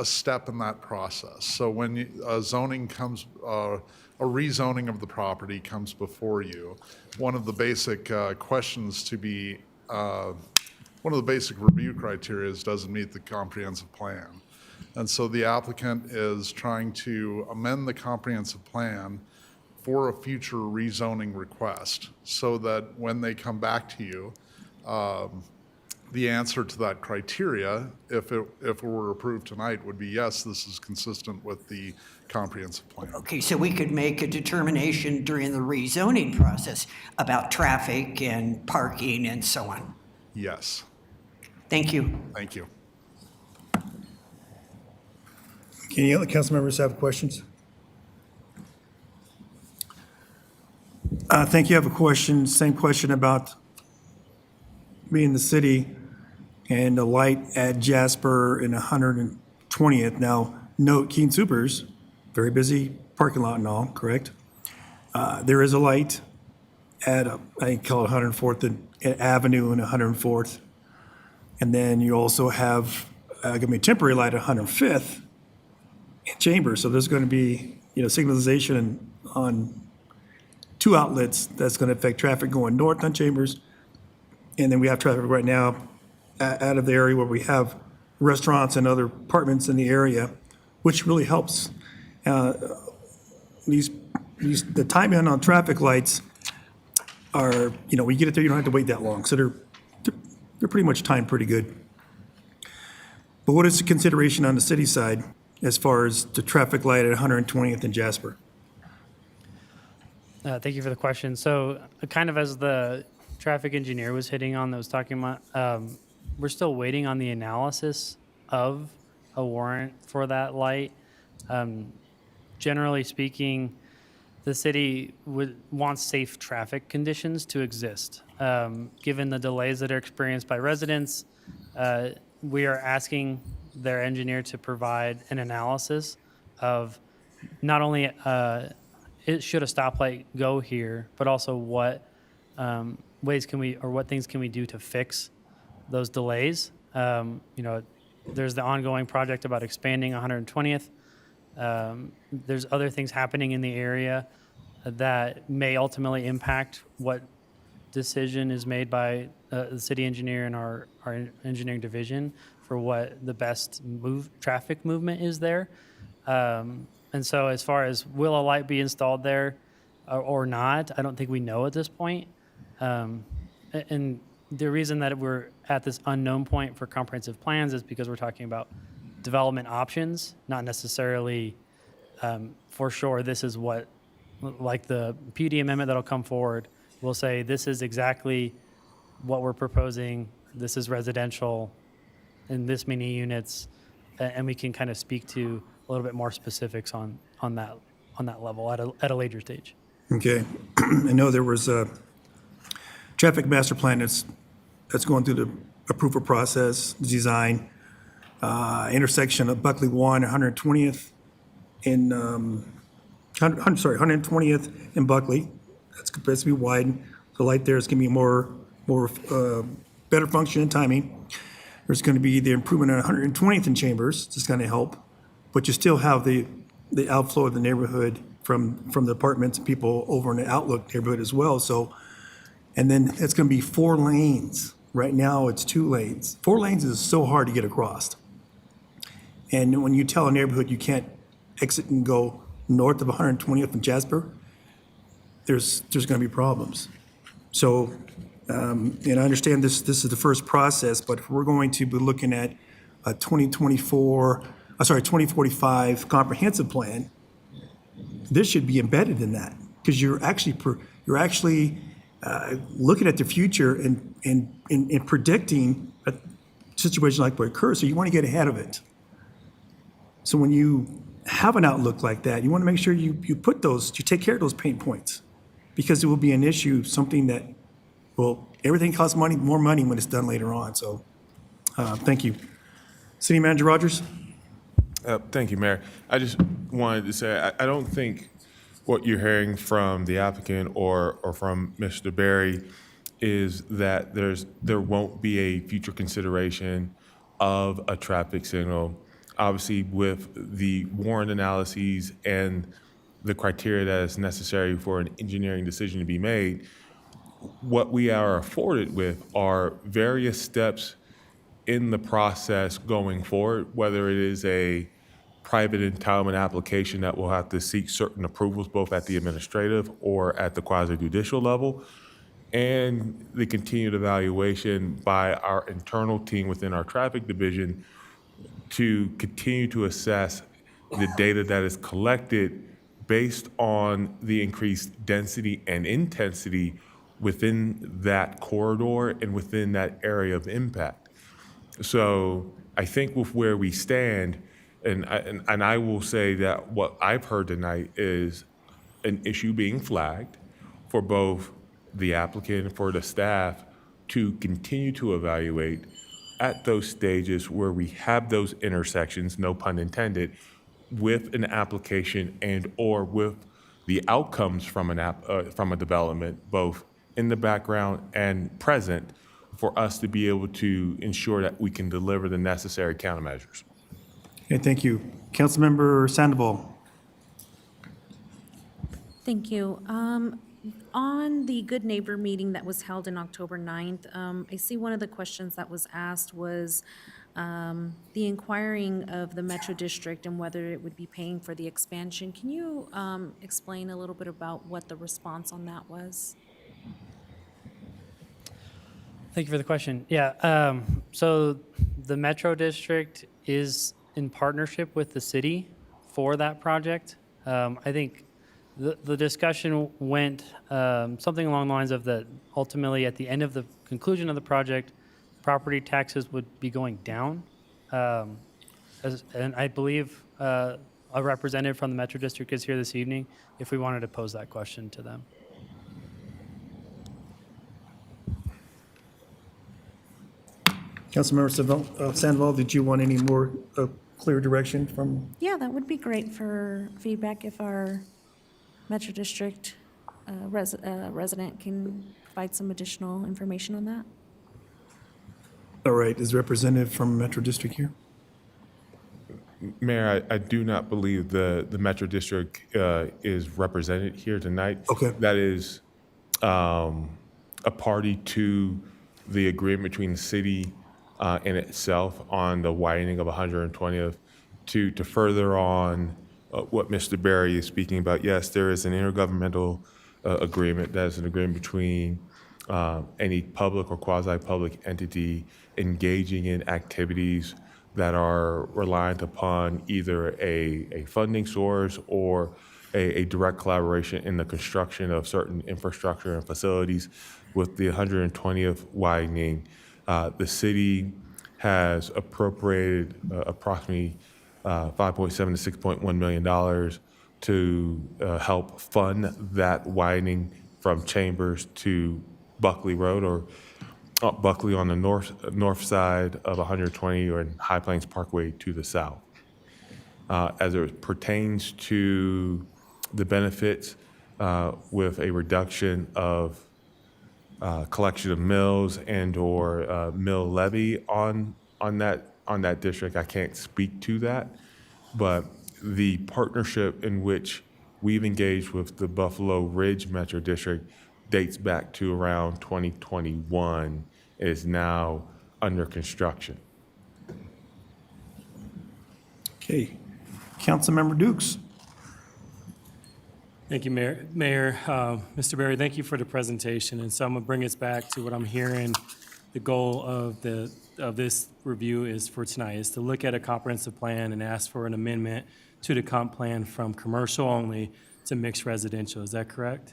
step in that process. So when zoning comes, a rezoning of the property comes before you, one of the basic questions to be, one of the basic review criteria is, does it meet the comprehensive plan? And so the applicant is trying to amend the comprehensive plan for a future rezoning request, so that when they come back to you, the answer to that criteria, if it were approved tonight, would be yes, this is consistent with the comprehensive plan. Okay, so we could make a determination during the rezoning process about traffic and parking and so on. Yes. Thank you. Thank you. Any other council members have questions? I think you have a question, same question about me in the city and the light at Jasper and 120th. Now, note Keene Supers, very busy parking lot and all, correct? There is a light at, I call it 104th Avenue and 104th. And then you also have going to be a temporary light at 105th and Chambers. So there's going to be, signalization on two outlets that's going to affect traffic going north on Chambers. And then we have traffic right now out of the area where we have restaurants and other apartments in the area, which really helps. The timing on traffic lights are, when you get it there, you don't have to wait that long. So they're pretty much timed pretty good. But what is the consideration on the city side as far as the traffic light at 120th and Jasper? Thank you for the question. So kind of as the traffic engineer was hitting on, that was talking about, we're still waiting on the analysis of a warrant for that light. Generally speaking, the city wants safe traffic conditions to exist. Given the delays that are experienced by residents, we are asking their engineer to provide an analysis of not only should a stoplight go here, but also what ways can we, or what things can we do to fix those delays? There's the ongoing project about expanding 120th. There's other things happening in the area that may ultimately impact what decision is made by the city engineer and our engineering division for what the best traffic movement is there. And so as far as will a light be installed there or not, I don't think we know at this point. And the reason that we're at this unknown point for comprehensive plans is because we're talking about development options, not necessarily for sure this is what, like the PUD amendment that'll come forward, We'll say, this is exactly what we're proposing, this is residential in this many units, and we can kind of speak to a little bit more specifics on that level at a later stage. Okay. I know there was a traffic master plan that's going through the approval process, design, intersection of Buckley 1, 120th in, 120th in Buckley. That's supposed to be widened. The light there is going to be more, better function and timing. There's going to be the improvement on 120th in Chambers, just going to help. But you still have the outflow of the neighborhood from the apartments and people over in the Outlook neighborhood as well. So, and then it's going to be 4 lanes. Right now, it's 2 lanes. 4 lanes is so hard to get across. And when you tell a neighborhood you can't exit and go north of 120th and Jasper, there's going to be problems. So, and I understand this is the first process, but if we're going to be looking at a 2045 comprehensive plan, this should be embedded in that, because you're actually looking at the future and predicting a situation like what occurs. So you want to get ahead of it. So when you have an outlook like that, you want to make sure you take care of those pain points, because it will be an issue, something that, well, everything costs money, more money when it's done later on. So, thank you. City Manager Rogers? Thank you, Mayor. I just wanted to say, I don't think what you're hearing from the applicant or from Mr. Berry is that there won't be a future consideration of a traffic signal. Obviously, with the warrant analyses and the criteria that is necessary for an engineering decision to be made, what we are afforded with are various steps in the process going forward, whether it is a private entitlement application that will have to seek certain approvals both at the administrative or at the quasi-judicial level, and the continued evaluation by our internal team within our traffic division to continue to assess the data that is collected based on the increased density and intensity within that corridor and within that area of impact. So I think with where we stand, and I will say that what I've heard tonight is an issue being flagged for both the applicant and for the staff to continue to evaluate at those stages where we have those intersections, no pun intended, with an application and or with the outcomes from a development, both in the background and present, for us to be able to ensure that we can deliver the necessary countermeasures. Okay, thank you. Councilmember Sandoval. Thank you. On the Good Neighbor meeting that was held in October 9th, I see one of the questions that was asked was the inquiring of the Metro District and whether it would be paying for the expansion. Can you explain a little bit about what the response on that was? Thank you for the question. Yeah, so the Metro District is in partnership with the city for that project. I think the discussion went something along the lines of that ultimately at the end of the conclusion of the project, property taxes would be going down. And I believe a representative from the Metro District is here this evening if we wanted to pose that question to them. Councilmember Sandoval, did you want any more clear direction from? Yeah, that would be great for feedback if our Metro District resident can provide some additional information on that. All right, is representative from Metro District here? Mayor, I do not believe the Metro District is represented here tonight. Okay. That is a party to the agreement between the city and itself on the widening of 120th to further on what Mr. Berry is speaking about. Yes, there is an intergovernmental agreement. That is an agreement between any public or quasi-public entity engaging in activities that are reliant upon either a funding source or a direct collaboration in the construction of certain infrastructure and facilities. With the 120th widening, the city has appropriated approximately $5.7 to $6.1 million to help fund that widening from Chambers to Buckley Road, or Buckley on the north side of 120, or in High Plains Parkway to the south. As it pertains to the benefits, with a reduction of collection of mills and/or mill levy on that district, I can't speak to that. But the partnership in which we've engaged with the Buffalo Ridge Metro District dates back to around 2021, is now under construction. Okay. Councilmember Dukes. Thank you, Mayor. Mr. Berry, thank you for the presentation. And so I'm going to bring us back to what I'm hearing. The goal of this review is for tonight is to look at a comprehensive plan and ask for an amendment to the comp plan from commercial only to mixed residential. Is that correct?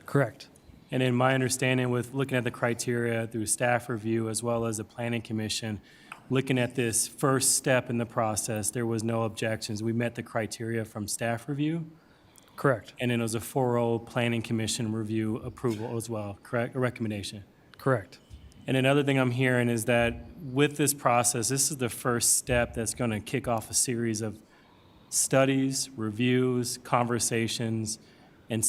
Correct. And in my understanding, with looking at the criteria through staff review as well as the planning commission, looking at this first step in the process, there was no objections. We met the criteria from staff review. Correct. And then it was a 4-0 planning commission review approval as well, correct? A recommendation. Correct. And another thing I'm hearing is that with this process, this is the first step that's going to kick off a series of studies, reviews, conversations, and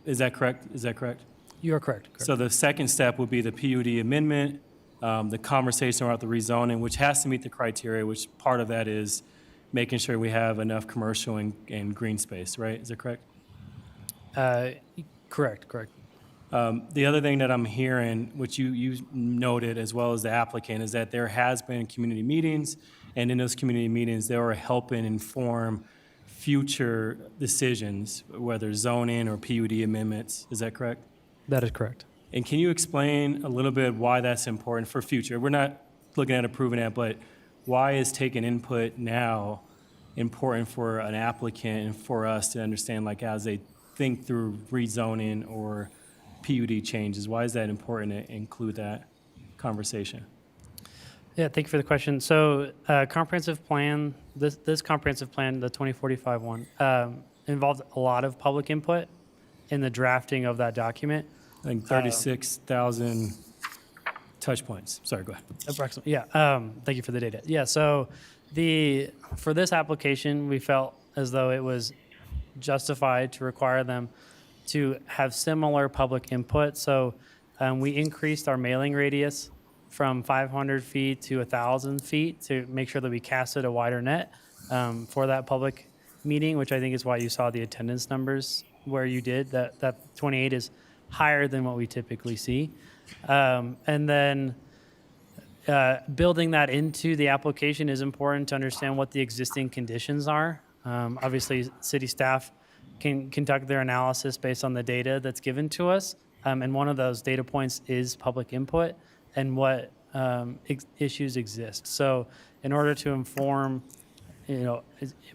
is that correct? Is that correct? You are correct. So the second step would be the PUD amendment, the conversation about the rezoning, which has to meet the criteria, which part of that is making sure we have enough commercial and green space, right? Is that correct? Correct. The other thing that I'm hearing, which you noted as well as the applicant, is that there has been community meetings, and in those community meetings, they were helping inform future decisions, whether zoning or PUD amendments. Is that correct? That is correct. And can you explain a little bit why that's important for future? We're not looking at approving that, but why is taking input now important for an applicant and for us to understand, like as they think through rezoning or PUD changes? Why is that important to include that conversation? Yeah, thank you for the question. So comprehensive plan, this comprehensive plan, the 2045 one, involved a lot of public input in the drafting of that document. I think 36,000 touch points. Sorry, go ahead. Approximately, yeah. Thank you for the data. Yeah, so for this application, we felt as though it was justified to require them to have similar public input. So we increased our mailing radius from 500 feet to 1,000 feet to make sure that we casted a wider net for that public meeting, which I think is why you saw the attendance numbers where you did. That 28 is higher than what we typically see. And then building that into the application is important to understand what the existing conditions are. Obviously, city staff can conduct their analysis based on the data that's given to us. And one of those data points is public input and what issues exist. So in order to inform,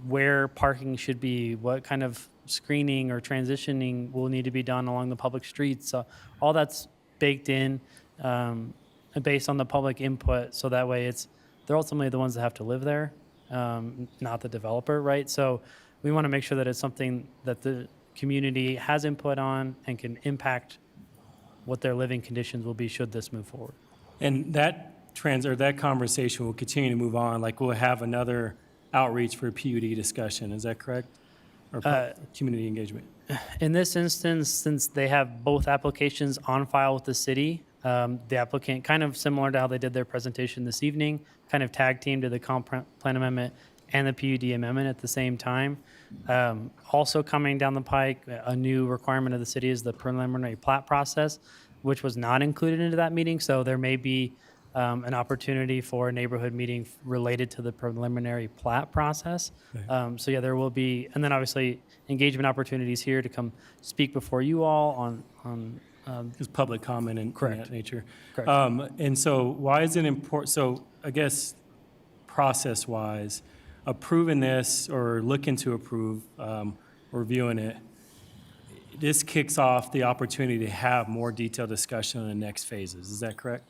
where parking should be, what kind of screening or transitioning will need to be done along the public streets. So all that's baked in based on the public input. So that way they're ultimately the ones that have to live there, not the developer, right? So we want to make sure that it's something that the community has input on and can impact what their living conditions will be should this move forward. And that conversation will continue to move on. Like we'll have another outreach for PUD discussion. Is that correct? Or community engagement? In this instance, since they have both applications on file with the city, the applicant, kind of similar to how they did their presentation this evening, kind of tag team to the comp plan amendment and the PUD amendment at the same time. Also coming down the pike, a new requirement of the city is the preliminary plat process, which was not included into that meeting. So there may be an opportunity for a neighborhood meeting related to the preliminary plat process. Okay. So yeah, there will be, and then obviously engagement opportunities here to come speak before you all on Just public comment and that nature. Correct. And so why is it important? So I guess process-wise, approving this or looking to approve reviewing it, this kicks off the opportunity to have more detailed discussion on the next phases. Is that correct?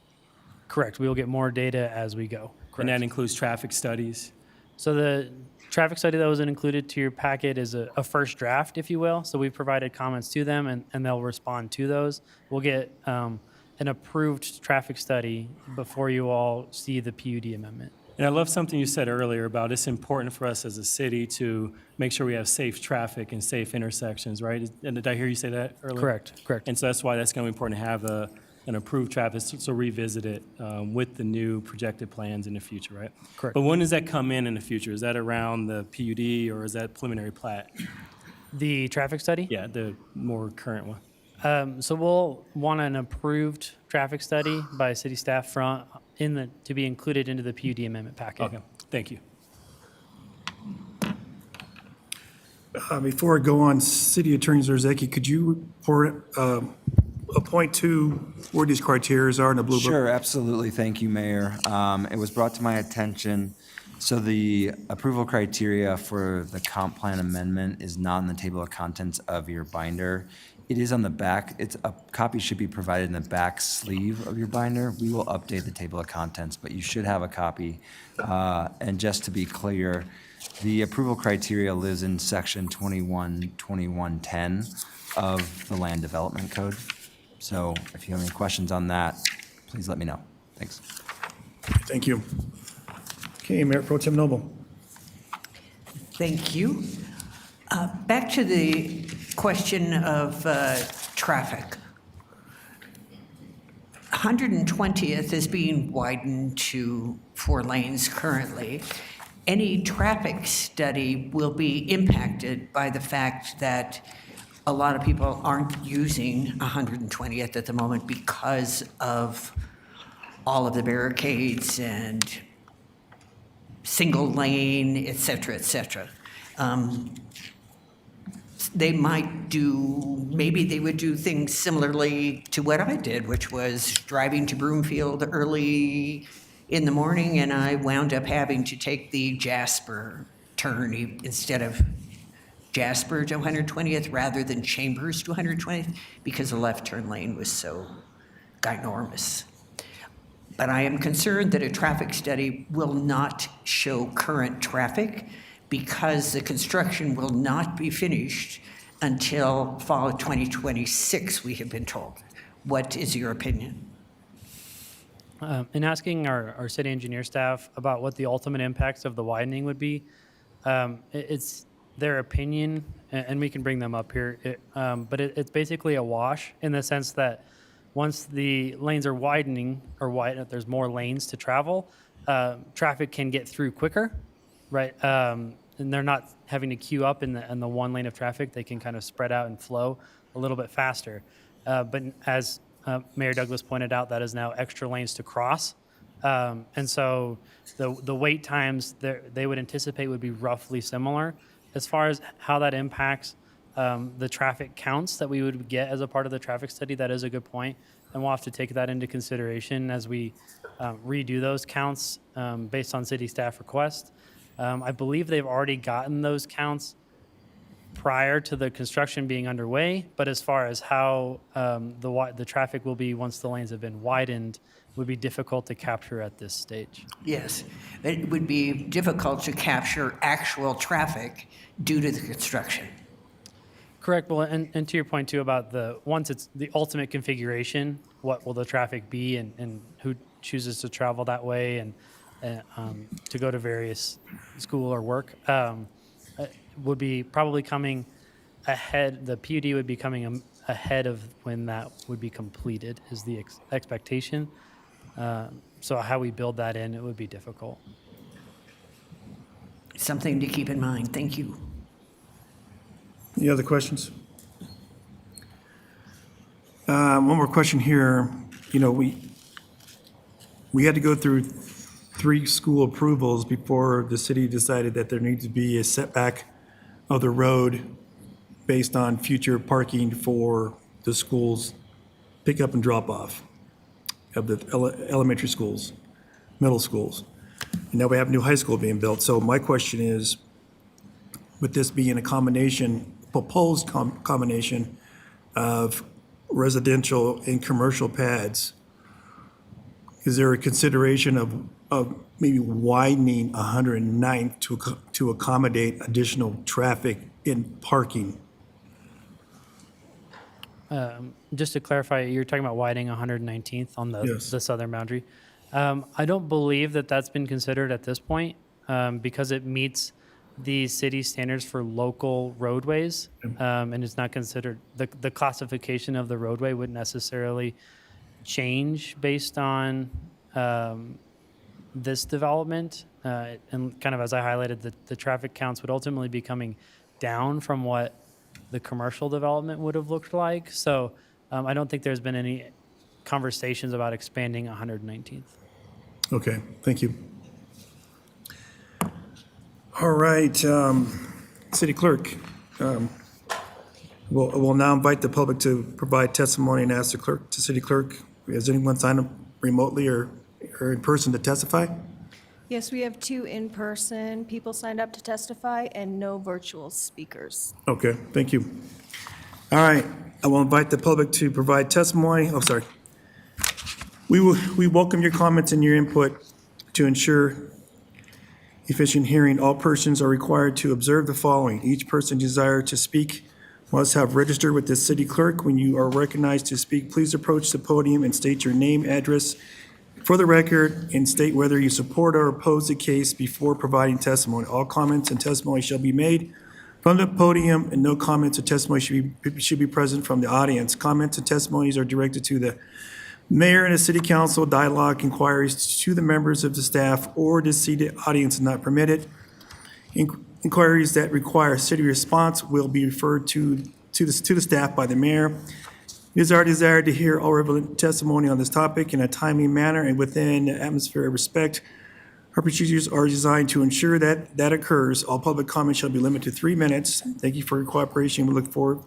Correct. We will get more data as we go. And that Correct. includes traffic studies? So the traffic study that was included to your packet is a first draft, if you will. So we provided comments to them, and they'll respond to those. We'll get an approved traffic study before you all see the PUD amendment. And I love something you said earlier about it's important for us as a city to make sure we have safe traffic and safe intersections, right? And did I hear you say that earlier? Correct, correct. And so that's why that's going to be important to have an approved traffic, so revisit it with the new projected plans in the future, right? Correct. But when does that come in the future? Is that around the PUD or is that preliminary plat? The traffic study? Yeah, the more current one. So we'll want an approved traffic study by city staff to be included into the PUD amendment packet. Okay, thank you. Before I go on, City Attorney Zarzaki, could you point to where these criteria are in the blue book? Sure, absolutely. Thank you, Mayor. It was brought to my attention. So the approval criteria for the comp plan amendment is not in the table of contents of your binder. It is on the back. A copy should be provided in the back sleeve of your binder. We will update the table of contents, but you should have a copy. And just to be clear, the approval criteria lives in section 2110 of the Land Development Code. So if you have any questions on that, please let me know. Thanks. Thank you. Okay, Mayor Pro Tem Noble. Thank you. Back to the question of traffic. 120th is being widened to 4 lanes currently. Any traffic study will be impacted by the fact that a lot of people aren't using 120th at the moment because of all of the barricades and single lane, et cetera, et cetera. Maybe they would do things similarly to what I did, which was driving to Broomfield early in the morning, and I wound up having to take the Jasper turn instead of Jasper to 120th rather than Chambers to 120th because the left turn lane was so ginormous. But I am concerned that a traffic study will not show current traffic because the construction will not be finished until fall of 2026, we have been told. What is your opinion? In asking our city engineer staff about what the ultimate impacts of the widening would be, it's their opinion, and we can bring them up here, but it's basically a wash in the sense that once the lanes are widening, there's more lanes to travel, traffic can get through quicker, right? And they're not having to queue up in the one lane of traffic. They can kind of spread out and flow a little bit faster. But as Mayor Douglas pointed out, that is now extra lanes to cross. And so the wait times they would anticipate would be roughly similar. As far as how that impacts the traffic counts that we would get as a part of the traffic study, that is a good point. And we'll have to take that into consideration as we redo those counts based on city staff request. I believe they've already gotten those counts prior to the construction being underway, but as far as how the traffic will be once the lanes have been widened would be difficult to capture at this stage. Yes, it would be difficult to capture actual traffic due to the construction. Correct. Well, and to your point too about once it's the ultimate configuration, what will the traffic be and who chooses to travel that way and to go to various school or work would be probably coming ahead. The PUD would be coming ahead of when that would be completed is the expectation. So how we build that in, it would be difficult. Something to keep in mind. Thank you. Any other questions? One more question here. You know, we had to go through 3 school approvals before the city decided that there needs to be a setback of the road based on future parking for the schools pick up and drop off of the elementary schools, middle schools. And now we have a new high school being built. So my question is, with this being a combination proposed combination of residential and commercial pads, is there a consideration of maybe widening 109th to accommodate additional traffic in parking? Just to clarify, you're talking about widening 119th on Yes. the southern boundary. I don't believe that that's been considered at this point because it meets the city standards for local roadways, and it's not considered, the classification of the roadway wouldn't necessarily change based on this development. And kind of as I highlighted, the traffic counts would ultimately be coming down from what the commercial development would have looked like. So I don't think there's been any conversations about expanding 119th. Okay, thank you. All right, City Clerk. We'll now invite the public to provide testimony and ask the City Clerk, has anyone signed up remotely or in person to testify? Yes, we have 2 in-person people signed up to testify and no virtual speakers. Okay, thank you. All right, I will invite the public to provide testimony. Oh, sorry. We welcome your comments and your input to ensure efficient hearing. All persons are required to observe the following. Each person desired to speak must have registered with the city clerk. When you are recognized to speak, please approach the podium and state your name, address for the record, and state whether you support or oppose the case before providing testimony. All comments and testimony shall be made from the podium, and no comments or testimony should be present from the audience. Comments and testimonies are directed to the mayor and the city council. Dialogue inquiries to the members of the staff or the seated audience is not permitted. Inquiries that require city response will be referred to the staff by the mayor. It is our desire to hear all relevant testimony on this topic in a timely manner and within the atmosphere of respect. Our procedures are designed to ensure that that occurs. All public comments shall be limited to 3 minutes. Thank you for your cooperation. We look forward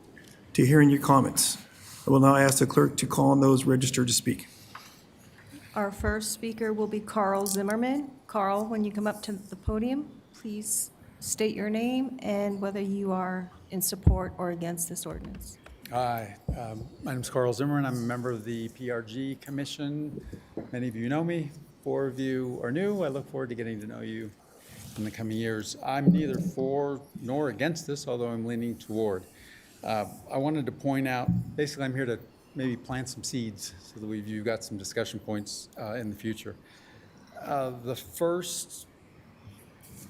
to hearing your comments. I will now ask the clerk to call on those registered to speak. Our first speaker will be Carl Zimmerman. Carl, when you come up to the podium, please state your name and whether you are in support or against this ordinance. Hi, my name is Carl Zimmerman. I'm a member of the PRG Commission. Many of you know me. 4 of you are new. I look forward to getting to know you in the coming years. I'm neither for nor against this, although I'm leaning toward. I wanted to point out, basically I'm here to maybe plant some seeds so that you've got some discussion points in the future. The first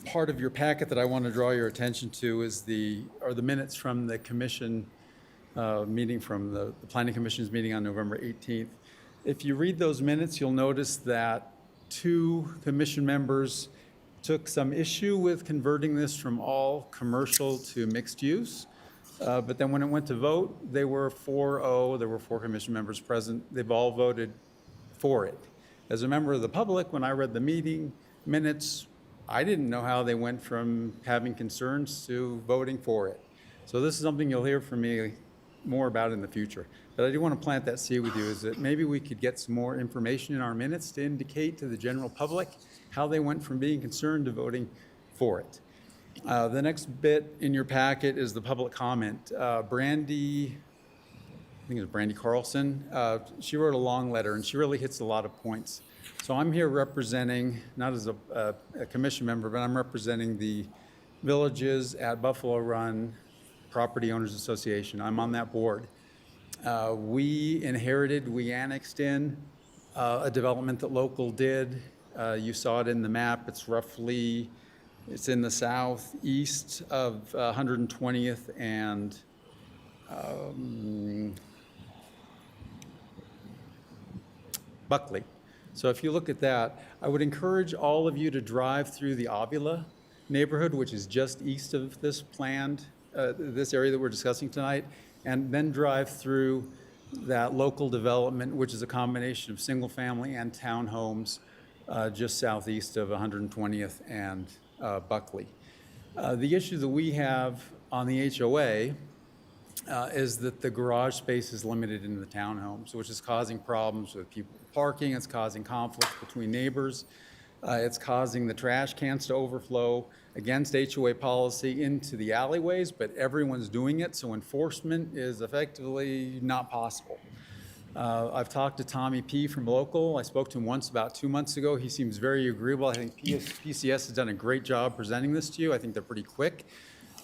part of your packet that I want to draw your attention to is the minutes from the commission meeting, from the Planning Commission's meeting on November 18th. If you read those minutes, you'll notice that 2 commission members took some issue with converting this from all commercial to mixed use. But then when it went to vote, they were 4-0. There were 4 commission members present. They've all voted for it. As a member of the public, when I read the meeting minutes, I didn't know how they went from having concerns to voting for it. So this is something you'll hear from me more about in the future. But I do want to plant that seed with you, is that maybe we could get some more information in our minutes to indicate to the general public how they went from being concerned to voting for it. The next bit in your packet is the public comment. Brandy, I think it was Brandy Carlson, she wrote a long letter and she really hits a lot of points. So I'm here representing, not as a commission member, but I'm representing the villages at Buffalo Run Property Owners Association. I'm on that board. We annexed in a development that local did. You saw it in the map. It's in the southeast of 120th and Buckley. So if you look at that, I would encourage all of you to drive through the Avila neighborhood, which is just east of this this area that we're discussing tonight, and then drive through that local development, which is a combination of single family and townhomes just southeast of 120th and Buckley. The issue that we have on the HOA is that the garage space is limited in the townhomes, which is causing problems with people parking. It's causing conflict between neighbors. It's causing the trash cans to overflow against HOA policy into the alleyways, but everyone's doing it, so enforcement is effectively not possible. I've talked to Tommy P. from local. I spoke to him once about 2 months ago. He seems very agreeable. I think PCS has done a great job presenting this to you. I think they're pretty quick.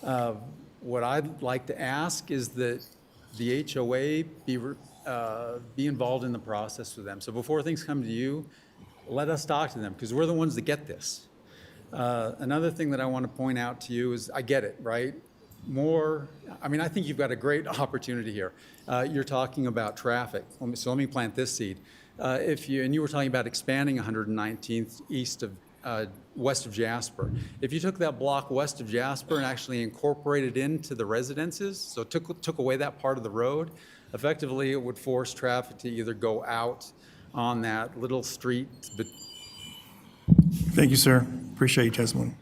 What I'd like to ask is that the HOA be involved in the process with them. So before things come to you, let us talk to them, because we're the ones that get this. Another thing that I want to point out to you is, I get it, right? I think you've got a great opportunity here. You're talking about traffic. Let me plant this seed. You were talking about expanding 119th west of Jasper. If you took that block west of Jasper and actually incorporated into the residences, so took away that part of the road, effectively it would force traffic to either go out on that little street. Thank you, sir. Appreciate your testimony.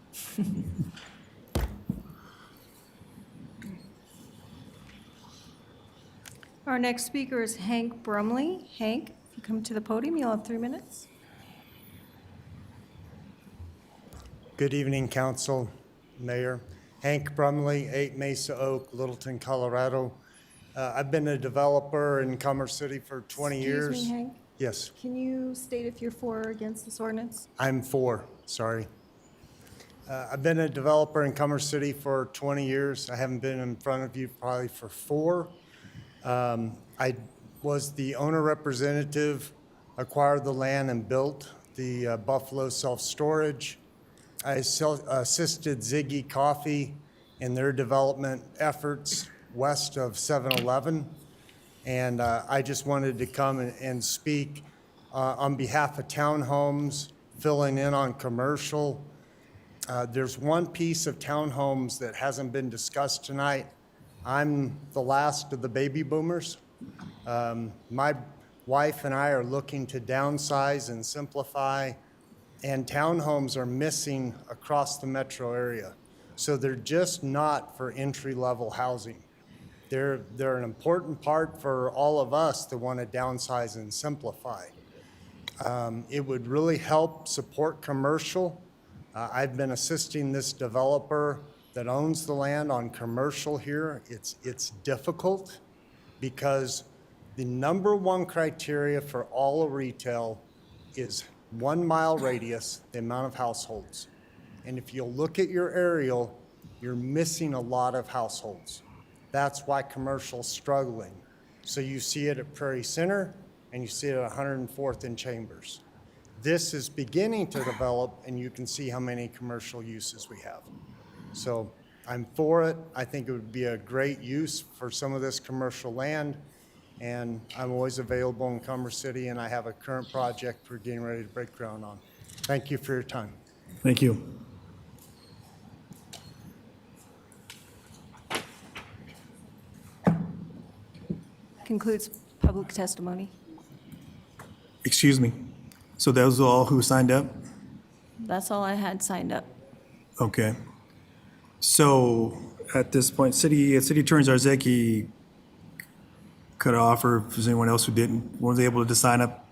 Our next speaker is Hank Brumley. Hank, if you come to the podium, you'll have 3 minutes. Good evening, Council, Mayor. Hank Brumley, 8 Mesa Oak, Littleton, Colorado. I've been a developer in Commerce City for 20 years. Excuse me, Hank? Yes, Can you state if you're for or against this ordinance? I'm for, sorry. I've been a developer in Commerce City for 20 years. I haven't been in front of you probably for 4. I was the owner representative, acquired the land and built the Buffalo self-storage. I assisted Ziggy Coffee in their development efforts west of 7-Eleven. And I just wanted to come and speak on behalf of townhomes, filling in on commercial. There's one piece of townhomes that hasn't been discussed tonight. I'm the last of the baby boomers. My wife and I are looking to downsize and simplify, and townhomes are missing across the metro area. So they're just not for entry-level housing. They're an important part for all of us that want to downsize and simplify. It would really help support commercial. I've been assisting this developer that owns the land on commercial here. It's difficult because the number one criteria for all of retail is 1 mile radius, the amount of households. And if you look at your aerial, you're missing a lot of households. That's why commercial's struggling. So you see it at Prairie Center and you see it at 104th and Chambers. This is beginning to develop, and you can see how many commercial uses we have. So I'm for it. I think it would be a great use for some of this commercial land, and I'm always available in Commerce City, and I have a current project we're getting ready to break ground on. Thank you for your time. Thank you. Concludes public testimony. Excuse me. So those are all who signed up? That's all I had signed up. Okay. So at this point, City Attorney Zarzeki could offer if there's anyone else who didn't, was able to sign up.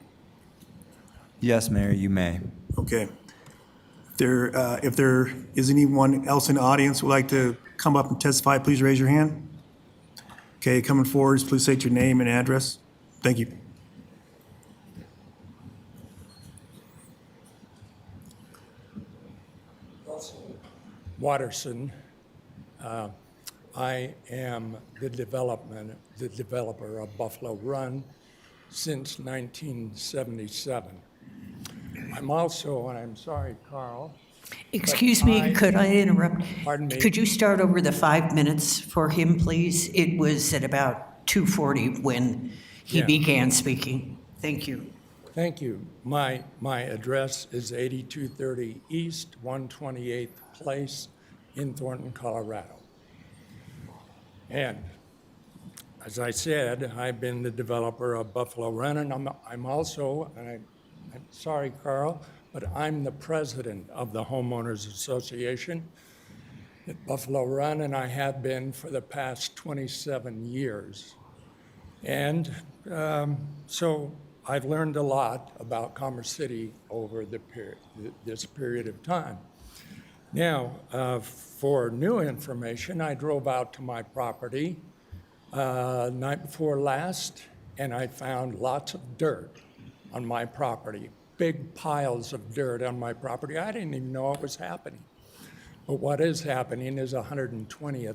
Yes, Mayor, you may. Okay. If there is anyone else in the audience who would like to come up and testify, please raise your hand. Okay, coming forward, please state your name and address. Thank you. Watterson. I am the developer of Buffalo Run since 1977. I'm also, and I'm sorry, Carl. Excuse me, could I interrupt? Pardon me? Could you start over the 5 minutes for him, please? It was at about 2:40 when he Yeah. began speaking. Thank you. Thank you. My address is 8230 East 128th Place in Thornton, Colorado. And as I said, I've been the developer of Buffalo Run, and I'm also, and I'm sorry, Carl, but I'm the president of the Homeowners Association at Buffalo Run, and I have been for the past 27 years. And so I've learned a lot about Commerce City over this period of time. Now, for new information, I drove out to my property night before last, and I found lots of dirt on my property, big piles of dirt on my property. I didn't even know it was happening. But what is happening is 120th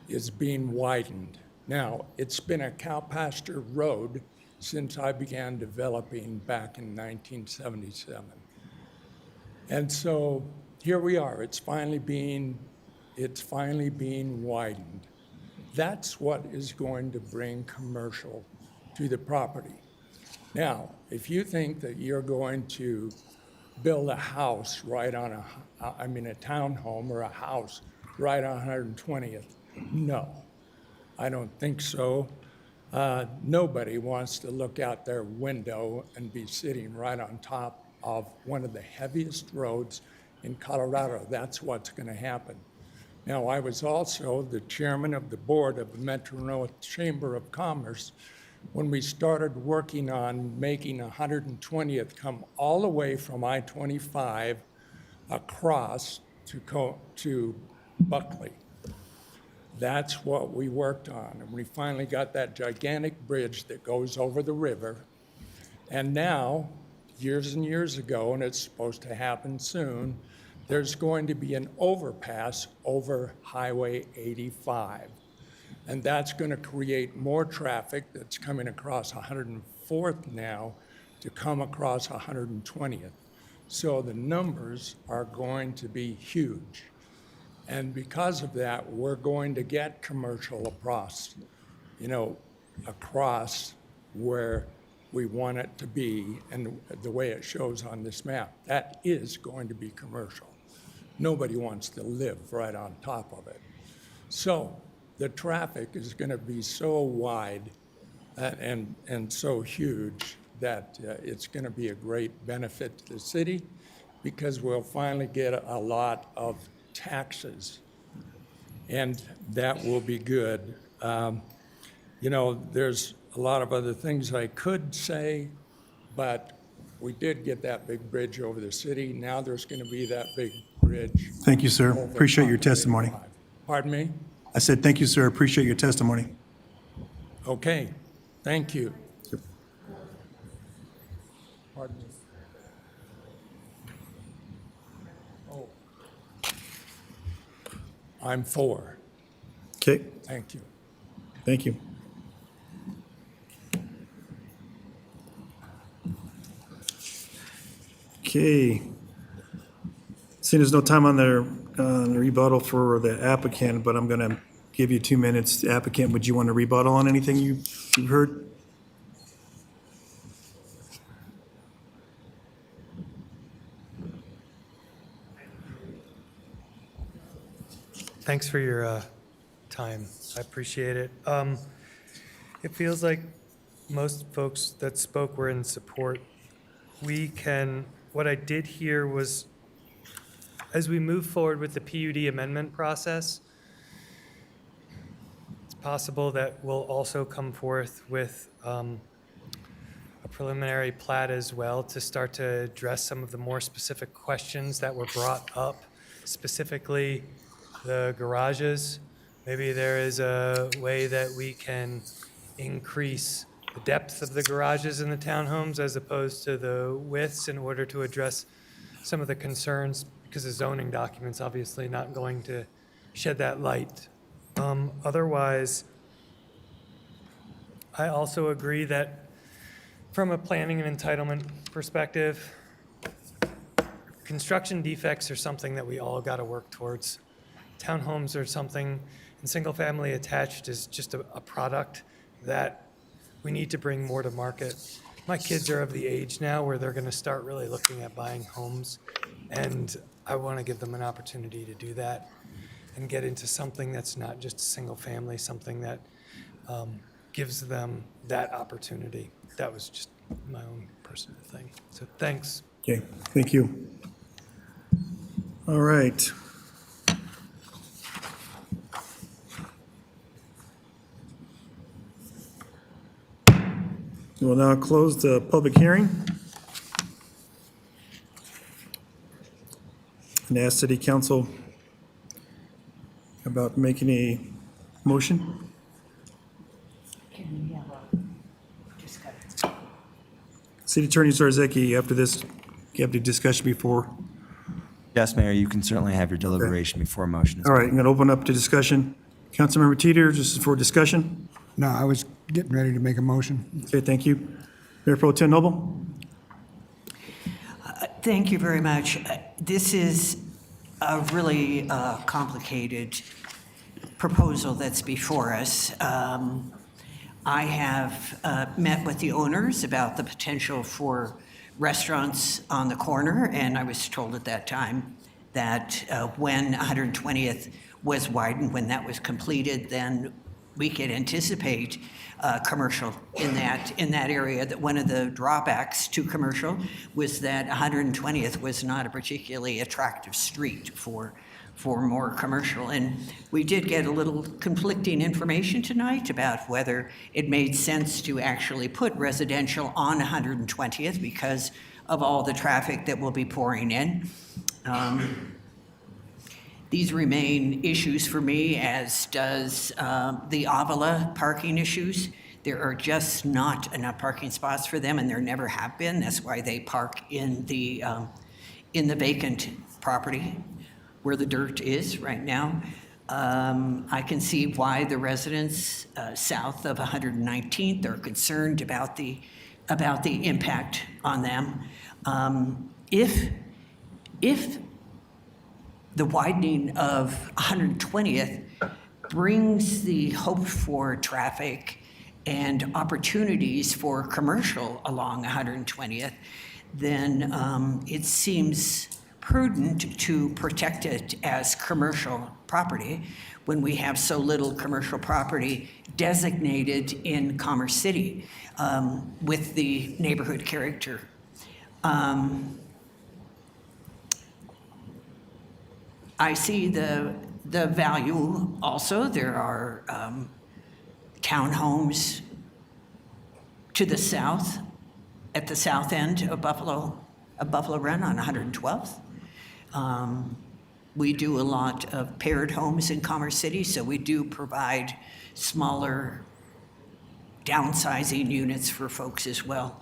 is being widened. Now, it's been a cow pasture road since I began developing back in 1977. And so here we are, it's finally being widened. That's what is going to bring commercial to the property. Now, if you think that you're going to build a house right on a townhome or a house right on 120th, no, I don't think so. Nobody wants to look out their window and be sitting right on top of one of the heaviest roads in Colorado. That's what's going to happen. Now, I was also the chairman of the board of the Metro North Chamber of Commerce when we started working on making 120th come all the way from I-25 across to Buckley. That's what we worked on. And we finally got that gigantic bridge that goes over the river. And now, years and years ago, and it's supposed to happen soon, there's going to be an overpass over Highway 85. And that's going to create more traffic that's coming across 104th now to come across 120th. So the numbers are going to be huge. And because of that, we're going to get commercial across where we want it to be and the way it shows on this map. That is going to be commercial. Nobody wants to live right on top of it. So the traffic is going to be so wide and so huge that it's going to be a great benefit to the city because we'll finally get a lot of taxes, and that will be good. There's a lot of other things I could say, but we did get that big bridge over the city. Now there's going to be that big bridge. Thank you, sir. over Appreciate your Highway testimony. 85. Pardon me? I said, thank you, sir. Appreciate your testimony. Okay, thank you. Pardon me. Oh. I'm for. Okay, Thank you. thank you. Okay. Seeing there's no time on the rebuttal for the applicant, but I'm going to give you 2 minutes. Applicant, would you want to rebuttal on anything you've heard? Thanks for your time. I appreciate it. It feels like most folks that spoke were in support. What I did hear was, as we move forward with the PUD amendment process, it's possible that we'll also come forth with a preliminary plat as well to start to address some of the more specific questions that were brought up, specifically the garages. Maybe there is a way that we can increase the depth of the garages in the townhomes as opposed to the widths in order to address some of the concerns, because the zoning document's obviously not going to shed that light. Otherwise, I also agree that from a planning and entitlement perspective, construction defects are something that we all got to work towards. Townhomes are something, and single-family attached is just a product that we need to bring more to market. My kids are of the age now where they're going to start really looking at buying homes, and I want to give them an opportunity to do that and get into something that's not just a single family, something that gives them that opportunity. That was just my own personal thing. So thanks. Okay, thank you. All right. We'll now close the public hearing and ask City Council about making a motion. City Attorney Zarzaki, after this, you have the discussion before. Yes, Mayor, you can certainly have your deliberation before a motion is All right, made. I'm going to open up to discussion. Councilmember Teeter, this is for discussion. No, I was getting ready to make a motion. Okay, thank you. Mayor Pro Tem Noble? Thank you very much. This is a really complicated proposal that's before us. I have met with the owners about the potential for restaurants on the corner, and I was told at that time that when 120th was widened, when that was completed, then we could anticipate commercial in that area. That one of the drawbacks to commercial was that 120th was not a particularly attractive street for more commercial. And we did get a little conflicting information tonight about whether it made sense to actually put residential on 120th because of all the traffic that will be pouring in. These remain issues for me, as does the Avila parking issues. There are just not enough parking spots for them, and there never have been. That's why they park in the vacant property where the dirt is right now. I can see why the residents south of 119th are concerned about the impact on them. If the widening of 120th brings the hoped for traffic and opportunities for commercial along 120th, then it seems prudent to protect it as commercial property when we have so little commercial property designated in Commerce City with the neighborhood character. I see the value also. There are townhomes to the south, at the south end of Buffalo Run on 112th. We do a lot of paired homes in Commerce City, so we do provide smaller downsizing units for folks as well.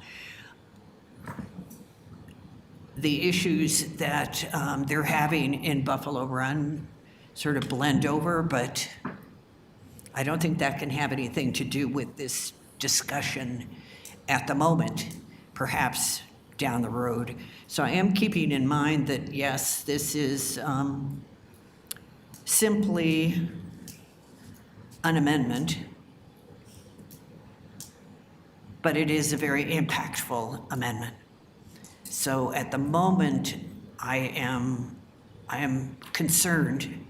The issues that they're having in Buffalo Run sort of blend over, but I don't think that can have anything to do with this discussion at the moment, perhaps down the road. So I am keeping in mind that, yes, this is simply an amendment, but it is a very impactful amendment. So at the moment, I am concerned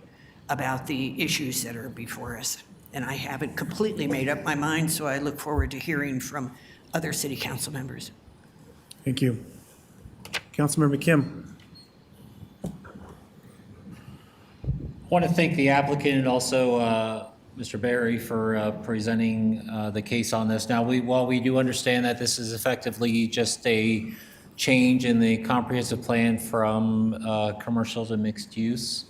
about the issues that are before us. And I haven't completely made up my mind, so I look forward to hearing from other city council members. Thank you. Councilmember Kim? I want to thank the applicant and also Mr. Barry for presenting the case on this. Now, while we do understand that this is effectively just a change in the comprehensive plan from commercial to mixed use,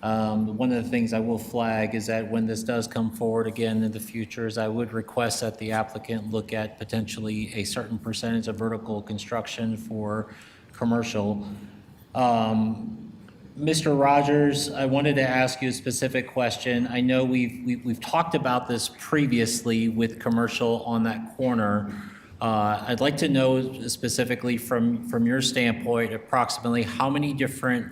one of the things I will flag is that when this does come forward again in the future, is I would request that the applicant look at potentially a certain percentage of vertical construction for commercial. Mr. Rogers, I wanted to ask you a specific question. I know we've talked about this previously with commercial on that corner. I'd like to know specifically from your standpoint, approximately how many different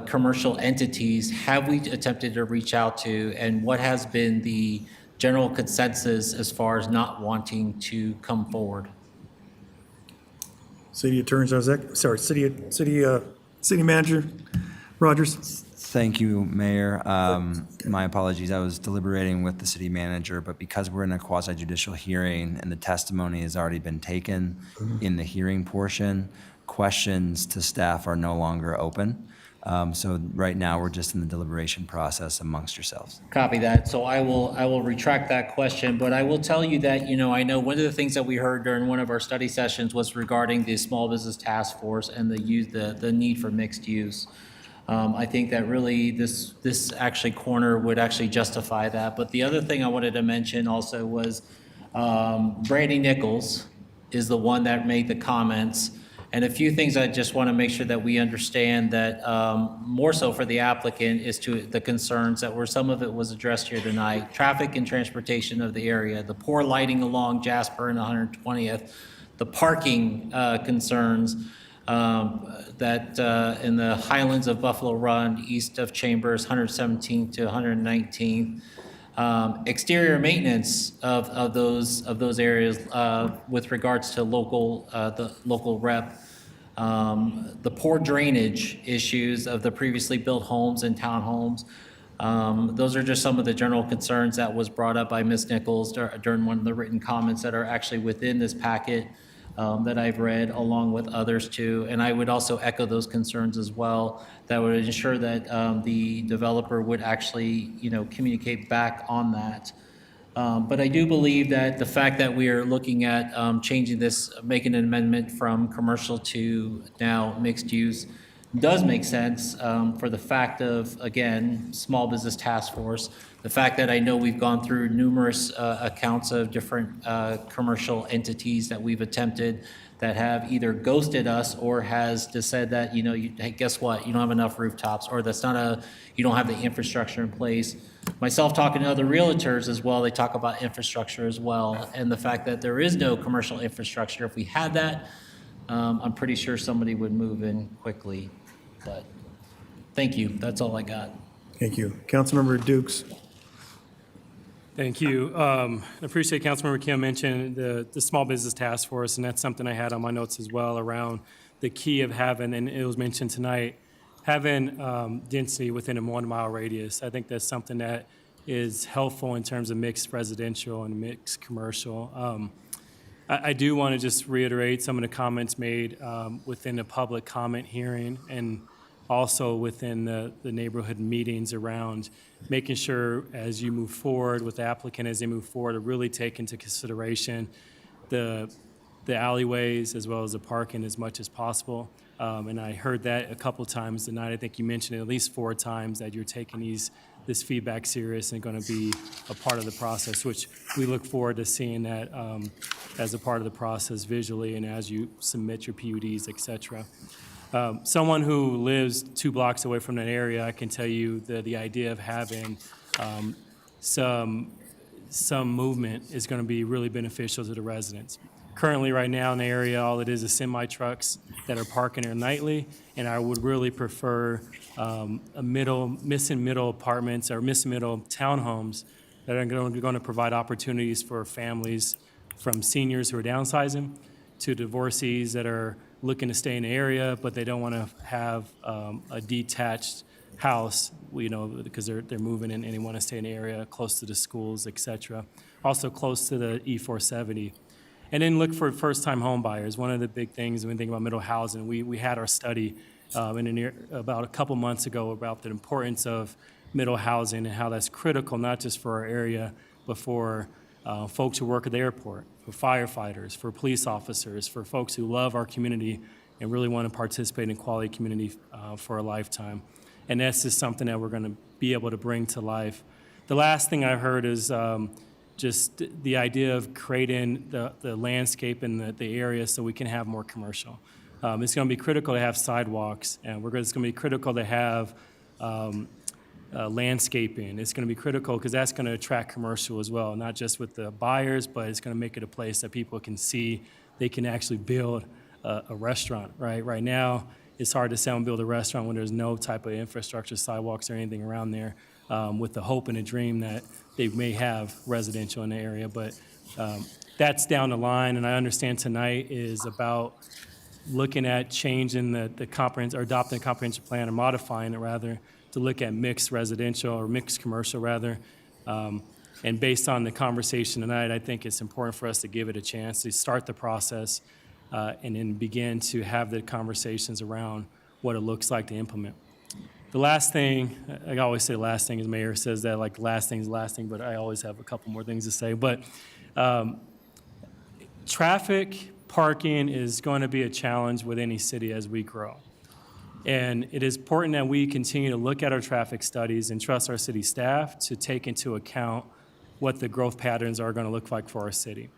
commercial entities have we attempted to reach out to, and what has been the general consensus as far as not wanting to come forward? City Attorney Zarzaki, sorry, City Manager Rogers. Thank you, Mayor. My apologies. I was deliberating with the city manager, but because we're in a quasi-judicial hearing and the testimony has already been taken in the hearing portion, questions to staff are no longer open. So right now, we're just in the deliberation process amongst yourselves. Copy that. So I will retract that question, but I will tell you that, I know one of the things that we heard during one of our study sessions was regarding the small business task force and the need for mixed use. I think that really this actually corner would actually justify that. But the other thing I wanted to mention also was Brandy Nichols is the one that made the comments. And a few things I just want to make sure that we understand that more so for the applicant is to the concerns that were, some of it was addressed here tonight, traffic and transportation of the area, the poor lighting along Jasper and 120th, the parking concerns that in the highlands of Buffalo Run, east of Chambers, 117th to 119th, exterior maintenance of those areas with regards to the local rep, the poor drainage issues of the previously built homes and townhomes. Those are just some of the general concerns that was brought up by Ms. Nichols during one of the written comments that are actually within this packet that I've read, along with others too. And I would also echo those concerns as well, that would ensure that the developer would actually, communicate back on that. But I do believe that the fact that we are looking at changing this, making an amendment from commercial to now mixed use, does make sense for the fact of, again, small business task force. The fact that I know we've gone through numerous accounts of different commercial entities that we've attempted that have either ghosted us or has just said that, hey, guess what? You don't have enough rooftops, or you don't have the infrastructure in place. Myself talking to other realtors as well, they talk about infrastructure as well. And the fact that there is no commercial infrastructure, if we had that, I'm pretty sure somebody would move in quickly. But thank you. That's all I got. Thank you. Councilmember Dukes. Thank you. I appreciate Councilmember Kim mentioned the small business task force, and that's something I had on my notes as well around the key of having, and it was mentioned tonight, having density within a 1 mile radius. I think that's something that is helpful in terms of mixed residential and mixed commercial. I do want to just reiterate some of the comments made within the public comment hearing and also within the neighborhood meetings around making sure as you move forward with the applicant, as they move forward, to really take into consideration the alleyways as well as the parking as much as possible. And I heard that a couple times tonight. I think you mentioned it at least 4 times that you're taking this feedback serious and going to be a part of the process, which we look forward to seeing that as a part of the process visually and as you submit your PUDs, et cetera. Someone who lives 2 blocks away from that area, I can tell you the idea of having some movement is going to be really beneficial to the residents. Currently, right now in the area, all it is semi trucks that are parking there nightly, and I would really prefer missing middle apartments or missing middle townhomes that are going to provide opportunities for families, from seniors who are downsizing to divorcees that are looking to stay in the area, but they don't want to have a detached house, because they're moving in and they want to stay in the area close to the schools, et cetera. Also close to the E470. And then look for first-time home buyers. One of the big things when we think about middle housing, we had our study about a couple months ago about the importance of middle housing and how that's critical, not just for our area, but for folks who work at the airport, for firefighters, for police officers, for folks who love our community and really want to participate in quality community for a lifetime. And that's just something that we're going to be able to bring to life. The last thing I heard is just the idea of creating the landscape in the area so we can have more commercial. It's going to be critical to have sidewalks, and it's going to be critical to have landscaping. It's going to be critical because that's going to attract commercial as well, not just with the buyers, but it's going to make it a place that people can see they can actually build a restaurant, right? Right now, it's hard to sell and build a restaurant when there's no type of infrastructure, sidewalks, or anything around there, with the hope and a dream that they may have residential in the area. But that's down the line, and I understand tonight is about looking at changing the comprehensive, or adopting a comprehensive plan, or modifying it rather, to look at mixed residential or mixed commercial rather. And based on the conversation tonight, I think it's important for us to give it a chance to start the process and then begin to have the conversations around what it looks like to implement. The last thing, I always say the last thing, as Mayor says that, like, last thing is last thing, but I always have a couple more things to say. But traffic, parking is going to be a challenge with any city as we grow. And it is important that we continue to look at our traffic studies and trust our city staff to take into account what the growth patterns are going to look like for our city.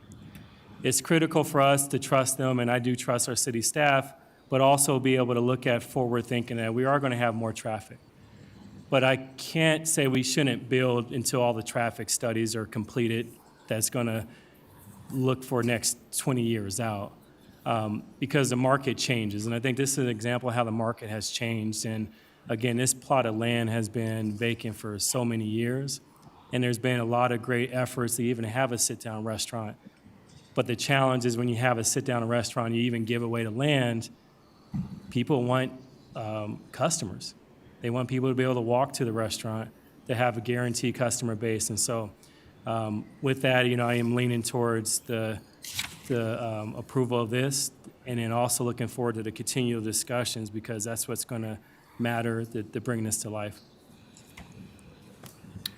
It's critical for us to trust them, and I do trust our city staff, but also be able to look at forward thinking that we are going to have more traffic. But I can't say we shouldn't build until all the traffic studies are completed. That's going to look for next 20 years out, because the market changes. And I think this is an example of how the market has changed. And again, this plot of land has been vacant for so many years, and there's been a lot of great efforts to even have a sit-down restaurant. But the challenge is when you have a sit-down restaurant, you even give away the land, people want customers. They want people to be able to walk to the restaurant, to have a guaranteed customer base. And so with that, I am leaning towards the approval of this, and then also looking forward to the continual discussions, because that's what's going to matter to bring this to life.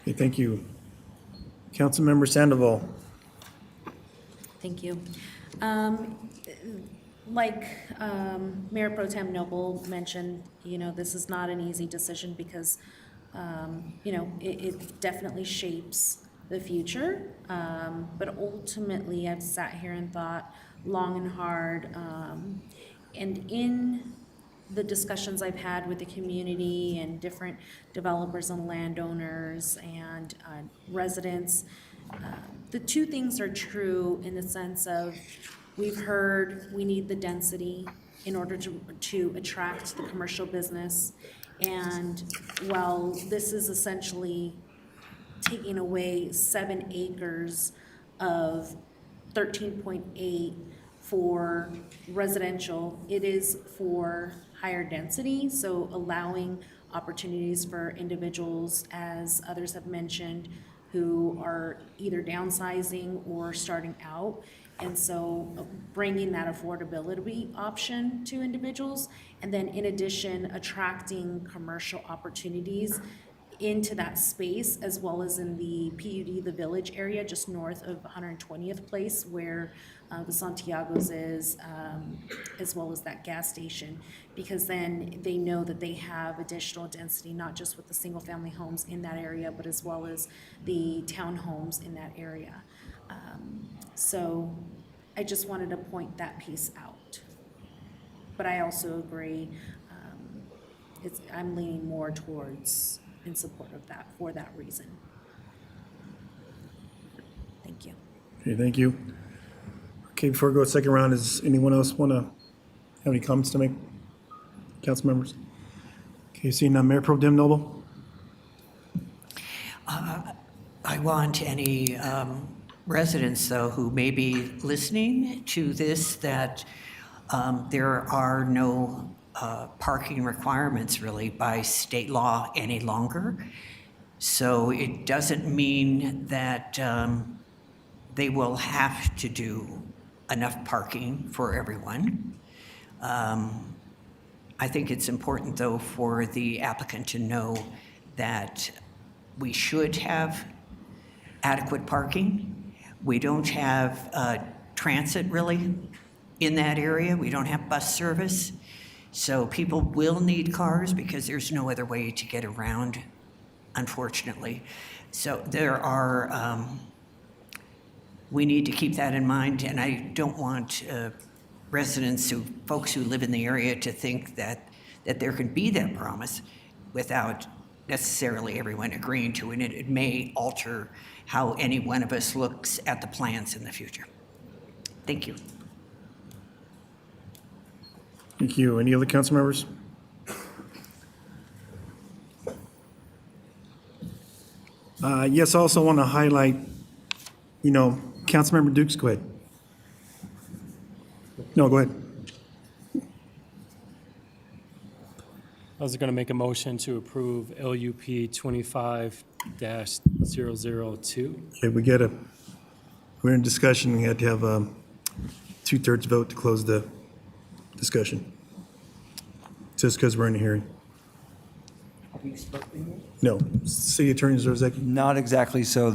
Okay, thank you. Councilmember Sandoval. Thank you. Like Mayor Pro Tem Noble mentioned, this is not an easy decision because, it definitely shapes the future. But ultimately, I've sat here and thought long and hard. And in the discussions I've had with the community and different developers and landowners and residents, the two things are true in the sense of we've heard we need the density in order to attract the commercial business. And while this is essentially taking away 7 acres of 13.8 for residential, it is for higher density, so allowing opportunities for individuals, as others have mentioned, who are either downsizing or starting out. And so bringing that affordability option to individuals, and then in addition, attracting commercial opportunities into that space, as well as in the PUD, the Village area, just north of 120th Place, where the Santiago's is, as well as that gas station, because then they know that they have additional density, not just with the single-family homes in that area, but as well as the townhomes in that area. So I just wanted to point that piece out. But I also agree, I'm leaning more towards in support of that for that reason. Thank you. Okay, thank you. Okay, before we go to second round, does anyone else want to have any comments to make? Council members? Okay, seeing none, Mayor Pro Tem Noble? I want any residents, though, who may be listening to this, that there are no parking requirements really by state law any longer. So it doesn't mean that they will have to do enough parking for everyone. I think it's important, though, for the applicant to know that we should have adequate parking. We don't have transit really in that area. We don't have bus service. So people will need cars because there's no other way to get around, unfortunately. So there are, we need to keep that in mind, and I don't want residents, folks who live in the area, to think that there can be that promise without necessarily everyone agreeing to it. It may alter how any one of us looks at the plans in the future. Thank you. Thank you. Any other council members? Yes, I also want to highlight, Councilmember Dukes, go ahead. No, go ahead. I was going to make a motion to approve LUP 25-002. Okay, we're in discussion. We had to have a 2/3 vote to close the discussion. Just because we're in a hearing. No. City Attorney Zarzaki? Not exactly. So,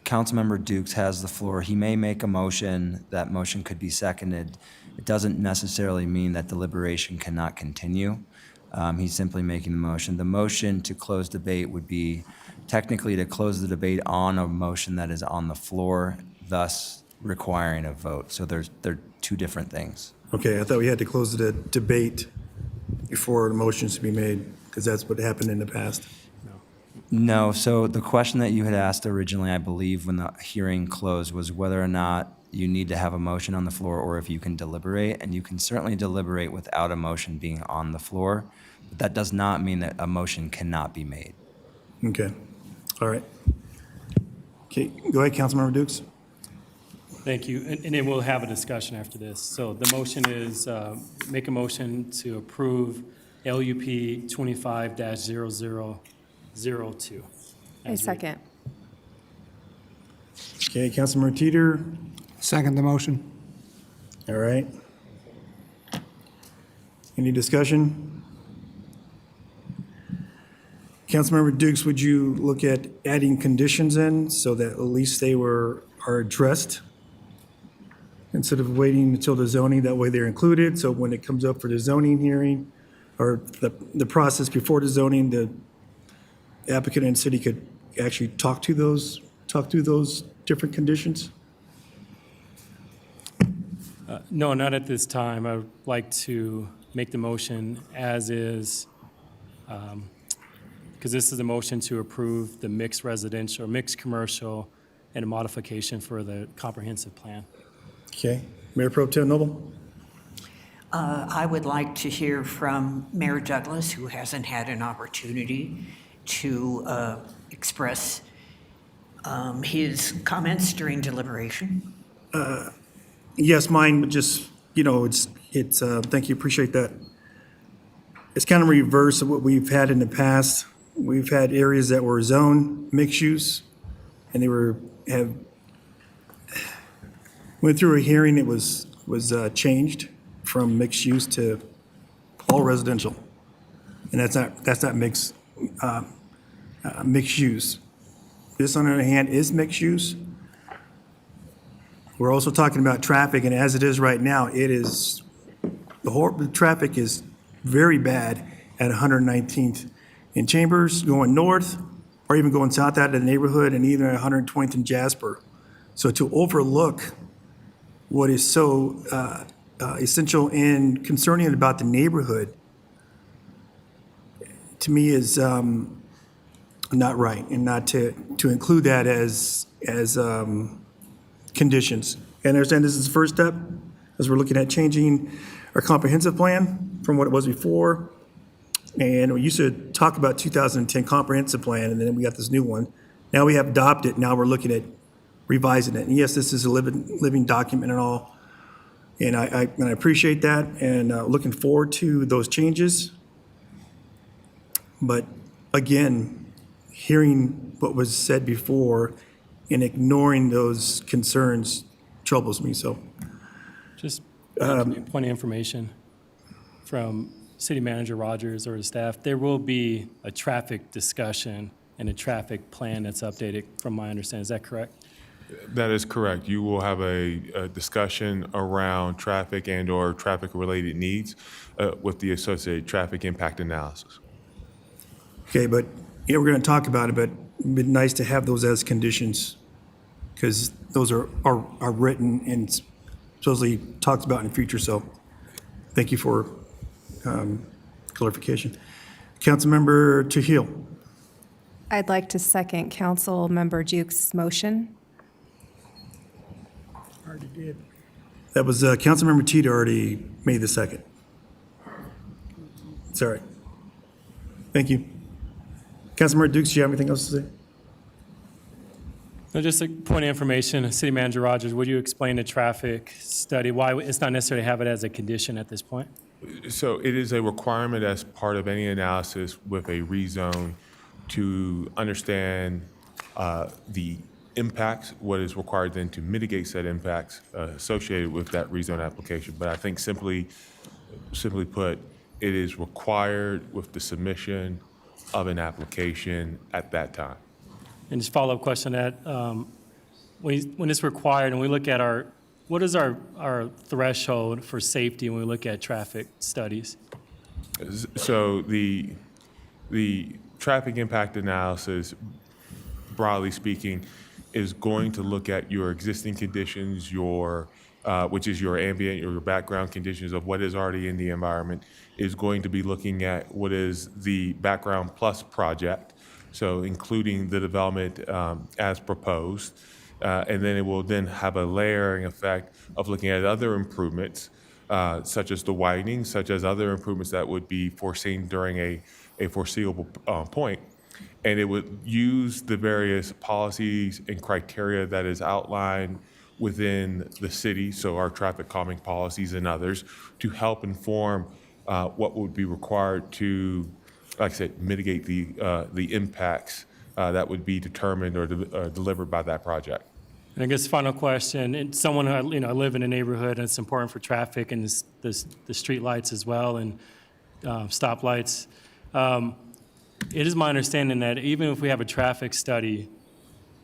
Councilmember Dukes has the floor. He may make a motion. That motion could be seconded. It doesn't necessarily mean that deliberation cannot continue. He's simply making the motion. The motion to close debate would be technically to close the debate on a motion that is on the floor, thus requiring a vote. So they're two different things. Okay, I thought we had to close the debate before the motions to be made, because that's what happened in the past. No, so the question that you had asked originally, I believe, when the hearing closed, was whether or not you need to have a motion on the floor or if you can deliberate, and you can certainly deliberate without a motion being on the floor, but that does not mean that a motion cannot be made. Okay, all right. Okay, go ahead, Councilmember Dukes. Thank you. And then we'll have a discussion after this. So the motion is, make a motion to approve LUP 25-0002. A second. Okay, Councilmember Teeter, Second the motion. all right. Any discussion? Councilmember Dukes, would you look at adding conditions in so that at least they are addressed? Instead of waiting until the zoning, that way they're included, so when it comes up for the zoning hearing, or the process before the zoning, the applicant and city could actually talk through those different conditions? No, not at this time. I would like to make the motion as is, because this is a motion to approve the mixed residential, mixed commercial, and a modification for the comprehensive plan. Okay, Mayor Pro Tem Noble? I would like to hear from Mayor Douglas, who hasn't had an opportunity to express his comments during deliberation. Yes, mine, but just, it's, thank you, appreciate that. It's kind of reverse of what we've had in the past. We've had areas that were zoned mixed use, and they went through a hearing, it was changed from mixed use to all residential. And that's not mixed use. This, on the other hand, is mixed use. We're also talking about traffic, and as it is right now, the traffic is very bad at 119th in Chambers, going north, or even going south out of the neighborhood, and even at 120th in Jasper. So to overlook what is so essential and concerning about the neighborhood, to me, is not right, and not to include that as conditions. And I understand this is the first step, as we're looking at changing our comprehensive plan from what it was before. And we used to talk about 2010 comprehensive plan, and then we got this new one. Now we have adopted, now we're looking at revising it. And yes, this is a living document and all. And I appreciate that, and looking forward to those changes. But again, hearing what was said before and ignoring those concerns troubles me, so. Just point of information from City Manager Rogers or the staff, there will be a traffic discussion and a traffic plan that's updated, from my understanding. Is that correct? That is correct. You will have a discussion around traffic and/or traffic-related needs with the associated traffic impact analysis. Okay, but, we're going to talk about it, but it'd be nice to have those as conditions, because those are written and supposedly talked about in the future, so thank you for clarification. Councilmember Trujillo. I'd like to second Councilmember Duke's motion. Already did. That was, Councilmember Teeter already made the second. Sorry. Thank you. Councilmember Dukes, do you have anything else to say? No, just a point of information, City Manager Rogers, would you explain the traffic study, why it's not necessary to have it as a condition at this point? So it is a requirement as part of any analysis with a rezone to understand the impacts, what is required then to mitigate said impacts associated with that rezone application. But I think simply put, it is required with the submission of an application at that time. And just follow-up question to that, when it's required and we look at what is our threshold for safety when we look at traffic studies? So the traffic impact analysis, broadly speaking, is going to look at your existing conditions, which is your ambient or your background conditions of what is already in the environment, is going to be looking at what is the background plus project, so including the development as proposed. And then it will then have a layering effect of looking at other improvements, such as the widening, such as other improvements that would be foreseen during a foreseeable point. And it would use the various policies and criteria that is outlined within the city, so our traffic calming policies and others, to help inform what would be required to, like I said, mitigate the impacts that would be determined or delivered by that project. And I guess final question, and someone who, I live in a neighborhood and it's important for traffic and the street lights as well and stoplights. It is my understanding that even if we have a traffic study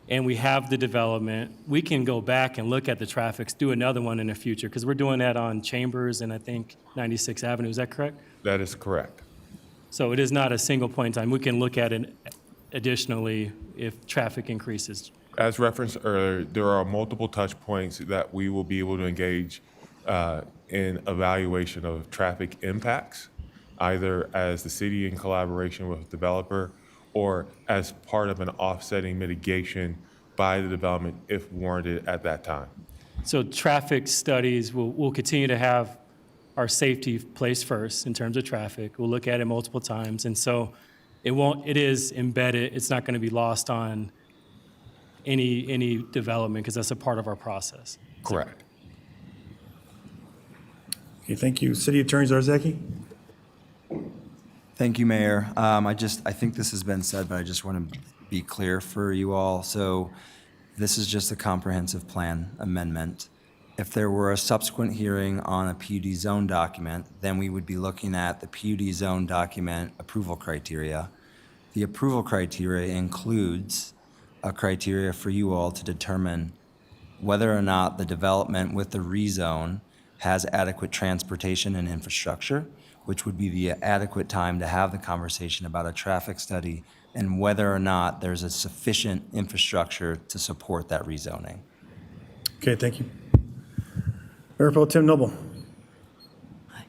and we have the development, we can go back and look at the traffics, do another one in the future, because we're doing that on Chambers and I think 96th Avenue, is that correct? That is correct. So it is not a single point in time. We can look at it additionally if traffic increases. As referenced earlier, there are multiple touch points that we will be able to engage in evaluation of traffic impacts, either as the city in collaboration with the developer or as part of an offsetting mitigation by the development if warranted at that time. So traffic studies, we'll continue to have our safety placed first in terms of traffic. We'll look at it multiple times. And so it is embedded. It's not going to be lost on any development because that's a part of our process. Correct. Okay, thank you. City Attorney Zarzaki? Thank you, Mayor. I think this has been said, but I just want to be clear for you all. So this is just a comprehensive plan amendment. If there were a subsequent hearing on a PUD zone document, then we would be looking at the PUD zone document approval criteria. The approval criteria includes a criteria for you all to determine whether or not the development with the rezone has adequate transportation and infrastructure, which would be the adequate time to have the conversation about a traffic study and whether or not there's a sufficient infrastructure to support that rezoning. Okay, thank you. Mayor Pro Tem Noble?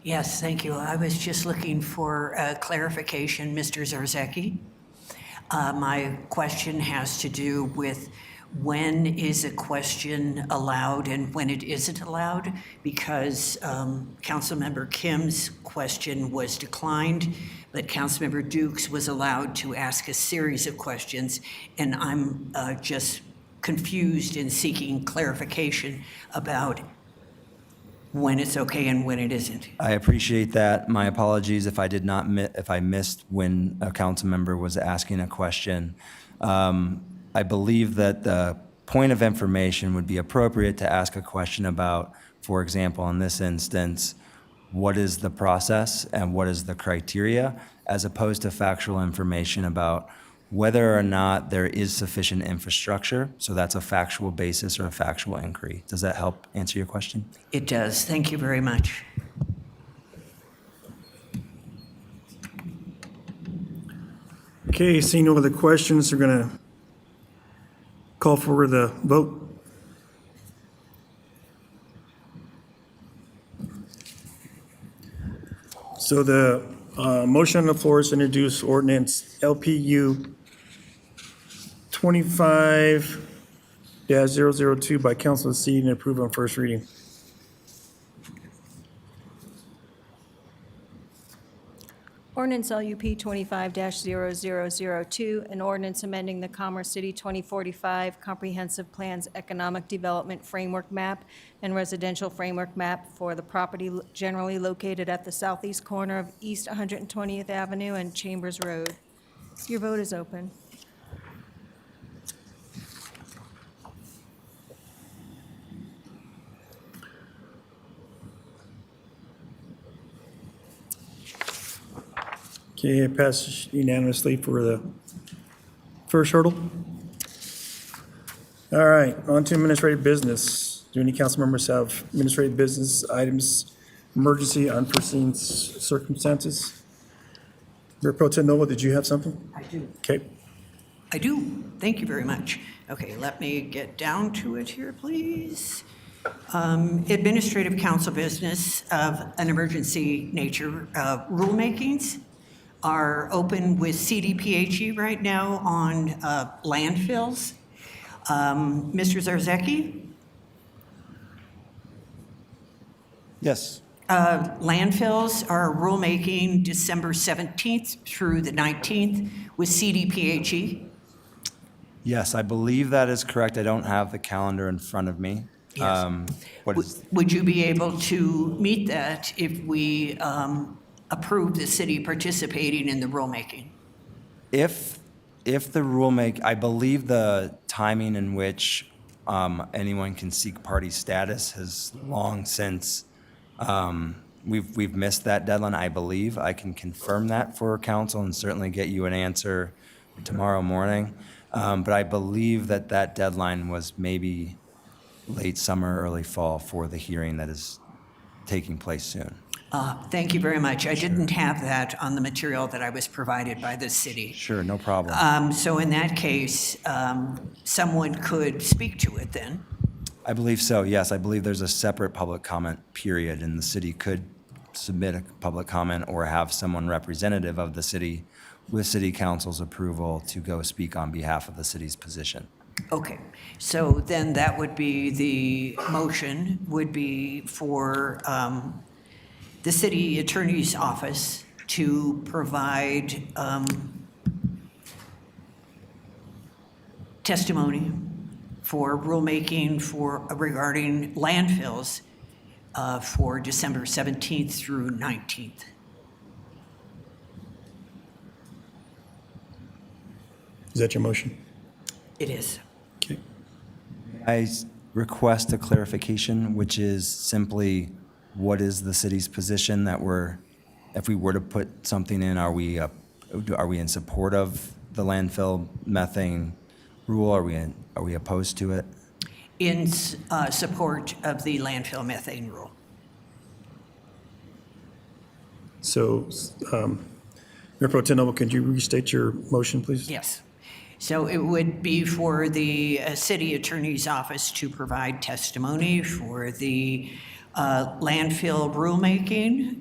Yes, thank you. I was just looking for clarification, Mr. Zarzaki. My question has to do with when is a question allowed and when it isn't allowed, because Councilmember Kim's question was declined, but Councilmember Dukes was allowed to ask a series of questions, and I'm just confused and seeking clarification about when it's okay and when it isn't. I appreciate that. My apologies if I did not if I missed when a council member was asking a question. I believe that the point of information would be appropriate to ask a question about, for example, in this instance, what is the process and what is the criteria, as opposed to factual information about whether or not there is sufficient infrastructure. So that's a factual basis or a factual inquiry. Does that help answer your question? It does. Thank you very much. Okay, seeing no other questions, we're going to call for the vote. So the motion on the floor is to introduce ordinance LPU 25-002 by council of the seat and approve on first reading. Ordinance LUP 25-0002, an ordinance amending the Commerce City 2045 Comprehensive Plans Economic Development Framework Map and Residential Framework Map for the property generally located at the southeast corner of East 120th Avenue and Chambers Road. Your vote is open. Okay, it passes unanimously for the first hurdle. All right, on to administrative business. Do any council members have administrative business items, emergency, unforeseen circumstances? Mayor Pro Tem Noble, did you have something? I do. Okay. I do. Thank you very much. Okay, let me get down to it here, please. Administrative council business of an emergency nature. Rulemakings are open with CDPHE right now on landfills. Mr. Zarzeki? Yes. Landfills are rulemaking December 17th through the 19th with CDPHE. Yes, I believe that is correct. I don't have the calendar in front of me. Yes. What is, Would you be able to meet that if we approve the city participating in the rulemaking? if the rulemaking, I believe the timing in which anyone can seek party status has long since, we've missed that deadline, I believe. I can confirm that for council and certainly get you an answer tomorrow morning. But I believe that that deadline was maybe late summer, early fall for the hearing that is taking place soon. Thank you very much. I didn't have that on the material that I was provided by the city. Sure, no problem. So in that case, someone could speak to it then. I believe so, yes. I believe there's a separate public comment period, and the city could submit a public comment or have someone representative of the city with city council's approval to go speak on behalf of the city's position. Okay, so then that would be the motion, would be for the city attorney's office to provide testimony for rulemaking regarding landfills for December 17th through 19th. Is that your motion? It is. Okay. I request a clarification, which is simply, what is the city's position that if we were to put something in, are we in support of the landfill methane rule? Are we opposed to it? In support of the landfill methane rule. So, Mayor Pro Tem Noble, could you restate your motion, please? Yes. So it would be for the city attorney's office to provide testimony for the landfill rulemaking,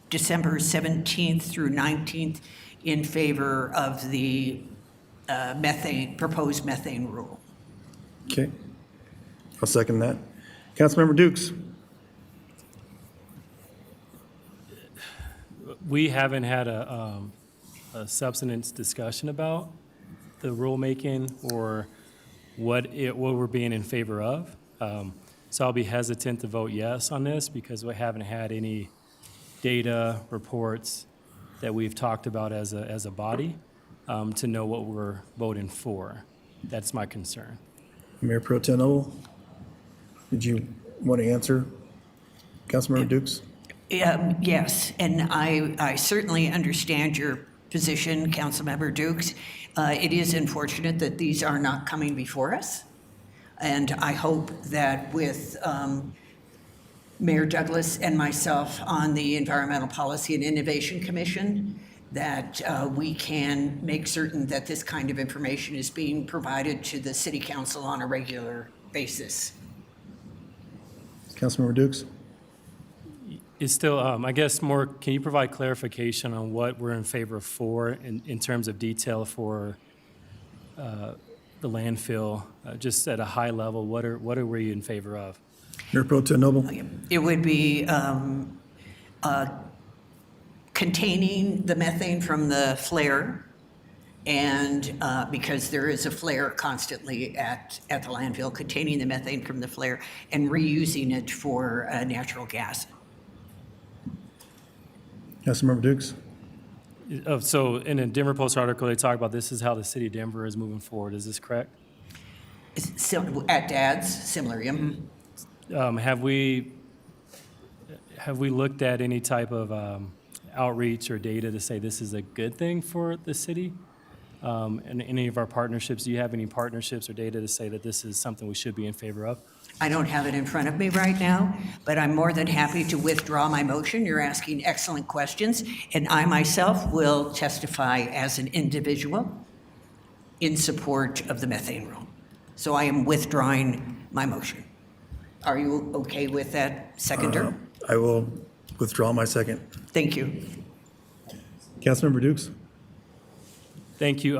December 17th through 19th, in favor of the proposed methane rule. Okay. I'll second that. Councilmember Dukes? We haven't had a substance discussion about the rulemaking or what we're being in favor of. So I'll be hesitant to vote yes on this because we haven't had any data reports that we've talked about as a body to know what we're voting for. That's my concern. Mayor Pro Tem Noble, did you want to answer Councilmember Dukes? Yes, and I certainly understand your position, Councilmember Dukes. It is unfortunate that these are not coming before us. And I hope that with Mayor Douglas and myself on the Environmental Policy and Innovation Commission, that we can make certain that this kind of information is being provided to the City Council on a regular basis. Councilmember Dukes? It's still, I guess, can you provide clarification on what we're in favor of for in terms of detail for the landfill, just at a high level, what are we in favor of? Mayor Pro Tem Noble? It would be containing the methane from the flare, and because there is a flare constantly at the landfill, containing the methane from the flare and reusing it for natural gas. Councilmember Dukes? So in a Denver Post article, they talk about this is how the city of Denver is moving forward. Is this correct? So at DADS, similar, yeah. Have we looked at any type of outreach or data to say this is a good thing for the city? And any of our partnerships, do you have any partnerships or data to say that this is something we should be in favor of? I don't have it in front of me right now, but I'm more than happy to withdraw my motion. You're asking excellent questions, and I myself will testify as an individual in support of the methane rule. So I am withdrawing my motion. Are you okay with that, seconder? I will withdraw my second. Thank you. Councilmember Dukes? Thank you.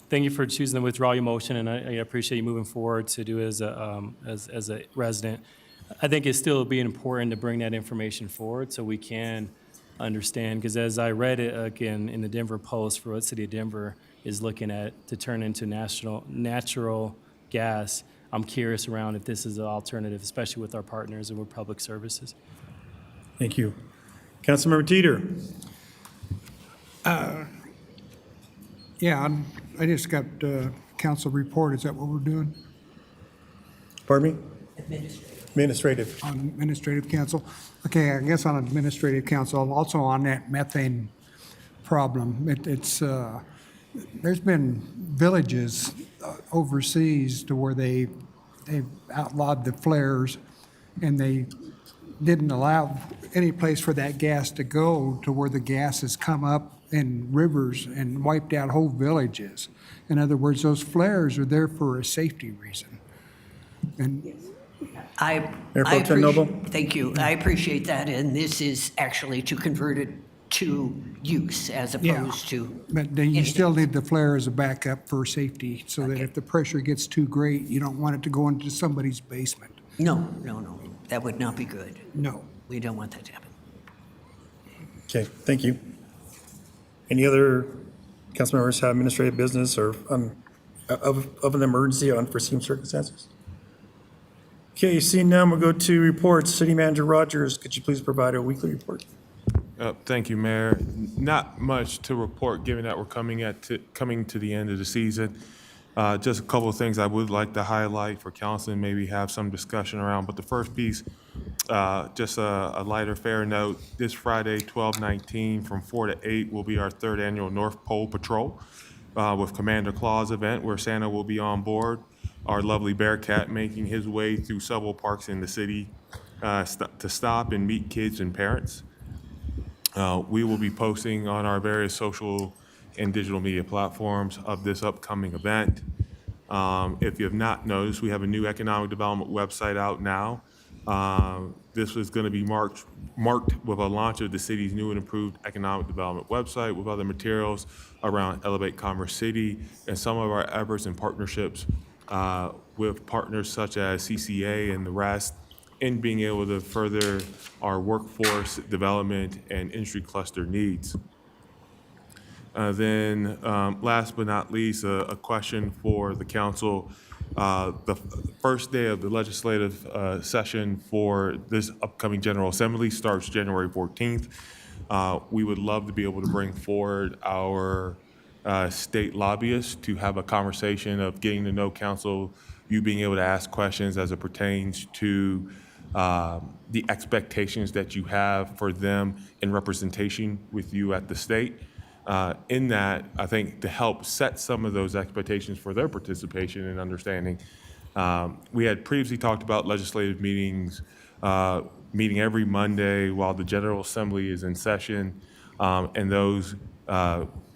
Thank you for choosing to withdraw your motion, and I appreciate you moving forward to do as a resident. I think it's still being important to bring that information forward so we can understand, because as I read it again in the Denver Post for what City of Denver is looking at to turn into natural gas, I'm curious around if this is an alternative, especially with our partners and with public services. Thank you. Councilmember Teeter? Yeah, I just got council report. Is that what we're doing? Pardon me? Administrative. On administrative council? Okay, I guess on administrative council, also on that methane problem, there's been villages overseas to where they've outlawed the flares, and they didn't allow any place for that gas to go to where the gas has come up in rivers and wiped out whole villages. In other words, those flares are there for a safety reason. And Mayor Pro Tem Noble? Thank you. I appreciate that, and this is actually to convert it to use as opposed to. But then you still need the flare as a backup for safety, so that if the pressure gets too great, you don't want it to go into somebody's basement. No. That would not be good. No. We don't want that to happen. Okay, thank you. Any other council members have administrative business or of an emergency or unforeseen circumstances? Okay, seeing none, we'll go to reports. City Manager Rogers, could you please provide a weekly report? Thank you, Mayor. Not much to report, given that we're coming to the end of the season. Just a couple of things I would like to highlight for council and maybe have some discussion around. But the first piece, just a lighter, fair note. This Friday, 12/19, from 4 to 8, will be our 3rd annual North Pole Patrol with Commander Claus event, where Santa will be on board. Our lovely Bearcat making his way through several parks in the city to stop and meet kids and parents. We will be posting on our various social and digital media platforms of this upcoming event. If you have not noticed, we have a new economic development website out now. This was going to be marked with a launch of the city's new and improved economic development website with other materials around Elevate Commerce City and some of our efforts and partnerships with partners such as CCA and the rest in being able to further our workforce development and industry cluster needs. Then last but not least, a question for the council. The first day of the legislative session for this upcoming General Assembly starts January 14th. We would love to be able to bring forward our state lobbyists to have a conversation of getting to know council, you being able to ask questions as it pertains to the expectations that you have for them in representation with you at the state. In that, I think to help set some of those expectations for their participation and understanding, we had previously talked about legislative meetings, meeting every Monday while the General Assembly is in session, and those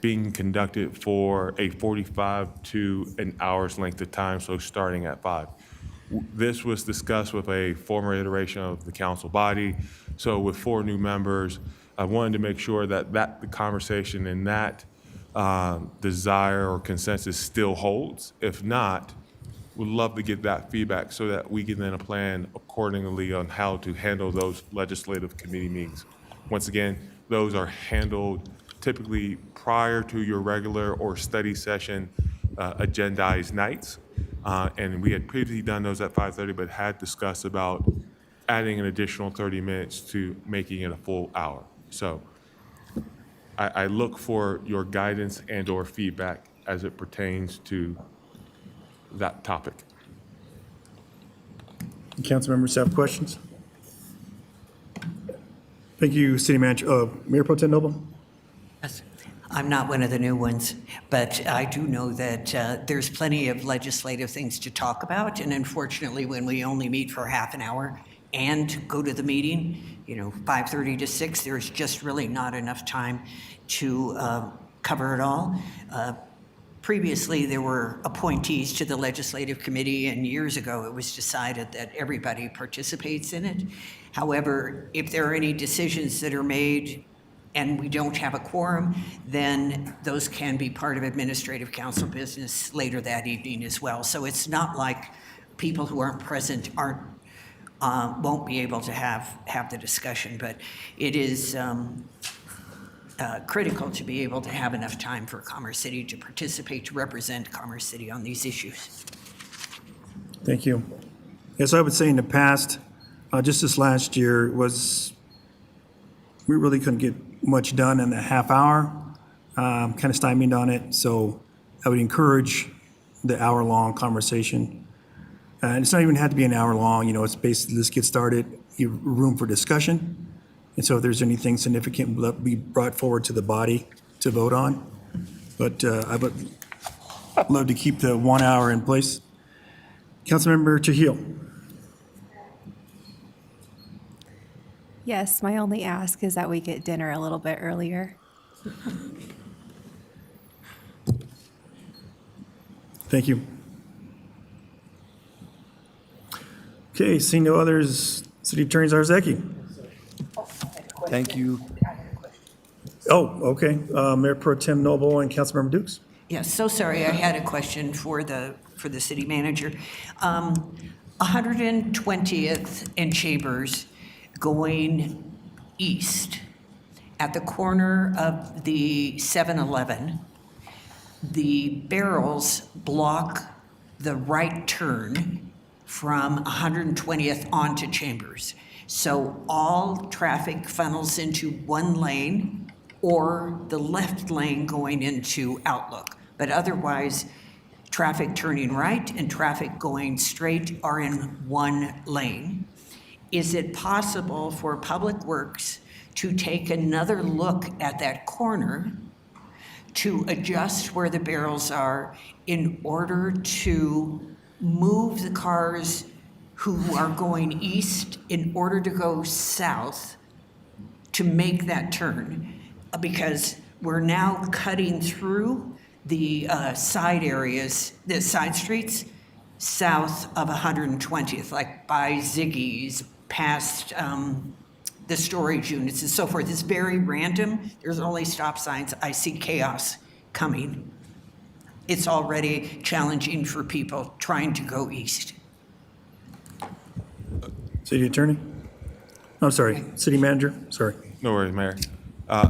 being conducted for a 45 to an hour's length of time, so starting at 5. This was discussed with a former iteration of the council body. So with 4 new members, I wanted to make sure that the conversation and that desire or consensus still holds. If not, we'd love to get that feedback so that we can then plan accordingly on how to handle those legislative committee meetings. Once again, those are handled typically prior to your regular or study session agendized nights. And we had previously done those at 5:30, but had discussed about adding an additional 30 minutes to making it a full hour. So I look for your guidance and or feedback as it pertains to that topic. Council members have questions? Thank you, City Manager. Mayor Pro Tem Noble? Yes. I'm not one of the new ones, but I do know that there's plenty of legislative things to talk about. And unfortunately, when we only meet for half an hour and go to the meeting, 5:30 to 6, there's just really not enough time to cover it all. Previously, there were appointees to the Legislative Committee, and years ago, it was decided that everybody participates in it. However, if there are any decisions that are made and we don't have a quorum, then those can be part of administrative council business later that evening as well. So it's not like people who aren't present won't be able to have the discussion, but it is critical to be able to have enough time for Commerce City to participate, to represent Commerce City on these issues. Thank you. As I would say in the past, just this last year we really couldn't get much done in a half hour, kind of stymied on it. So I would encourage the hour-long conversation. And it's not even had to be an hour long, it's basically, let's get started, room for discussion. And so if there's anything significant, will be brought forward to the body to vote on. But I would love to keep the 1 hour in place. Councilmember Trujillo. Yes, my only ask is that we get dinner a little bit earlier. Thank you. Okay, seeing no others, City Attorney Zarzaki. Thank you. Oh, okay. Mayor Pro Tem Noble and Councilmember Dukes. Yes, so sorry, I had a question for the city manager. 120th and Chambers going east at the corner of the 7-Eleven, the barrels block the right turn from 120th onto Chambers. So all traffic funnels into one lane or the left lane going into Outlook. But otherwise, traffic turning right and traffic going straight are in one lane. Is it possible for Public Works to take another look at that corner to adjust where the barrels are in order to move the cars who are going east in order to go south to make that turn? Because we're now cutting through the side areas, the side streets, south of 120th, like by Ziggy's, past the storage units and so forth. It's very random. There's only stop signs. I see chaos coming. It's already challenging for people trying to go east. City Attorney? I'm sorry, City Manager, sorry. No worries, Mayor.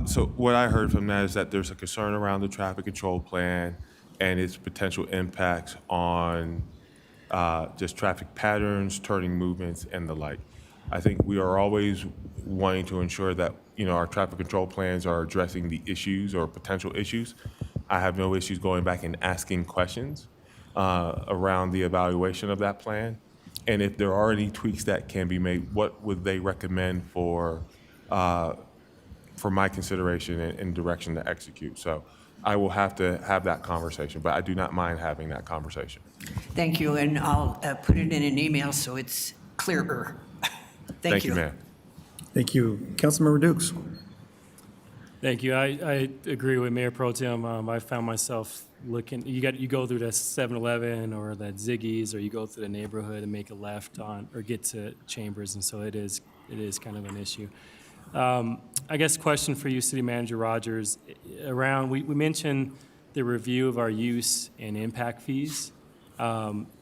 So what I heard from that is that there's a concern around the traffic control plan and its potential impacts on just traffic patterns, turning movements, and the like. I think we are always wanting to ensure that, our traffic control plans are addressing the issues or potential issues. I have no issues going back and asking questions around the evaluation of that plan. And if there are any tweaks that can be made, what would they recommend for my consideration and direction to execute? So I will have to have that conversation, but I do not mind having that conversation. Thank you, and I'll put it in an email so it's clearer. Thank you. Mayor. Thank you. Councilmember Dukes. Thank you. I agree with Mayor Pro Tem. I found myself looking, you go through that 7-Eleven or that Ziggy's, or you go through the neighborhood and make a left on, or get to Chambers, and so it is kind of an issue. I guess question for you, City Manager Rogers, around, we mentioned the review of our use and impact fees.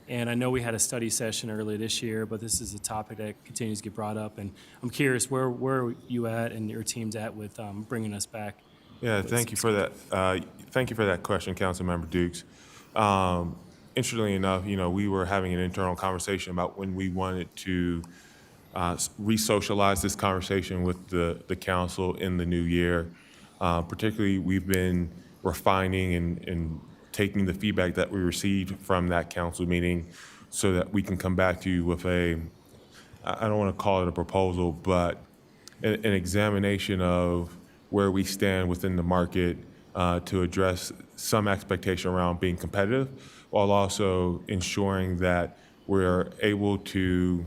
And I know we had a study session earlier this year, but this is a topic that continues to get brought up. And I'm curious, where are you at and your team's at with bringing us back? Yeah, thank you for that. Thank you for that question, Councilmember Dukes. Interestingly enough, we were having an internal conversation about when we wanted to re-socialize this conversation with the council in the new year. Particularly, we've been refining and taking the feedback that we received from that council meeting so that we can come back to you with I don't want to call it a proposal, but an examination of where we stand within the market to address some expectation around being competitive, while also ensuring that we're able to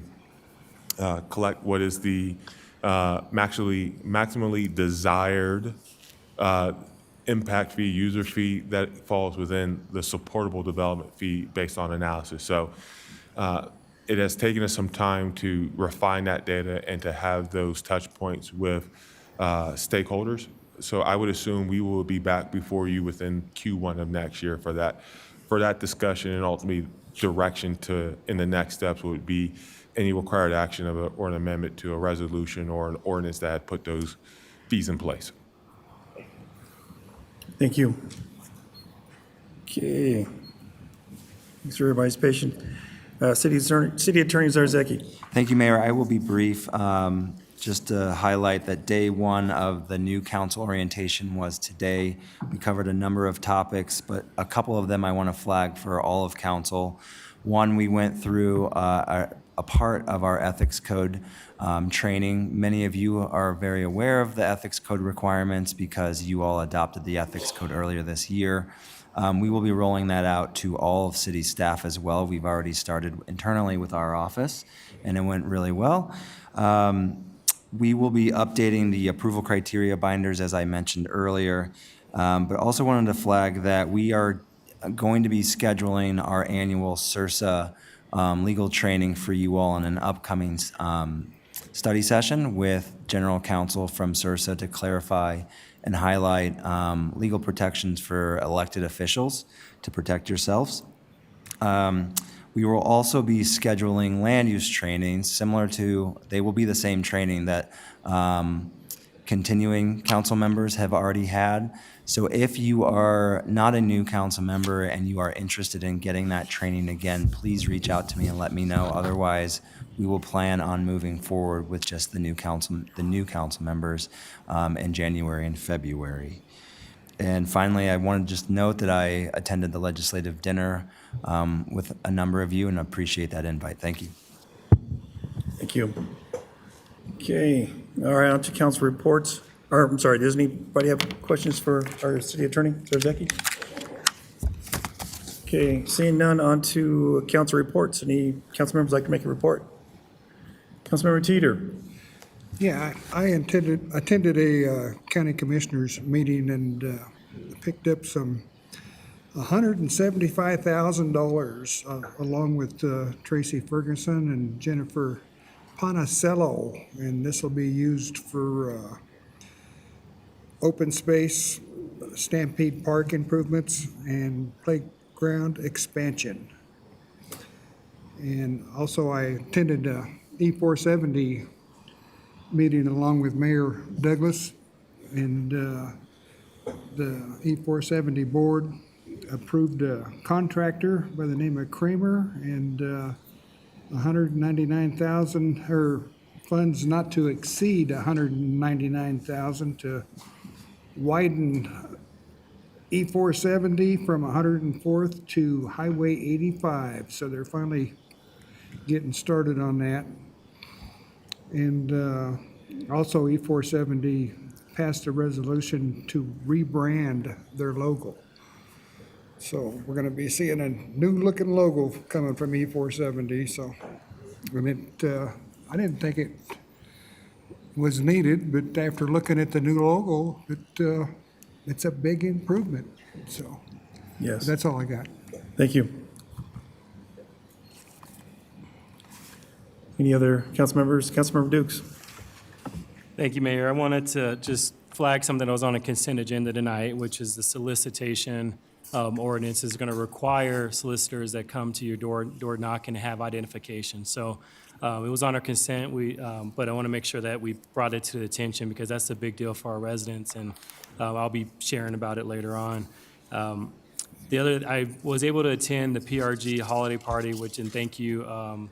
collect what is the maximally desired impact fee, user fee that falls within the supportable development fee based on analysis. So it has taken us some time to refine that data and to have those touch points with stakeholders. So I would assume we will be back before you within Q1 of next year for that discussion, and ultimately direction to in the next steps would be any required action of or an amendment to a resolution or an ordinance that had put those fees in place. Thank you. Okay. Thanks for everybody's patience. City Attorney Zarzaki. Thank you, Mayor. I will be brief. Just to highlight that day one of the new council orientation was today. We covered a number of topics, but a couple of them I want to flag for all of council. One, we went through a part of our ethics code training. Many of you are very aware of the ethics code requirements because you all adopted the ethics code earlier this year. We will be rolling that out to all of city staff as well. We've already started internally with our office, and it went really well. We will be updating the approval criteria binders, as I mentioned earlier, but also wanted to flag that we are going to be scheduling our annual CIRSA legal training for you all in an upcoming study session with general counsel from CIRSA to clarify and highlight legal protections for elected officials to protect yourselves. We will also be scheduling land use trainings similar to, they will be the same training that continuing council members have already had. So if you are not a new council member and you are interested in getting that training again, please reach out to me and let me know. Otherwise, we will plan on moving forward with just the new council members in January and February. And finally, I want to just note that I attended the legislative dinner with a number of you and appreciate that invite. Thank you. Thank you. Okay, all right, on to council reports. Or, I'm sorry, does anybody have questions for our city attorney, Zarzaki? Okay, seeing none, on to council reports. Any council members like to make a report? Councilmember Teeter. Yeah, I attended a county commissioners meeting and picked up some $175,000 along with Tracy Ferguson and Jennifer Ponicello, and this will be used for open space, Stampede Park improvements, and playground expansion. And also I attended a E470 meeting along with Mayor Douglas, and the E470 board approved a contractor by the name of Kramer, and $199,000, or funds not to exceed $199,000 to widen E470 from 104th to Highway 85. So they're finally getting started on that. And also E470 passed a resolution to rebrand their logo. So we're going to be seeing a new looking logo coming from E470. So, and I didn't think it was needed, but after looking at the new logo, it's a big improvement. So yes, that's all I got. Thank you. Any other council members? Councilmember Dukes. Thank you, Mayor. I wanted to just flag something that was on a consent agenda tonight, which is the solicitation ordinance is going to require solicitors that come to your door knocking to have identification. So it was on our consent, but I want to make sure that we brought it to the attention because that's a big deal for our residents, and I'll be sharing about it later on. I was able to attend the PRG holiday party, and thank you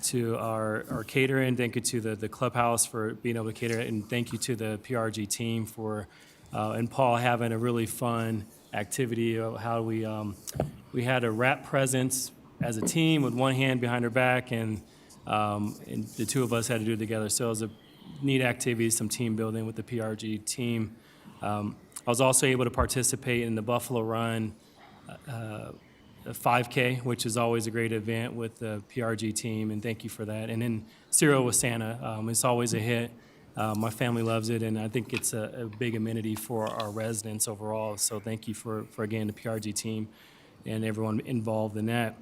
to our catering, thank you to the clubhouse for being able to cater it, and thank you to the PRG team for, and Paul having a really fun activity of how we had a rap presence as a team with one hand behind our back, and the two of us had to do it together. So it was a neat activities, some team building with the PRG team. I was also able to participate in the Buffalo Run 5K, which is always a great event with the PRG team, and thank you for that. And then Cereal with Santa, it's always a hit. My family loves it, and I think it's a big amenity for our residents overall. So thank you for again, the PRG team and everyone involved in that.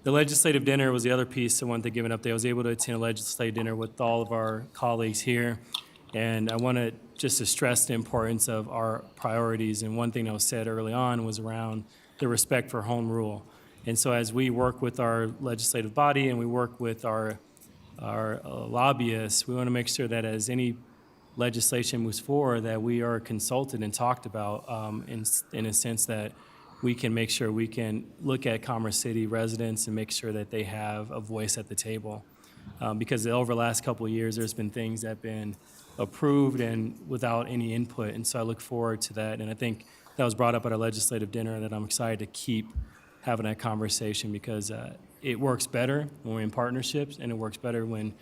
The legislative dinner was the other piece I wanted to give an update. I was able to attend a legislative dinner with all of our colleagues here, and I wanted just to stress the importance of our priorities. And one thing that was said early on was around the respect for home rule. And so as we work with our legislative body and we work with our lobbyists, we want to make sure that as any legislation moves forward, that we are consulted and talked about in a sense that we can make sure we can look at Commerce City residents and make sure that they have a voice at the table. Because over the last couple of years, there's been things that have been approved and without any input. And so I look forward to that. And I think that was brought up at our legislative dinner that I'm excited to keep having that conversation because it works better when we're in partnerships, and it works better when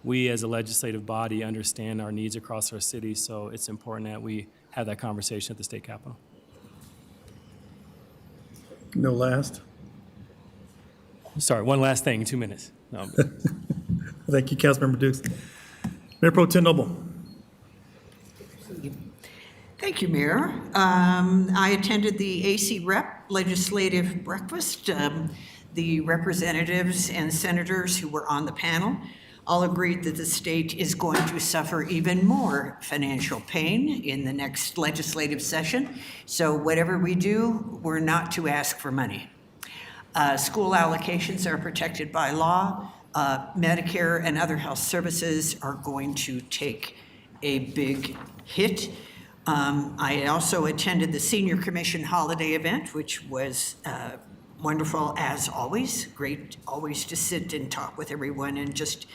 we as a legislative body understand our needs across our city. So it's important that we have that conversation at the state capitol. No last. Sorry, one last thing, 2 minutes. No. Thank you, Councilmember Dukes. Mayor Pro Tem Noble. Thank you, Mayor. I attended the AC Rep Legislative Breakfast. The representatives and senators who were on the panel all agreed that the state is going to suffer even more financial pain in the next legislative session. So whatever we do, we're not to ask for money. School allocations are protected by law. Medicare and other health services are going to take a big hit. I also attended the Senior Commission holiday event, which was wonderful as always. Great always to sit and talk with everyone and just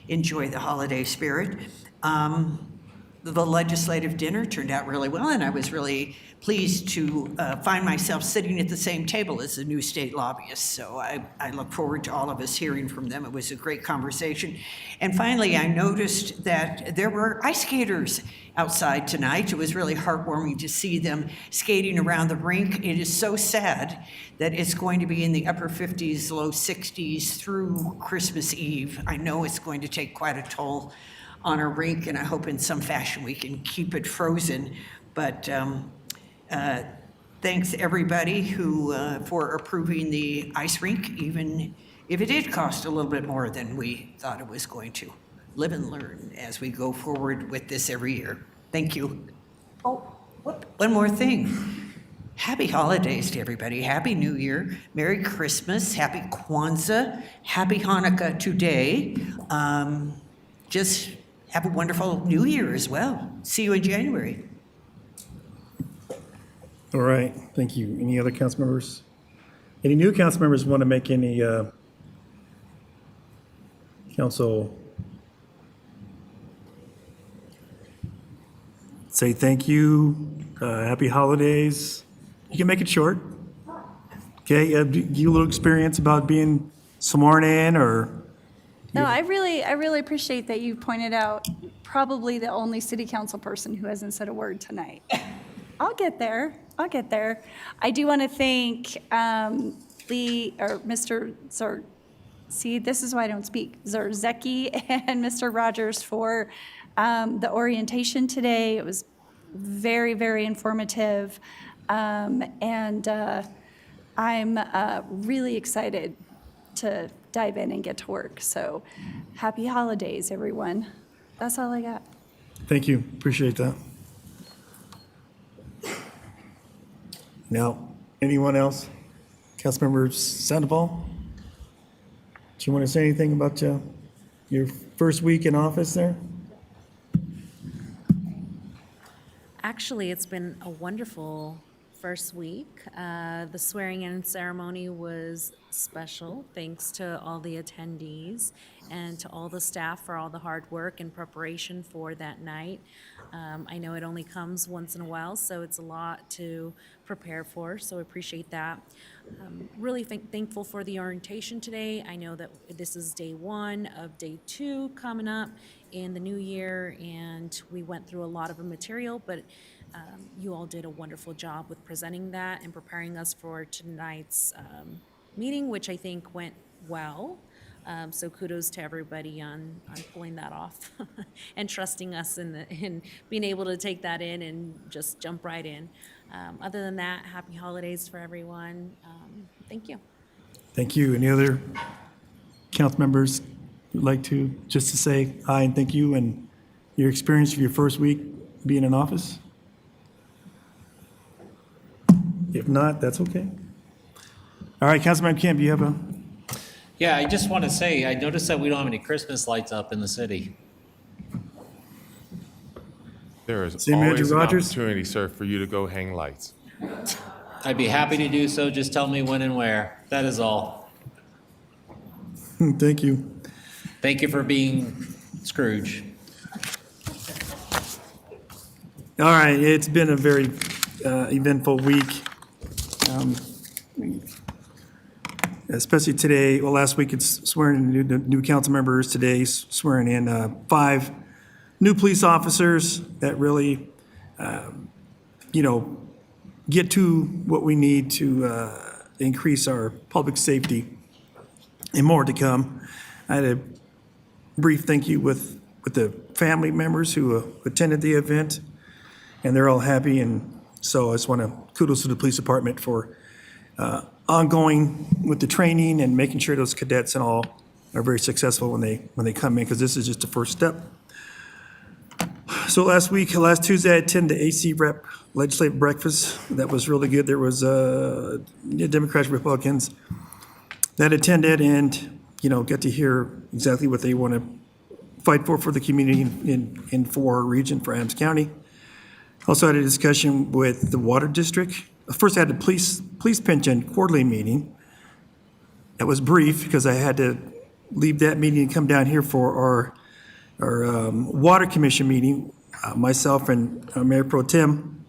enjoy the holiday spirit. The legislative dinner turned out really well, and I was really pleased to find myself sitting at the same table as the new state lobbyists. So I look forward to all of us hearing from them. It was a great conversation. And finally, I noticed that there were ice skaters outside tonight. It was really heartwarming to see them skating around the rink. It is so sad that it's going to be in the upper 50s, low 60s through Christmas Eve. I know it's going to take quite a toll on our rink, and I hope in some fashion we can keep it frozen. But thanks everybody who for approving the ice rink, even if it did cost a little bit more than we thought it was going to. Live and learn as we go forward with this every year. Thank you. Oh, one more thing. Happy holidays to everybody. Happy New Year. Merry Christmas. Happy Kwanzaa. Happy Hanukkah today. Just have a wonderful New Year as well. See you in January. All right, thank you. Any other council members? Any new council members want to make any council? Say thank you, happy holidays. You can make it short. Okay, you a little experience about being sworn in or? No, I really appreciate that you pointed out probably the only city council person who hasn't said a word tonight. I'll get there. I do want to thank Mr. See, this is why I don't speak. Zarzecki and Mr. Rogers for the orientation today. It was very, very informative. And I'm really excited to dive in and get to work. So happy holidays, everyone. That's all I got. Thank you, appreciate that. Now, anyone else? Councilmember Sandoval? Do you want to say anything about your first week in office there? Actually, it's been a wonderful first week. The swearing-in ceremony was special, thanks to all the attendees and to all the staff for all the hard work and preparation for that night. I know it only comes once in a while, so it's a lot to prepare for, so I appreciate that. Really thankful for the orientation today. I know that this is day one of day two coming up in the new year, and we went through a lot of the material, but you all did a wonderful job with presenting that and preparing us for tonight's meeting, which I think went well. So kudos to everybody on pulling that off and trusting us in being able to take that in and just jump right in. Other than that, happy holidays for everyone. Thank you. Thank you. Any other council members who'd like to, just to say hi and thank you and your experience of your first week being in office? If not, that's okay. All right, Councilman Kemp, you have a, Yeah, I just want to say, I noticed that we don't have any Christmas lights up in the city. There is City Manager always an Rogers? opportunity, sir, for you to go hang lights. I'd be happy to do so, just tell me when and where. That is all. thank you. Thank you for being Scrooge. All right, it's been a very eventful week. Especially today, well, last week it's swearing in new council members, today swearing in 5 new police officers that really, get to what we need to increase our public safety and more to come. I had a brief thank you with the family members who attended the event, and they're all happy, and so I just want to kudos to the police department for ongoing with the training and making sure those cadets and all are very successful when they come in, because this is just the first step. So last Tuesday, I attended the AC Rep Legislative Breakfast. That was really good. There was Democrats, Republicans that attended and, get to hear exactly what they want to fight for the community in for our region, for Adams County. Also had a discussion with the Water District. First, I had the police pension quarterly meeting. That was brief because I had to leave that meeting and come down here for our Water Commission meeting, myself and Mayor Pro Tem.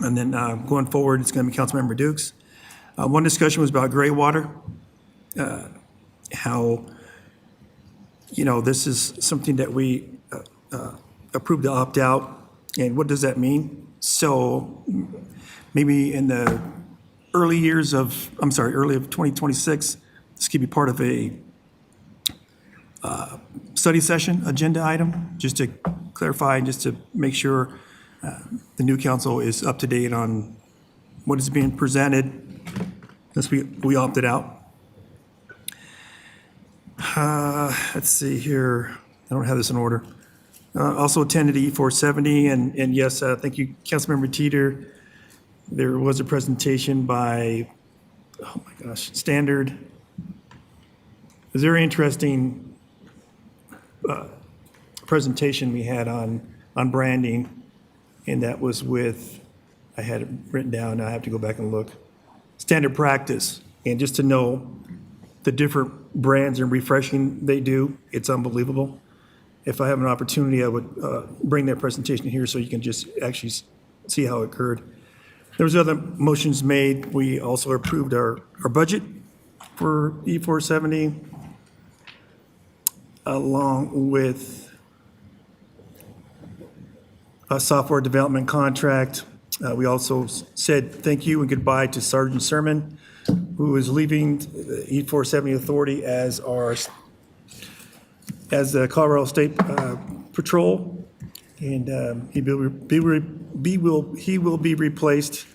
And then going forward, it's going to be Councilmember Dukes. One discussion was about gray water, how, this is something that we approved to opt out. And what does that mean? So maybe in the early of 2026, this could be part of a study session agenda item, just to clarify and just to make sure the new council is up to date on what is being presented, since we opted out. Let's see here. I don't have this in order. Also attended E470, and yes, thank you, Councilmember Teeter. There was a presentation by, Standard. It was a very interesting presentation we had on branding, and that was with, I had it written down, I have to go back and look, standard practice. And just to know the different brands and refreshing they do, it's unbelievable. If I have an opportunity, I would bring that presentation here so you can just actually see how it occurred. There was other motions made. We also approved our budget for E470, along with a software development contract. We also said thank you and goodbye to Sergeant Sermon, who is leaving the E470 Authority as the Colorado State Patrol, and he will be replaced.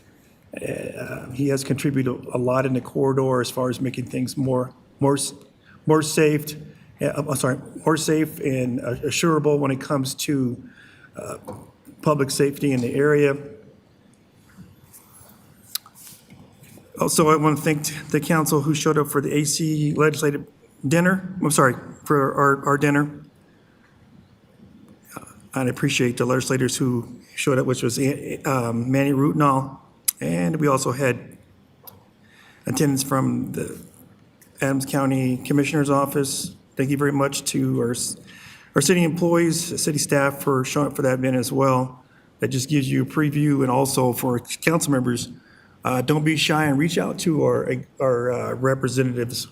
He has contributed a lot in the corridor as far as making things more safe. More safe and assurable when it comes to public safety in the area. Also, I want to thank the council who showed up for the AC legislative dinner. For our dinner. I appreciate the legislators who showed up, which was Manny Rutenall, And we also had attendance from the Adams County Commissioner's Office. Thank you very much to our city employees, city staff for showing up for that event as well. That just gives you a preview, and also for council members, don't be shy and reach out to our representatives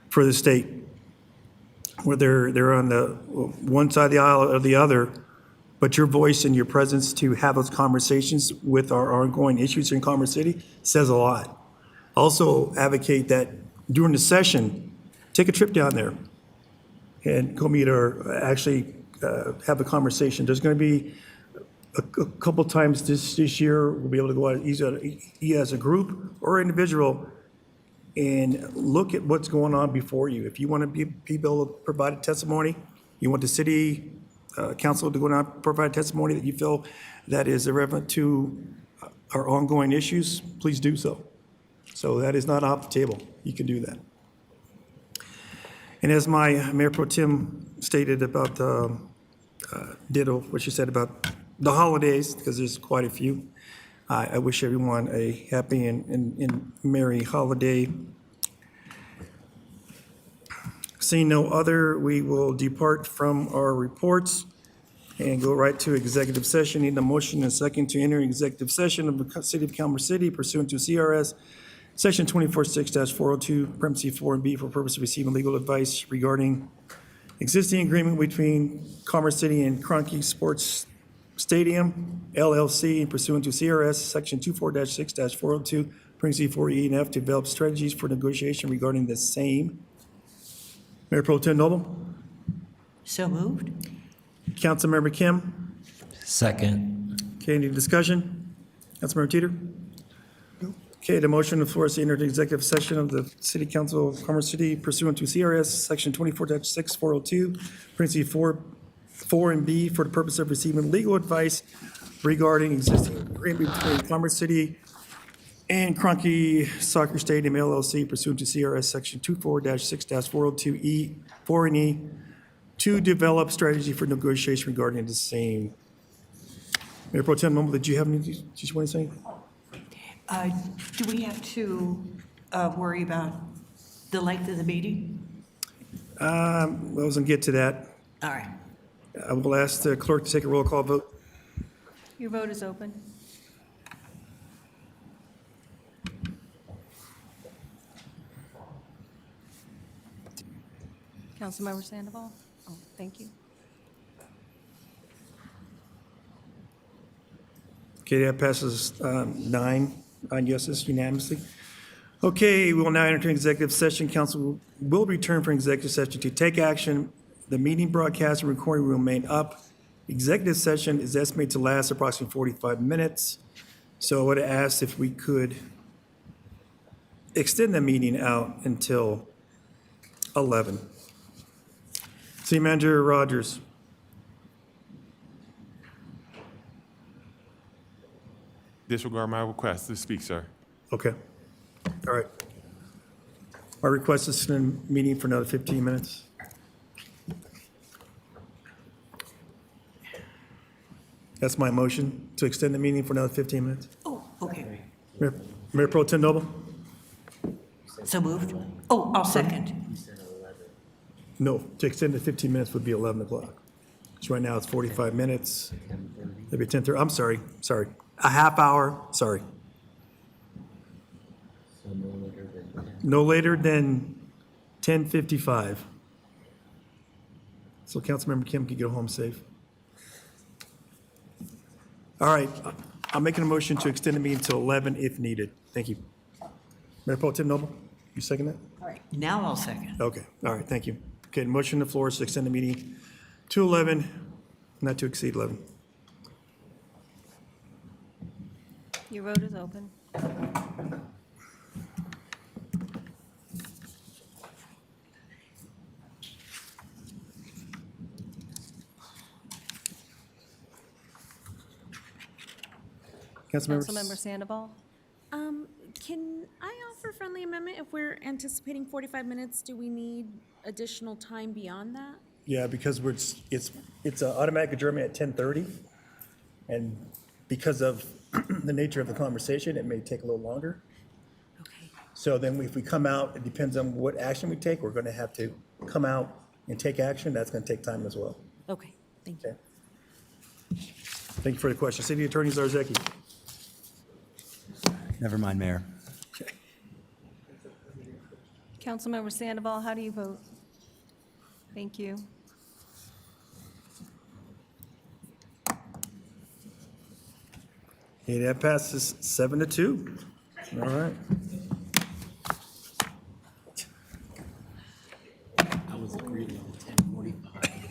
for the state, whether they're on the one side of the aisle or the other, but your voice and your presence to have those conversations with our ongoing issues in Commerce City says a lot. Also advocate that during the session, take a trip down there and go meet or actually have a conversation. There's going to be a couple times this year, we'll be able to go out either as a group or individual and look at what's going on before you. If you want to be able to provide a testimony, you want the city council to go out and provide testimony that you feel that is irrelevant to our ongoing issues, please do so. So that is not off the table. You can do that. And as my Mayor Pro Tem stated about ditto, what she said about the holidays, because there's quite a few, I wish everyone a happy and merry holiday. Seeing no other, we will depart from our reports and go right to executive session. Need a motion and a second to enter executive session of the City of Commerce City pursuant to CRS Section 24-6-402, parentheses 4 and B, for purpose of receiving legal advice regarding existing agreement between Commerce City and Kroenke Sports Stadium, LLC, pursuant to CRS Section 24-6-402, parentheses 4E and F, to develop strategies for negotiation regarding the same. Mayor Pro Tem Noble? So moved. Councilmember Kim? Second. Okay, any discussion? Councilmember Teeter? Okay, the motion on the floor is to enter the executive session of the City Council of Commerce City pursuant to CRS Section 24-6-402, parentheses 4 and B, for the purpose of receiving legal advice regarding existing agreement between Commerce City and Kroenke Soccer Stadium LLC pursuant to CRS Section 24-6-402E, 4 and E, to develop strategy for negotiation regarding the same. Mayor Pro Tem Noble, did you have any, did you want to say? Do we have to worry about the length of the meeting? I was going to get to that. All right. I will ask the clerk to take a roll call vote. Your vote is open. Councilmember Sandoval? Oh, thank you. Okay, that passes 9 yeses unanimously. Okay, we will now enter executive session. Council will return from executive session to take action. The meeting broadcast and recording will remain up. Executive session is estimated to last approximately 45 minutes. So I would ask if we could extend the meeting out until 11. City Manager Rogers. Disregard my request to speak, sir. Okay. All right. My request is to extend the meeting for another 15 minutes. That's my motion, to extend the meeting for another 15 minutes. Oh, okay. Mayor Pro Tem Noble? So moved. Oh, I'll second. No, to extend the 15 minutes would be 11 o'clock. So right now it's 45 minutes. Maybe 10:30. I'm sorry. A half hour, sorry. No later than 10:55. So Councilmember Kim can get home safe. All right, I'm making a motion to extend the meeting to 11 if needed. Thank you. Mayor Pro Tem Noble, you second that? All right. Now I'll second. Okay, all right, thank you. Okay, the motion on the floor is to extend the meeting to 11, not to exceed 11. Your vote is open. Councilmember Sandoval? Can I offer friendly amendment? If we're anticipating 45 minutes, do we need additional time beyond that? Yeah, because it's an automatic adjournment at 10:30, and because of the nature of the conversation, it may take a little longer. Okay. So then if we come out, it depends on what action we take. We're going to have to come out and take action. That's going to take time as well. Okay, thank you. Okay. Thank you for the question. City Attorney Zarzaki. Never mind, Mayor. Councilmember Sandoval, how do you vote? Thank you. Okay, that passes 7-2. All right. I was agreeing on 10:45.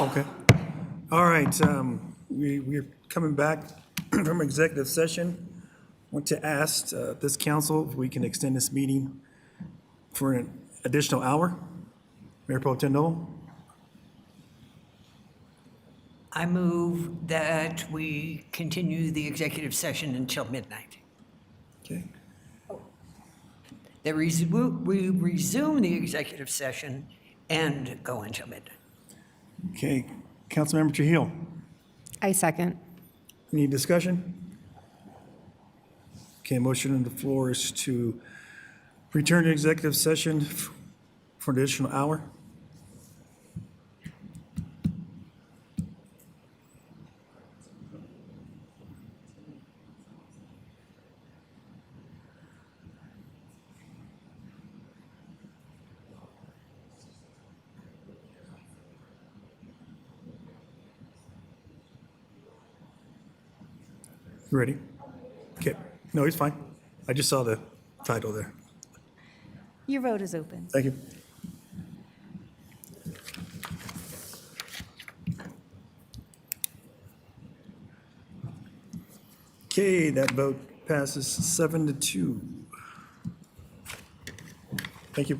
Okay. All right, we're coming back from executive session. Want to ask this council if we can extend this meeting for an additional hour. Mayor Pro Tem Noel? I move that we continue the executive session until midnight. Okay. That we resume the executive session and go until midnight. Okay, Councilmember Trujillo, I second. any discussion? Okay, motion on the floor is to return to executive session for an additional hour. You ready? Okay, no, he's fine. I just saw the title there. Your vote is open. Thank you. Okay, that vote passes 7-2. Thank you.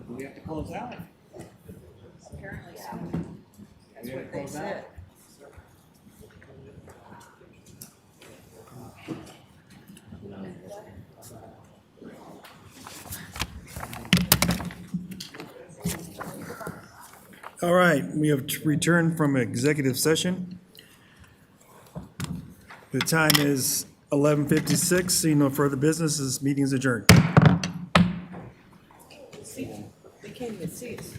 We have to close out. Apparently so. That's what they said. All right, we have returned from executive session. The time is 11:56. Seeing no further business, this meeting is adjourned. They can't even see us.